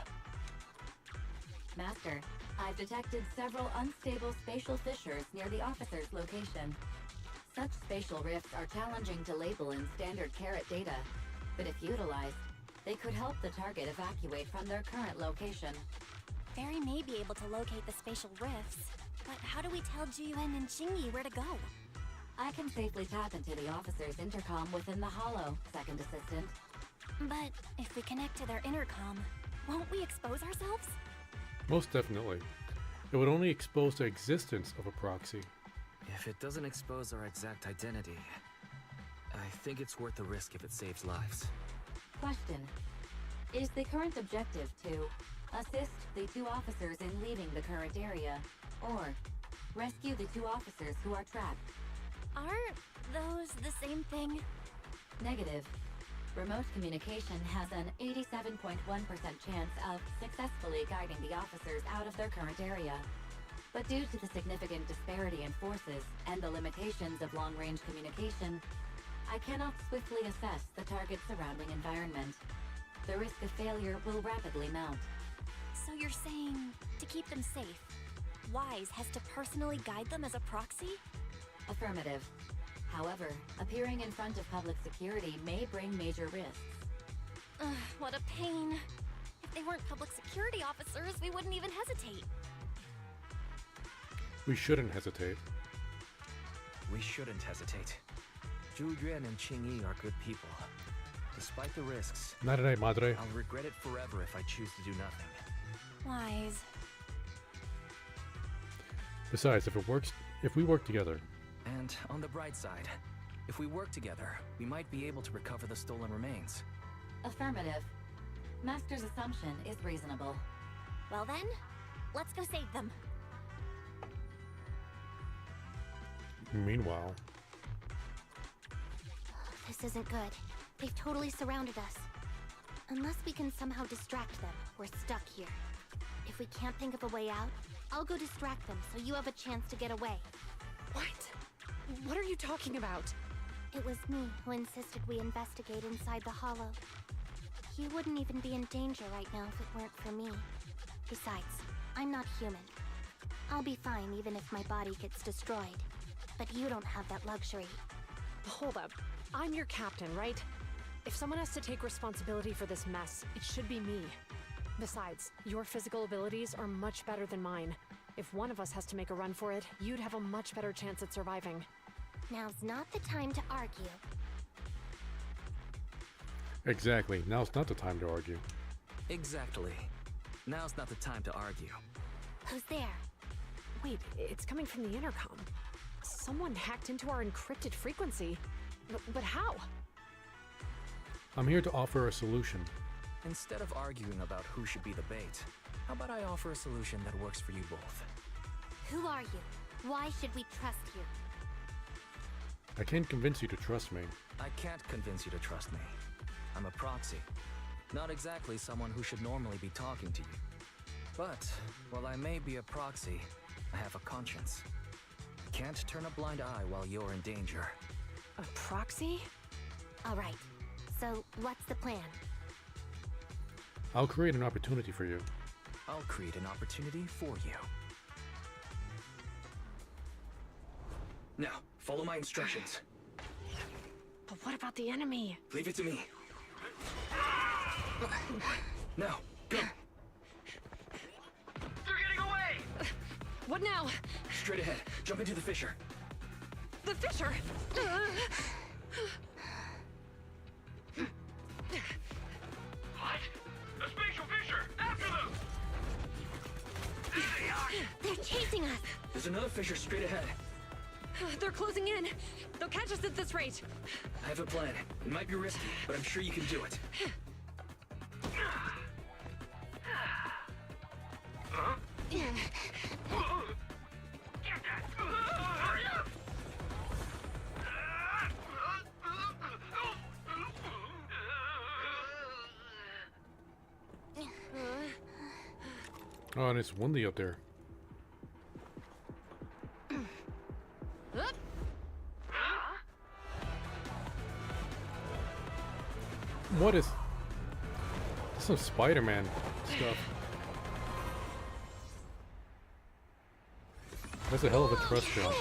Master, I've detected several unstable spatial fissures near the officer's location. Such spatial rifts are challenging to label in standard carat data, but if utilized, they could help the target evacuate from their current location. Fairy may be able to locate the spatial rifts, but how do we tell Jiyuan and Chingy where to go? I can safely tap into the officer's intercom within the hollow, Second Assistant. But if we connect to their intercom, won't we expose ourselves? Most definitely. It would only expose the existence of a proxy. If it doesn't expose our exact identity, I think it's worth the risk if it saves lives. Question. Is the current objective to assist the 2 officers in leaving the current area, or rescue the 2 officers who are trapped? Aren't those the same thing? Negative. Remote communication has an 87.1% chance of successfully guiding the officers out of their current area. But due to the significant disparity in forces and the limitations of long-range communication, I cannot swiftly assess the target's surrounding environment. The risk of failure will rapidly mount. So you're saying, to keep them safe, Wise has to personally guide them as a proxy? Affirmative. However, appearing in front of public security may bring major risks. What a pain. If they weren't public security officers, we wouldn't even hesitate. We shouldn't hesitate. We shouldn't hesitate. Zhu Yuan and Qing Yi are good people. Despite the risks, Not today, madre. I'll regret it forever if I choose to do nothing. Wise. Besides, if we work together. And on the bright side, if we work together, we might be able to recover the stolen remains. Affirmative. Master's assumption is reasonable. Well then, let's go save them. Meanwhile, This isn't good. They've totally surrounded us. Unless we can somehow distract them, we're stuck here. If we can't think of a way out, I'll go distract them so you have a chance to get away. What? What are you talking about? It was me who insisted we investigate inside the hollow. You wouldn't even be in danger right now if it weren't for me. Besides, I'm not human. I'll be fine even if my body gets destroyed. But you don't have that luxury. Hold up. I'm your captain, right? If someone has to take responsibility for this mess, it should be me. Besides, your physical abilities are much better than mine. If one of us has to make a run for it, you'd have a much better chance at surviving. Now's not the time to argue. exactly. Now's not the time to argue. Exactly. Now's not the time to argue. Who's there? Wait, it's coming from the intercom. Someone hacked into our encrypted frequency. But how? I'm here to offer a solution. Instead of arguing about who should be the bait, how about I offer a solution that works for you both? Who are you? Why should we trust you? I can't convince you to trust me. I can't convince you to trust me. I'm a proxy. Not exactly someone who should normally be talking to you. But, while I may be a proxy, I have a conscience. I can't turn a blind eye while you're in danger. A proxy? All right. So, what's the plan? I'll create an opportunity for you. I'll create an opportunity for you. Now, follow my instructions. But what about the enemy? Leave it to me. Now, go! They're getting away! What now? Straight ahead. Jump into the fissure. The fissure! What? The spatial fissure! After them! There they are! They're chasing us! There's another fissure straight ahead. They're closing in. They'll catch us at this rate. I have a plan. It might be risky, but I'm sure you can do it. Huh? Get that! Hurry up! Oh, and it's windy up there. What is... This is some Spider-Man stuff. That's a hell of a trust jump.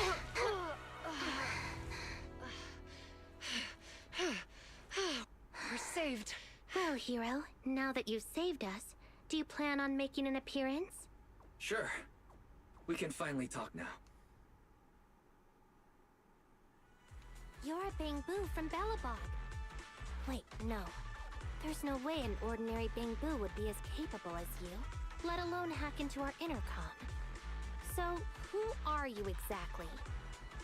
We're saved. Well, hero, now that you've saved us, do you plan on making an appearance? Sure. We can finally talk now. You're a Bang Boo from Bellabog. Wait, no. There's no way an ordinary Bangbu would be as capable as you, let alone hack into our intercom. So, who are you exactly?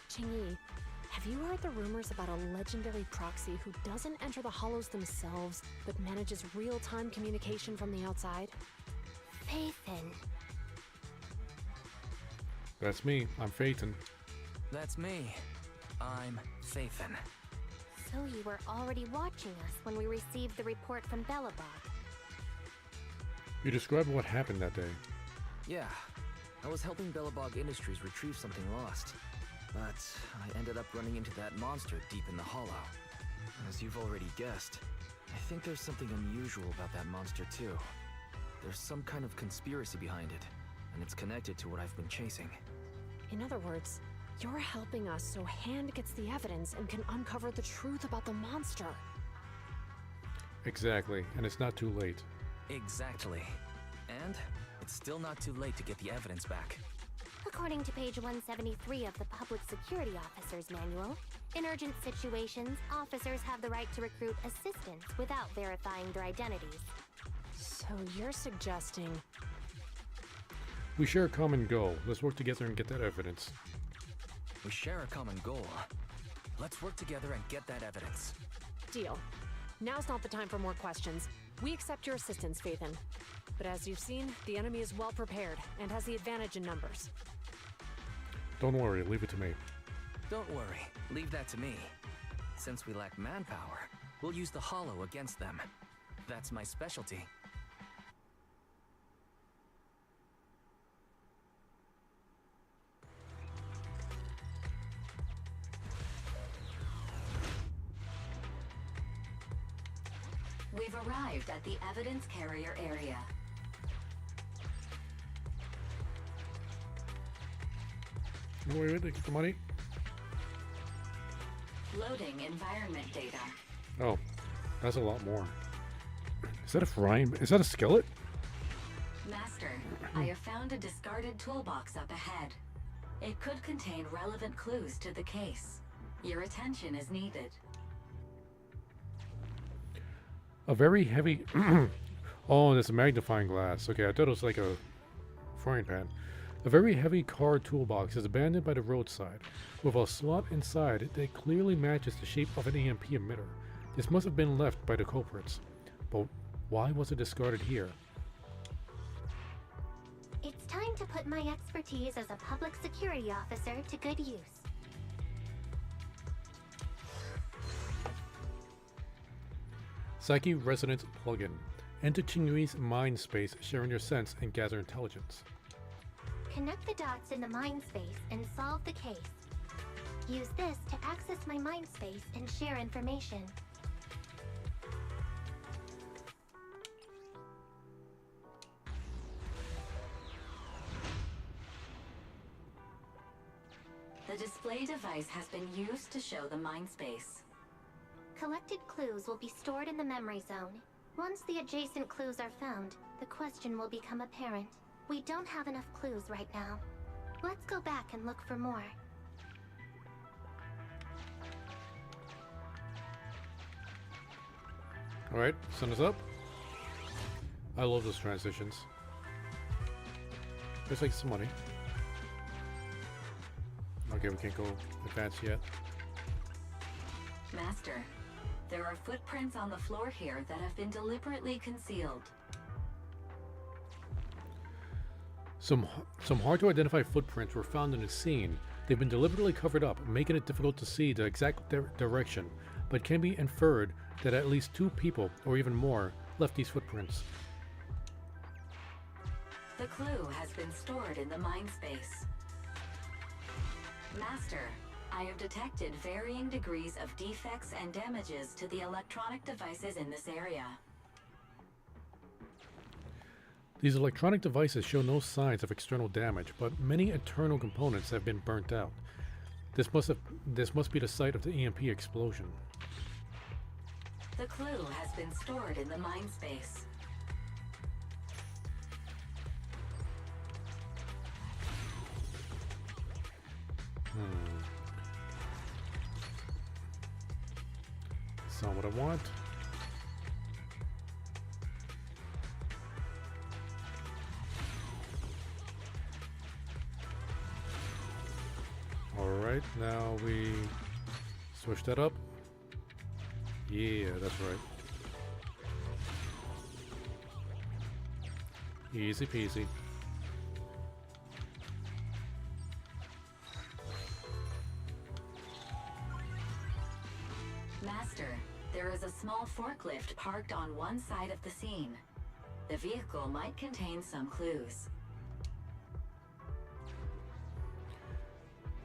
Qingyi, have you heard the rumors about a legendary proxy who doesn't enter the hollows themselves, but manages real-time communication from the outside? Phaethon. That's me. I'm Phaethon. That's me. I'm Phaethon. So you were already watching us when we received the report from Belobog. You described what happened that day. Yeah, I was helping Belobog Industries retrieve something lost. But I ended up running into that monster deep in the hollow. As you've already guessed, I think there's something unusual about that monster too. There's some kind of conspiracy behind it, and it's connected to what I've been chasing. In other words, you're helping us so Hand gets the evidence and can uncover the truth about the monster. Exactly, and it's not too late. Exactly. And it's still not too late to get the evidence back. According to page 173 of the Public Security Officer's Manual, in urgent situations, officers have the right to recruit assistants without verifying their identities. So you're suggesting... We share a common goal. Let's work together and get that evidence. We share a common goal. Let's work together and get that evidence. Deal. Now's not the time for more questions. We accept your assistance, Phaethon. But as you've seen, the enemy is well prepared and has the advantage in numbers. Don't worry, leave it to me. Don't worry, leave that to me. Since we lack manpower, we'll use the hollow against them. That's my specialty. We've arrived at the evidence carrier area. Wait, get the money. Loading environment data. Oh, that's a lot more. Is that a frying? Is that a skillet? Master, I have found a discarded toolbox up ahead. It could contain relevant clues to the case. Your attention is needed. A very heavy... Oh, that's a magnifying glass. Okay, I thought it was like a frying pan. A very heavy car toolbox is abandoned by the roadside. With a slot inside that clearly matches the shape of an EMP emitter. This must have been left by the culprits. But why was it discarded here? It's time to put my expertise as a public security officer to good use. Psyche Resonance Plugin. Enter Qingyui's mind space, sharing your sense and gather intelligence. Connect the dots in the mind space and solve the case. Use this to access my mind space and share information. The display device has been used to show the mind space. Collected clues will be stored in the memory zone. Once the adjacent clues are found, the question will become apparent. We don't have enough clues right now. Let's go back and look for more. Alright, send us up. I love those transitions. There's like some money. Okay, we can't go advance yet. Master, there are footprints on the floor here that have been deliberately concealed. Some hard to identify footprints were found in the scene. They've been deliberately covered up, making it difficult to see the exact direction, but can be inferred that at least 2 people, or even more, left these footprints. The clue has been stored in the mind space. Master, I have detected varying degrees of defects and damages to the electronic devices in this area. These electronic devices show no signs of external damage, but many internal components have been burnt out. This must be the site of the EMP explosion. The clue has been stored in the mind space. That's not what I want. Alright, now we switch that up. Yeah, that's right. Easy peasy. Master, there is a small forklift parked on one side of the scene. The vehicle might contain some clues.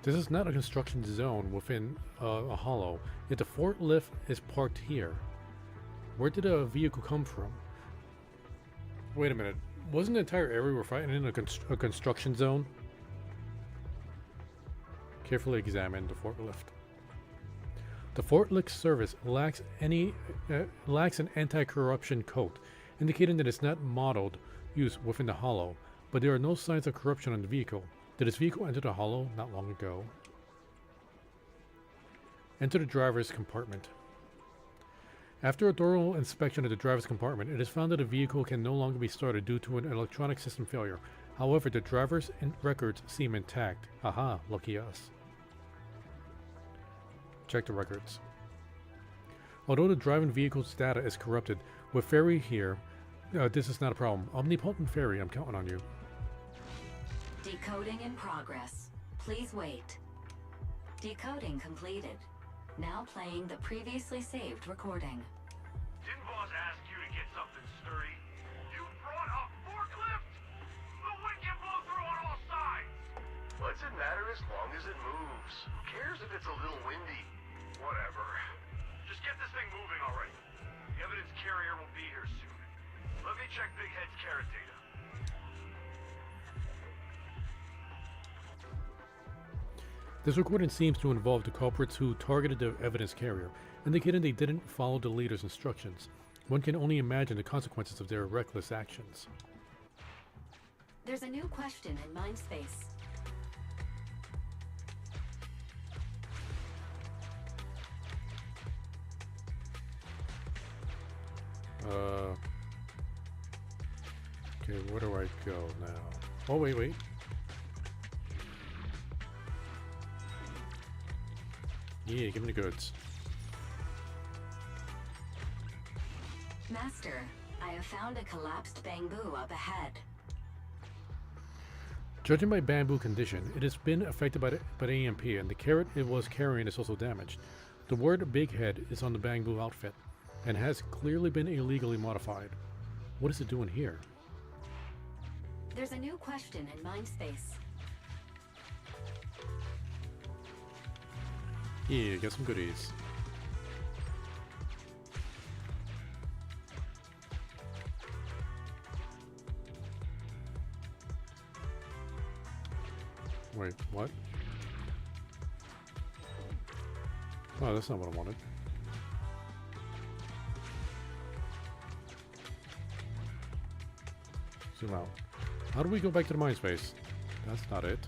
This is not a construction zone within a hollow, yet the forklift is parked here. Where did a vehicle come from? Wait a minute. Wasn't the entire area we're fighting in a construction zone? Carefully examine the forklift. The forklift service lacks an anti-corruption coat, indicating that it's not modeled use within the hollow, but there are no signs of corruption on the vehicle. Did this vehicle enter the hollow not long ago? Enter the driver's compartment. After a thorough inspection of the driver's compartment, it is found that the vehicle can no longer be started due to an electronic system failure. However, the driver's records seem intact. Aha, lucky us. Check the records. Although the driving vehicle's data is corrupted, with Fairy here, this is not a problem. Omnipotent Fairy, I'm counting on you. Decoding in progress. Please wait. Decoding completed. Now playing the previously saved recording. Didn't boss ask you to get something sturdy? You brought a forklift? The wind can blow through on all sides! What's it matter as long as it moves? Who cares if it's a little windy? Whatever. Just get this thing moving already. The evidence carrier will be here soon. Let me check Big Head's carrot data. This recording seems to involve the culprits who targeted the evidence carrier, indicating they didn't follow the leader's instructions. One can only imagine the consequences of their reckless actions. There's a new question in Mindspace. Okay, where do I go now? Oh, wait. Yeah, give me the goods. Master, I have found a collapsed bamboo up ahead. Judging by bamboo condition, it has been affected by the EMP, and the carrot it was carrying is also damaged. The word Big Head is on the bamboo outfit, and has clearly been illegally modified. What is it doing here? There's a new question in Mindspace. Yeah, get some goodies. Wait, what? Oh, that's not what I wanted. Zoom out. How do we go back to the mind space? That's not it.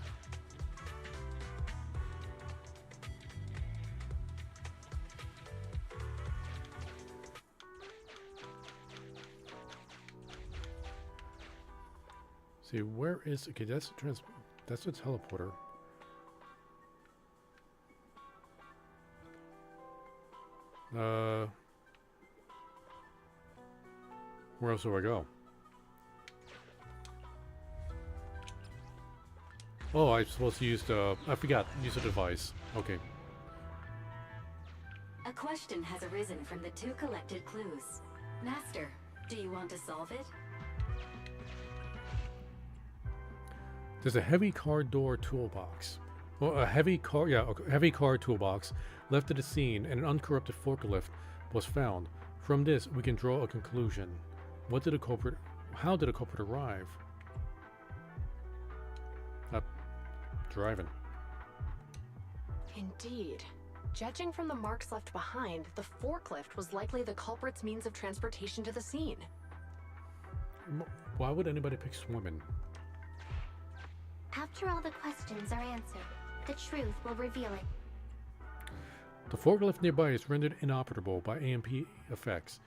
See, where is... Okay, that's the teleporter. Where else do I go? Oh, I'm supposed to use the... I forgot. Use a device. Okay. A question has arisen from the two collected clues. Master, do you want to solve it? There's a heavy car door toolbox. Well, a heavy car toolbox left at the scene, and an uncorrupted forklift was found. From this, we can draw a conclusion. How did a culprit arrive? Driving. Indeed. Judging from the marks left behind, the forklift was likely the culprit's means of transportation to the scene. Why would anybody pick swimming? After all the questions are answered, the truth will reveal it. The forklift nearby is rendered inoperable by EMP effects,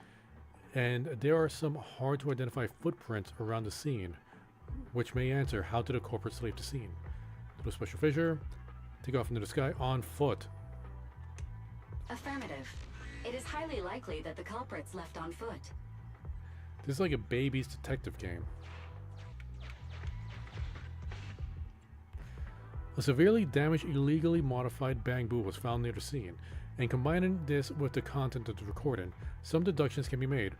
and there are some hard to identify footprints around the scene, which may answer how did the culprits leave the scene. Do a special fissure, take off into the sky on foot. Affirmative. It is highly likely that the culprits left on foot. This is like a baby's detective game. A severely damaged, illegally modified Bangbu was found near the scene, and combining this with the content of the recording, some deductions can be made.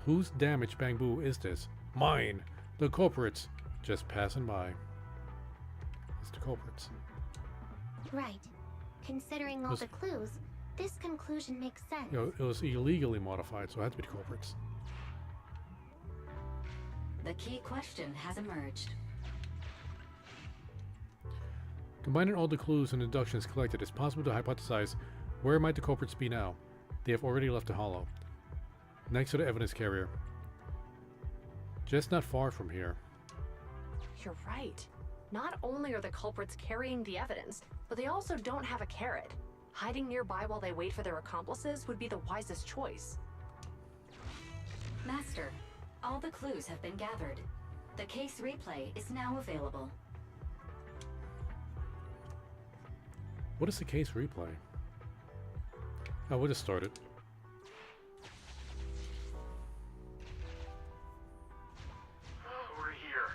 Whose damaged Bangbu is this? Mine! The culprits! Just passing by. It's the culprits. Right. Considering all the clues, this conclusion makes sense. You know, it was illegally modified, so it had to be the culprits. The key question has emerged. Combining all the clues and deductions collected, it's possible to hypothesize where might the culprits be now. They have already left the hollow, next to the evidence carrier. Just not far from here. You're right. Not only are the culprits carrying the evidence, but they also don't have a carrot. Hiding nearby while they wait for their accomplices would be the wisest choice. Master, all the clues have been gathered. The case replay is now available. What is the case replay? Oh, we'll just start it. We're here.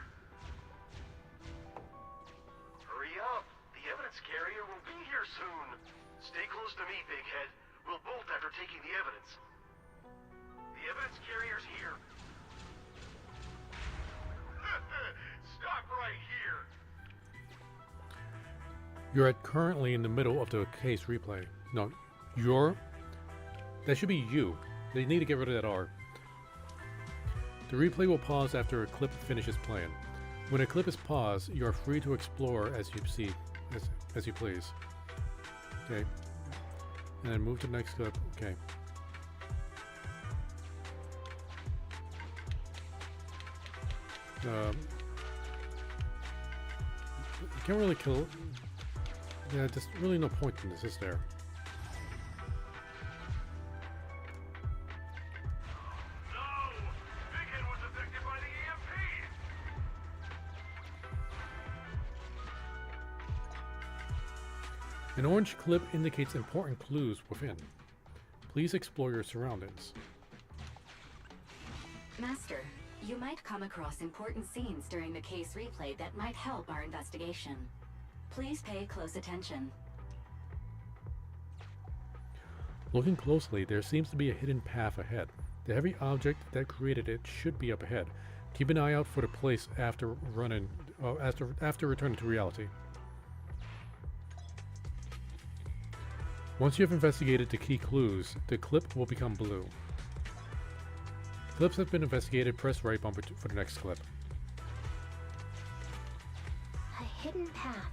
Hurry up. The evidence carrier will be here soon. Stay close to me, Big Head. We'll bolt after taking the evidence. The evidence carrier's here. Stop right here. You're currently in the middle of the case replay. No, that should be you. They need to get rid of that R. The replay will pause after a clip finishes playing. When a clip is paused, you are free to explore as you see, as you please. Okay. And then move to the next clip. Okay. You can't really kill. Yeah, there's really no point in this, is there? An orange clip indicates important clues within. Please explore your surroundings. Master, you might come across important scenes during the case replay that might help our investigation. Please pay close attention. Looking closely, there seems to be a hidden path ahead. The heavy object that created it should be up ahead. Keep an eye out for the place after returning to reality. Once you have investigated the key clues, the clip will become blue. Clips have been investigated. Press right bumper for the next clip. A hidden path.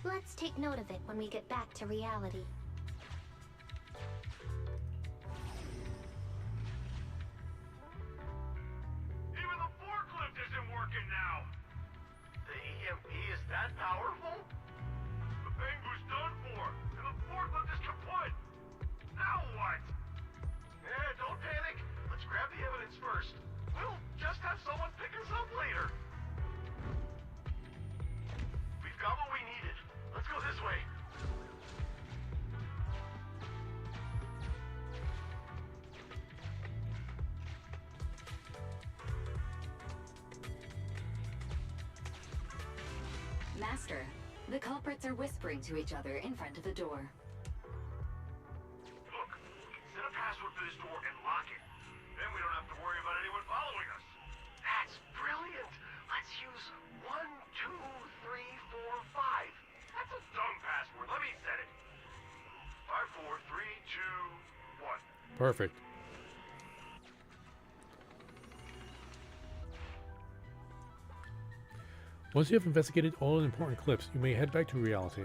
Let's take note of it when we get back to reality. Even the forklift isn't working now. The EMP is that powerful? The Bangbu's done for, and the forklift is kaput. Now what? Don't panic. Let's grab the evidence first. We'll just have someone pick us up later. We've got what we needed. Let's go this way. Master, the culprits are whispering to each other in front of the door. Look, set a password for this door and lock it. Then we don't have to worry about anyone following us. That's brilliant. Let's use 1, 2, 3, 4, 5. That's a dumb password. Let me set it. 5, 4, 3, 2, 1. Perfect. Once you have investigated all the important clips, you may head back to reality.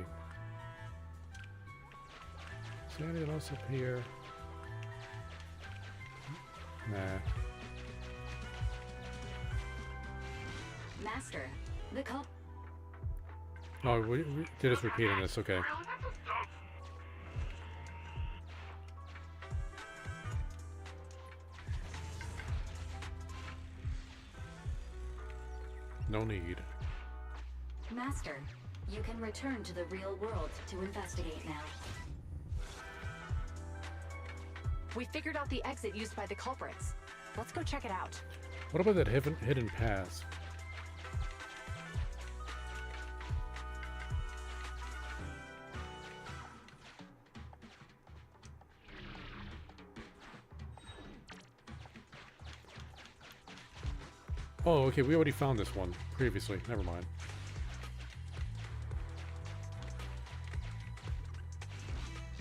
Is there anything else up here? Nah. Master, the culp. Oh, they're just repeating this, okay. No need. Master, You can return to the real world to investigate now. We figured out the exit used by the culprits. Let's go check it out. What about that hidden path? Oh, okay, we already found this one previously. Never mind.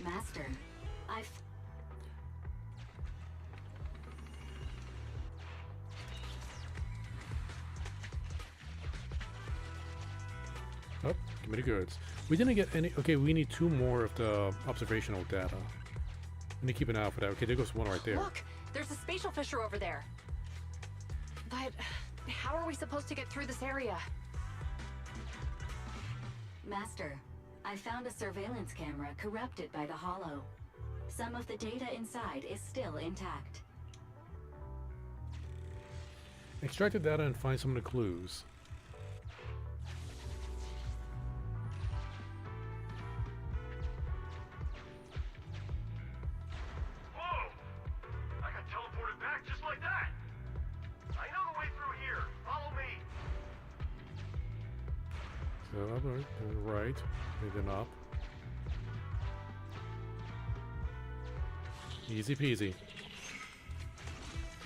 Master, Oh, give me the goods. We didn't get any. Okay, we need 2 more of the observational data. I need to keep an eye out for that. Okay, there goes one right there. Look, there's a spatial fissure over there. But how are we supposed to get through this area? Master, I found a surveillance camera corrupted by the Hollow. Some of the data inside is still intact. Extract the data and find some of the clues. Whoa! I got teleported back just like that. I know the way through here. Follow me. So up, right, then up. Easy peasy.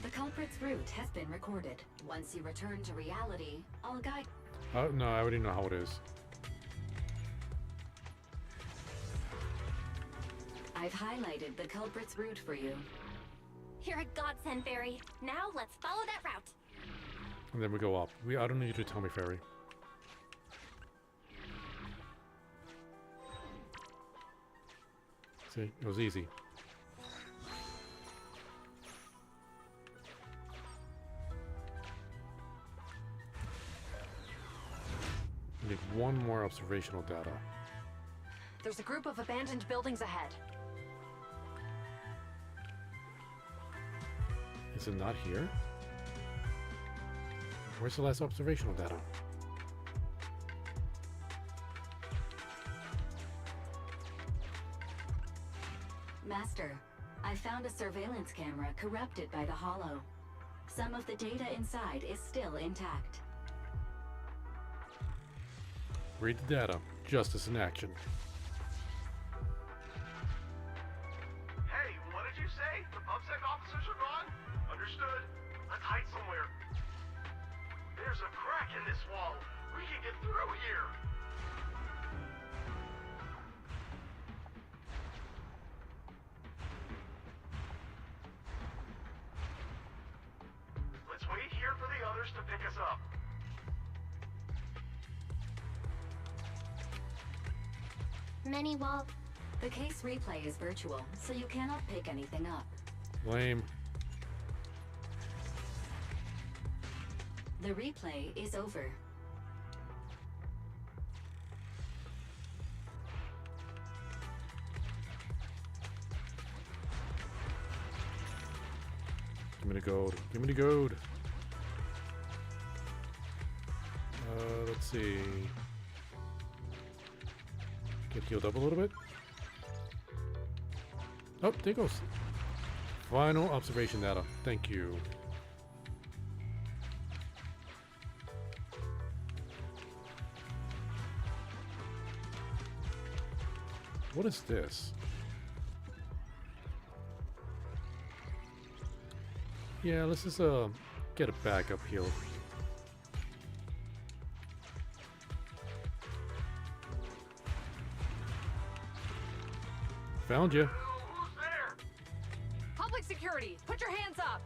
The culprit's route has been recorded. Once you return to reality, I'll guide. Oh no, I already know how it is. I've highlighted the culprit's route for you. You're a godsend, Fairy. Now let's follow that route. And then we go up. I don't need you to tell me, Fairy. See, it was easy. We need 1 more observational data. There's a group of abandoned buildings ahead. Is it not here? Where's the last observational data? Master, I found a surveillance camera corrupted by the Hollow. Some of the data inside is still intact. Read the data. Justice in action. Hey, what did you say? The PubSec officers are gone? Understood. Let's hide somewhere. There's a crack in this wall. We can get through here. Let's wait here for the others to pick us up. Many wall. The case replay is virtual, so you cannot pick anything up. Lame. The replay is over. Give me the gold. Give me the gold. Let's see. Get healed up a little bit. Oh, there goes. Final observation data. Thank you. What is this? Yeah, let's just get a backup heal. Found you. Who's there? Public security, put your hands up!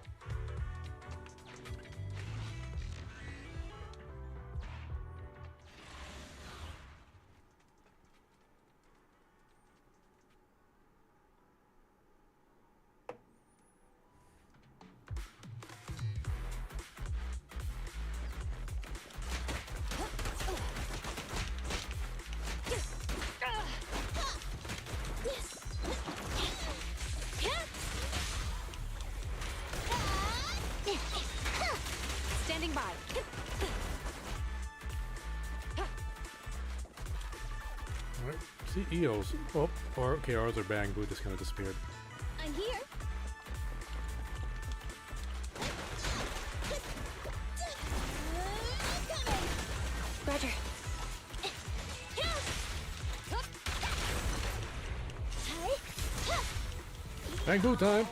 Standing by. Alright, see EOs. Oh, or okay, ours are bang boo just kind of disappeared. I'm here. Roger. Bang boo time!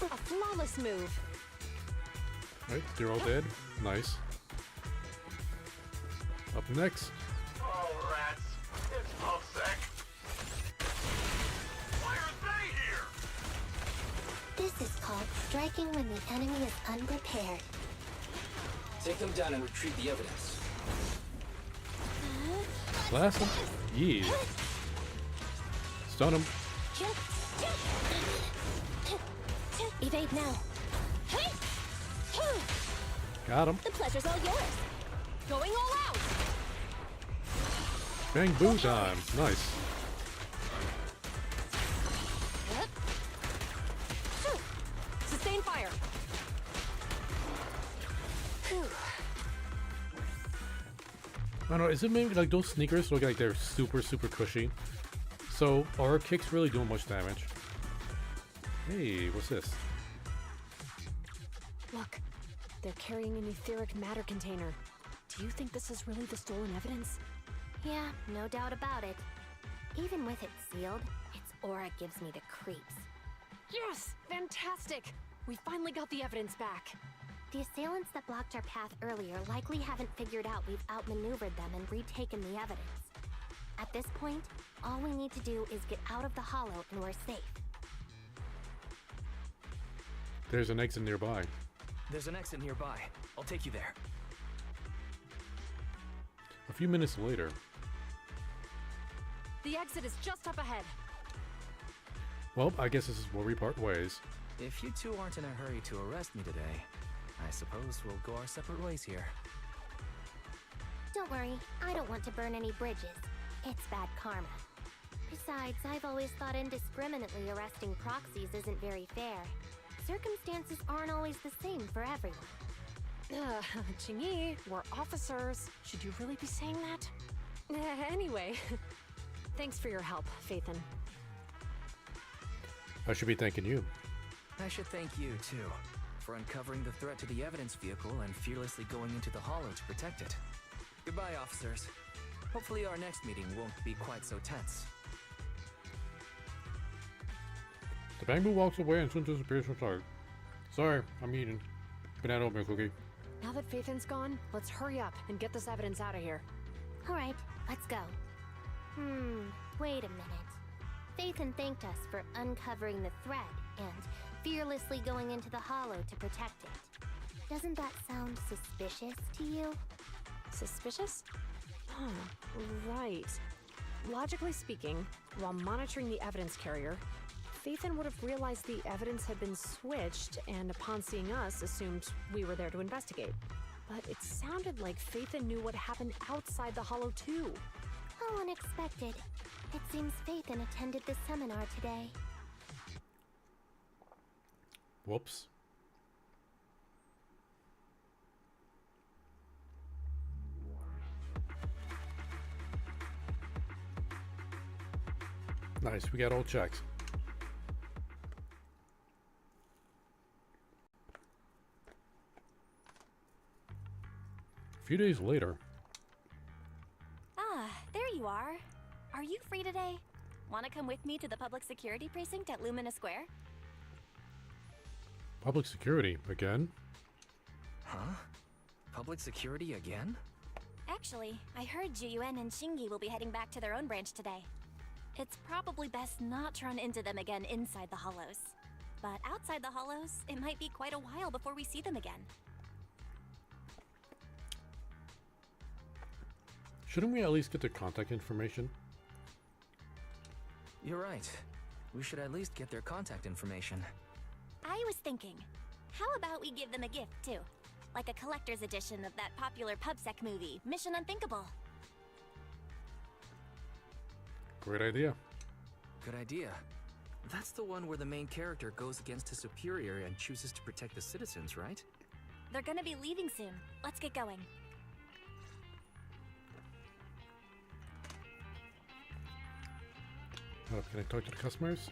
A flawless move. Right, they're all dead. Nice. Up next. Oh, rats. It's Puffsec. Why are they here? This is called striking when the enemy is unprepared. Take them down and retrieve the evidence. Blast him. Yeah. Stun him. Evade now. Got him. The pleasure's all yours. Going all out. Bang boo time. Nice. Sustain fire. I don't know, is it maybe like those sneakers look like they're super cushy? So are our kicks really doing much damage? Hey, what's this? Look, they're carrying an etheric matter container. Do you think this is really the stolen evidence? Yeah, no doubt about it. Even with it sealed, its aura gives me the creeps. Yes! Fantastic! We finally got the evidence back. The assailants that blocked our path earlier likely haven't figured out we've outmaneuvered them and retaken the evidence. At this point, all we need to do is get out of the hollow and we're safe. There's an exit nearby. There's an exit nearby. I'll take you there. A few minutes later. The exit is just up ahead. Well, I guess this is where we part ways. If you two aren't in a hurry to arrest me today, I suppose we'll go our separate ways here. Don't worry, I don't want to burn any bridges. It's bad karma. Besides, I've always thought indiscriminately arresting proxies isn't very fair. Circumstances aren't always the same for everyone. Qingyi, we're officers. Should you really be saying that? Anyway, thanks for your help, Phaethon. I should be thanking you. I should thank you, too, for uncovering the threat to the evidence vehicle and fearlessly going into the hollow to protect it. Goodbye, officers. Hopefully our next meeting won't be quite so tense. The bang boo walks away and soon disappears from sight. Sorry, I'm eating. Banana oatmeal cookie. Now that Phaethon's gone, let's hurry up and get this evidence out of here. Alright, let's go. Wait a minute. Phaethon thanked us for uncovering the thread and fearlessly going into the hollow to protect it. Doesn't that sound suspicious to you? Suspicious? Right. Logically speaking, while monitoring the evidence carrier, Phaethon would have realized the evidence had been switched and upon seeing us assumed we were there to investigate. But it sounded like Phaethon knew what happened outside the hollow too. How unexpected. It seems Phaethon attended the seminar today. Whoops. Nice, we got all checks. A few days later. Ah, there you are. Are you free today? Want to come with me to the public security precinct at Lumina Square? Public security again? Huh? Public security again? Actually, I heard Juyuan and Shingi will be heading back to their own branch today. It's probably best not to run into them again inside the hollows. But outside the hollows, it might be quite a while before we see them again. Shouldn't we at least get their contact information? You're right. We should at least get their contact information. I was thinking, how about we give them a gift, too? Like a collector's edition of that popular PubSec movie, Mission Unthinkable. Great idea. Good idea. That's the one where the main character goes against his superior and chooses to protect the citizens, right? They're gonna be leaving soon. Let's get going. Hold up, can I talk to the customers?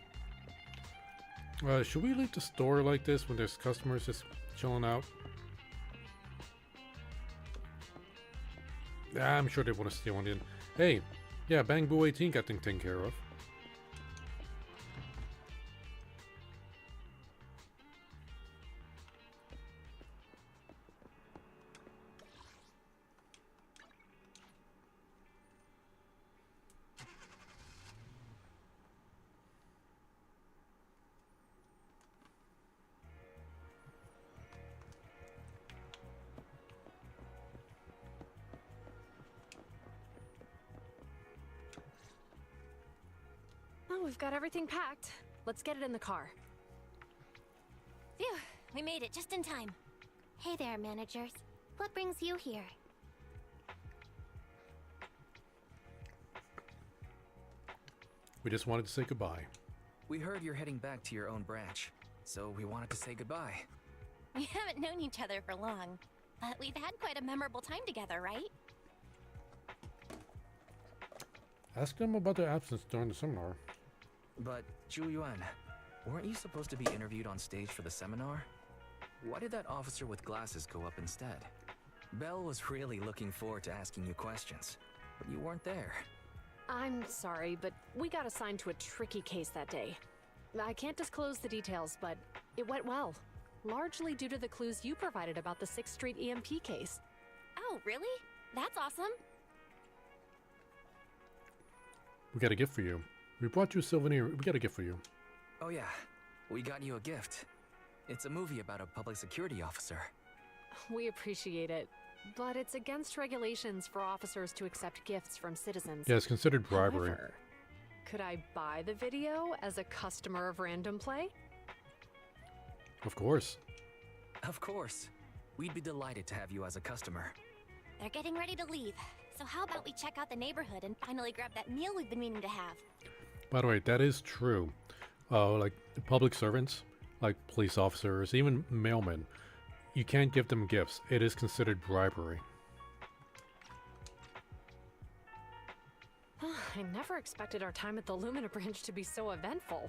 Should we leave the store like this when there's customers just chilling out? I'm sure they want to stay on in. Hey, yeah, Bang Boo 18 got things taken care of. Oh, we've got everything packed. Let's get it in the car. Phew, we made it just in time. Hey there, managers. What brings you here? We just wanted to say goodbye. We heard you're heading back to your own branch, so we wanted to say goodbye. We haven't known each other for long, but we've had quite a memorable time together, right? Ask them about their absence during the seminar. But, Zhu Yuan, weren't you supposed to be interviewed on stage for the seminar? Why did that officer with glasses go up instead? Belle was really looking forward to asking you questions, but you weren't there. I'm sorry, but we got assigned to a tricky case that day. I can't disclose the details, but it went well. Largely due to the clues you provided about the 6th Street EMP case. Oh, really? That's awesome. We got a gift for you. We brought you a souvenir. We got a gift for you. Oh yeah, we got you a gift. It's a movie about a public security officer. We appreciate it, but it's against regulations for officers to accept gifts from citizens. Yeah, it's considered bribery. However, could I buy the video as a customer of Random Play? Of course. Of course. We'd be delighted to have you as a customer. They're getting ready to leave, so how about we check out the neighborhood and finally grab that meal we've been meaning to have? By the way, that is true. Like public servants, like police officers, even mailmen, you can't give them gifts. It is considered bribery. I never expected our time at the Lumina branch to be so eventful.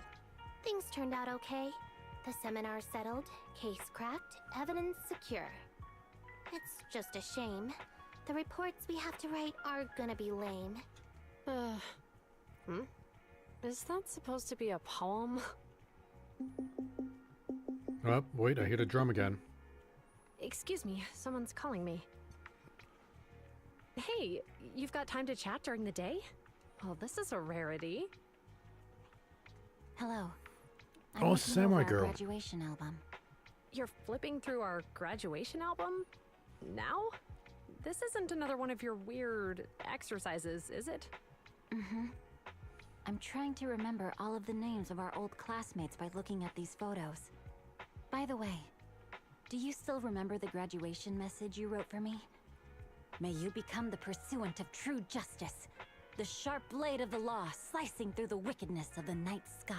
Things turned out okay. The seminar settled, case cracked, evidence secure. It's just a shame. The reports we have to write are gonna be lame. Is that supposed to be a poem? Oh, wait, I hear the drum again. Excuse me, someone's calling me. Hey, you've got time to chat during the day? Well, this is a rarity. Hello. Oh, Samurai Girl. Graduation album. You're flipping through our graduation album? Now? This isn't another one of your weird exercises, is it? Mm-hmm. I'm trying to remember all of the names of our old classmates by looking at these photos. By the way, do you still remember the graduation message you wrote for me? May you become the pursuant of true justice, the sharp blade of the law slicing through the wickedness of the night sky.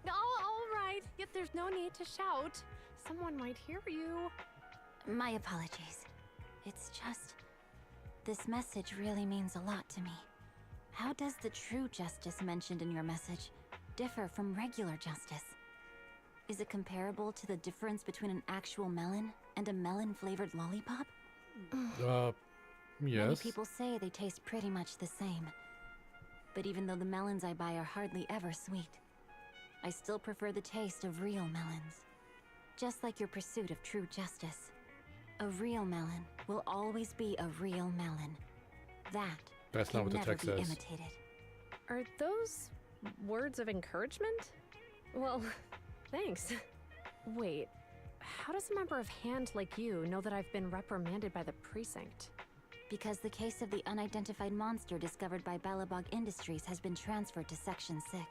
Oh, all right. Yet there's no need to shout. Someone might hear you. My apologies. It's just... this message really means a lot to me. How does the true justice mentioned in your message differ from regular justice? Is it comparable to the difference between an actual melon and a melon-flavored lollipop? Yes. Many people say they taste pretty much the same. But even though the melons I buy are hardly ever sweet, I still prefer the taste of real melons. Just like your pursuit of true justice. A real melon will always be a real melon. That's can not what the never text be says. imitated. Are those words of encouragement? Well, thanks. Wait, how does a member of Hand like you know that I've been reprimanded by the precinct? Because the case of the unidentified monster discovered by Balabog Industries has been transferred to Section 6.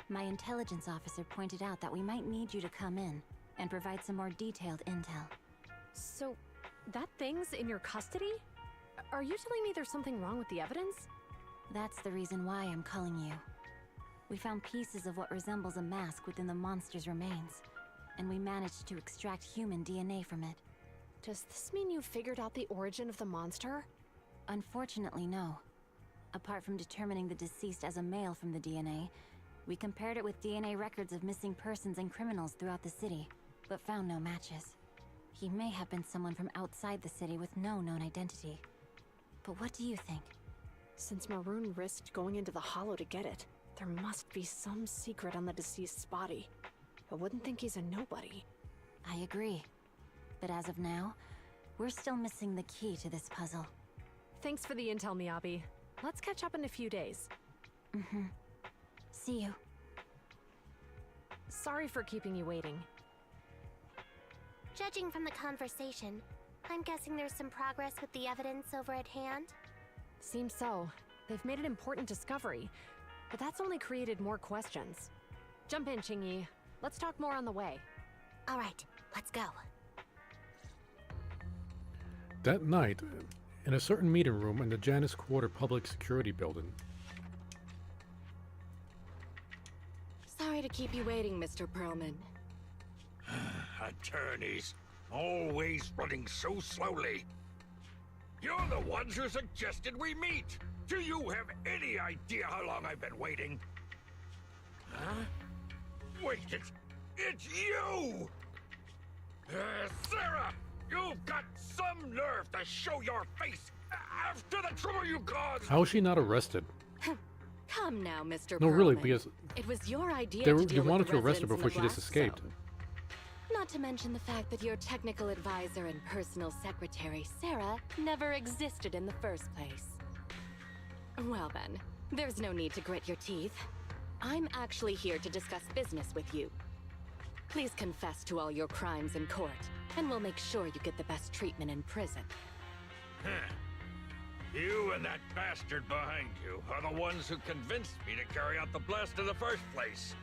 My intelligence officer pointed out that we might need you to come in and provide some more detailed intel. So, that thing's in your custody? Are you telling me there's something wrong with the evidence? That's the reason why I'm calling you. We found pieces of what resembles a mask within the monster's remains, and we managed to extract human DNA from it. Does this mean you figured out the origin of the monster? Unfortunately, no. Apart from determining the deceased as a male from the DNA, we compared it with DNA records of missing persons and criminals throughout the city, but found no matches. He may have been someone from outside the city with no known identity. But what do you think? Since Maroon risked going into the Hollow to get it, there must be some secret on the deceased's body. I wouldn't think he's a nobody. I agree. But as of now, we're still missing the key to this puzzle. Thanks for the intel, Miyabi. Let's catch up in a few days. Mm-hmm. See you. Sorry for keeping you waiting. Judging from the conversation, I'm guessing there's some progress with the evidence over at hand? Seems so. They've made an important discovery, but that's only created more questions. Jump in, Qingyi. Let's talk more on the way. All right, let's go. That night, in a certain meeting room in the Janus Quarter Public Security Building. Sorry to keep you waiting, Mr. Perlman. Attorneys, always running so slowly. You're the ones who suggested we meet. Do you have any idea how long I've been waiting? Huh? Wait, it's you! Sarah! You've got some nerve to show your face after the trouble you caused! How is she not arrested? Come now, Mr. No, Perlman. really, because it was your idea they to deal wanted with to the arrest her residents in before the she just blast escaped. zone. Not to mention the fact that your technical advisor and personal secretary, Sarah, never existed in the first place. Well then, there's no need to grit your teeth. I'm actually here to discuss business with you. Please confess to all your crimes in court, and we'll make sure you get the best treatment in prison. Huh. You and that bastard behind you are the ones who convinced me to carry out the blast in the first place.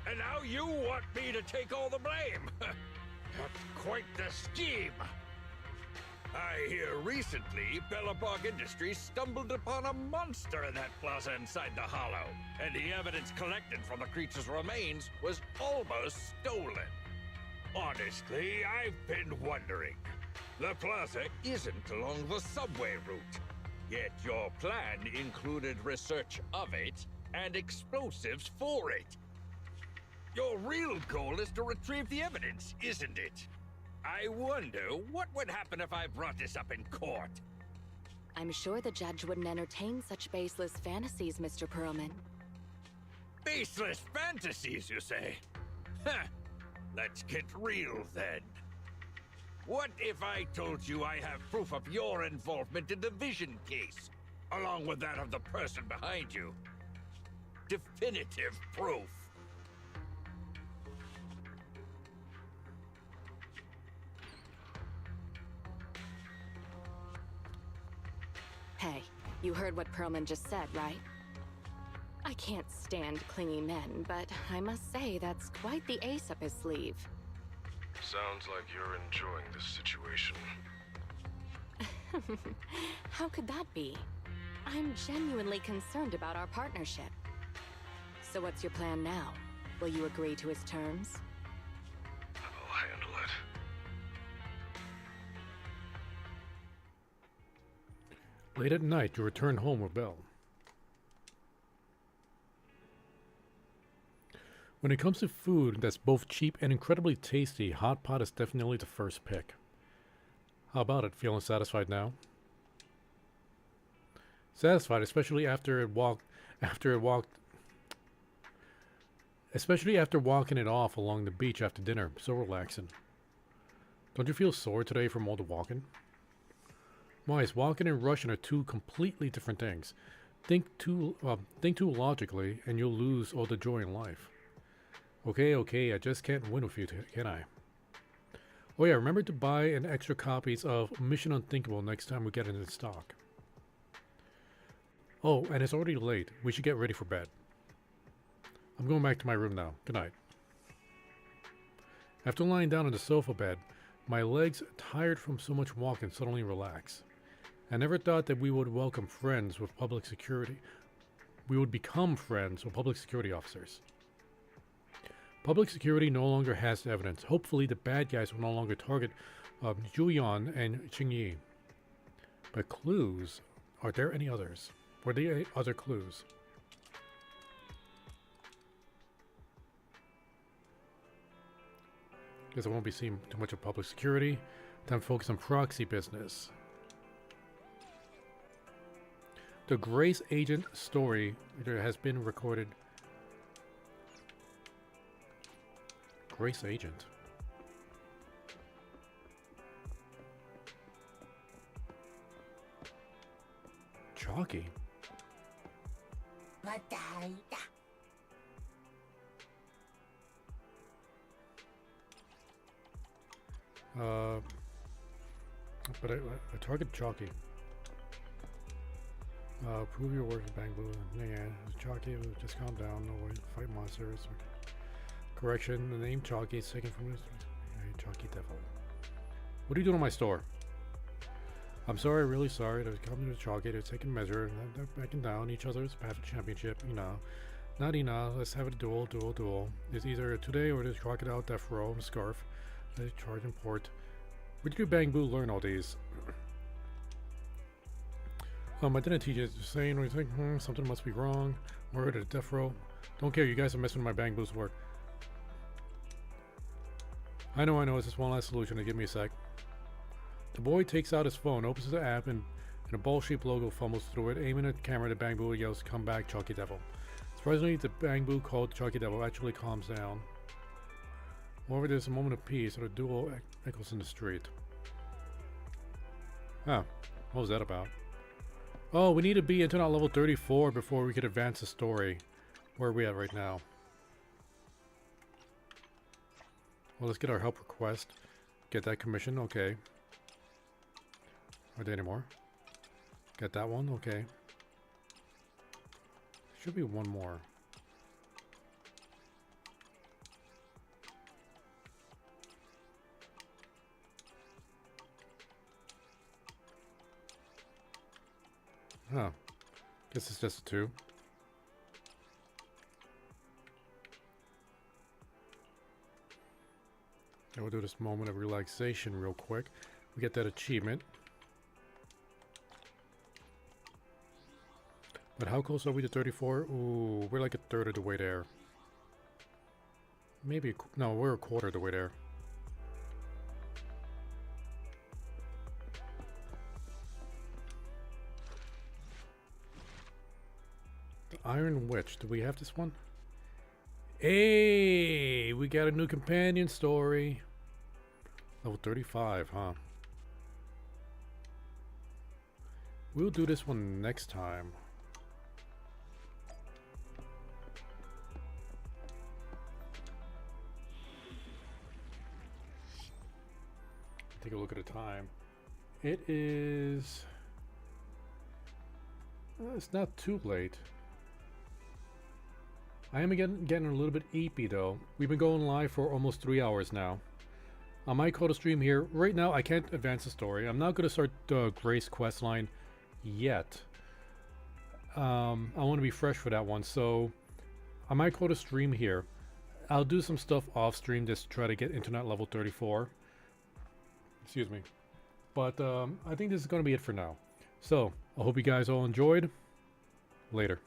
And now you want me to take all the blame. That's quite the scheme. I hear recently Bellabog Industries stumbled upon a monster in that plaza inside the Hollow, and the evidence collected from the creature's remains was almost stolen. Honestly, I've been wondering. The plaza isn't along the subway route, yet your plan included research of it and explosives for it. Your real goal is to retrieve the evidence, isn't it? I wonder what would happen if I brought this up in court. I'm sure the judge wouldn't entertain such baseless fantasies, Mr. Perlman. Baseless fantasies, you say? Huh. Let's get real, then. What if I told you I have proof of your involvement in the Vision case, along with that of the person behind you? Definitive proof. Hey, you heard what Perlman just said, right? I can't stand clingy men, but I must say that's quite the ace up his sleeve. Sounds like you're enjoying this situation. How could that be? I'm genuinely concerned about our partnership. So what's your plan now? Will you agree to his terms? I'll handle it. Late at night, you return home with Belle. When it comes to food that's both cheap and incredibly tasty, hot pot is definitely the first pick. How about it? Feeling satisfied now? Satisfied, especially after walking it off along the beach after dinner. So relaxing. Don't you feel sore today from all the walking? Wise, walking and rushing are two completely different things. Think too logically, and you'll lose all the joy in life. Okay, I just can't win with you, can I? Oh yeah, remember to buy an extra copies of Mission Unthinkable next time we get it in stock. Oh, and it's already late. We should get ready for bed. I'm going back to my room now. Good night. After lying down on the sofa bed, my legs, tired from so much walking, suddenly relax. I never thought that we would welcome friends with public security. we would become friends or public security officers. Public security no longer has evidence. Hopefully the bad guys will no longer target Julian and Qingyi. But clues? Are there any others? Were there any other clues? Guess I won't be seeing too much of public security. Time to focus on proxy business. The Grace Agent story has been recorded. Grace Agent. Chalky. But I target Chalky. Prove your work, Bang Blue. Yeah, Chalky, just calm down. No way, fight monsters. Correction, the name Chalky is taken from this. Chalky Devil. What are you doing in my store? I'm sorry, really sorry. They're coming to Chalky, they're taking measure, and they're backing down each other's path to championship, you know. Nadina, let's have a duel. It's either today or there's Crocodile, Death Row, and Scarf. They charge and port. Where did you Bang Boo learn all these? I didn't teach it. Just saying, we think, something must be wrong. Word at Death Row. Don't care, you guys are messing with my Bang Boo's work. I know, it's just one last solution to give me a sec. The boy takes out his phone, opens the app, and a ball-shaped logo fumbles through it, aiming at the camera. The Bang Boo yells, "Come back, Chalky Devil." Surprisingly, the Bang Boo called Chalky Devil actually calms down. However, there's a moment of peace, and a duel echoes in the street. Huh, what was that about? Oh, we need to be internet level 34 before we could advance the story. Where are we at right now? Well, let's get our help request. Get that commission, okay. Are there any more? Get that one, okay. Should be one more. Huh. Guess it's just a 2. And we'll do this moment of relaxation real quick. We get that achievement. But how close are we to 34? Ooh, we're like a third of the way there. Maybe, no, we're a quarter of the way there. The Iron Witch, do we have this one? Hey, we got a new companion story. Level 35, huh? We'll do this one next time. Take a look at the time. It is... it's not too late. I am getting a little bit eepy though. We've been going live for almost 3 hours now. I might call the stream here. Right now I can't advance the story. I'm not going to start the Grace questline yet. I want to be fresh for that one, so I might call the stream here. I'll do some stuff off stream just to try to get internet level 34. Excuse me. But I think this is going to be it for now. So, I hope you guys all enjoyed. Later.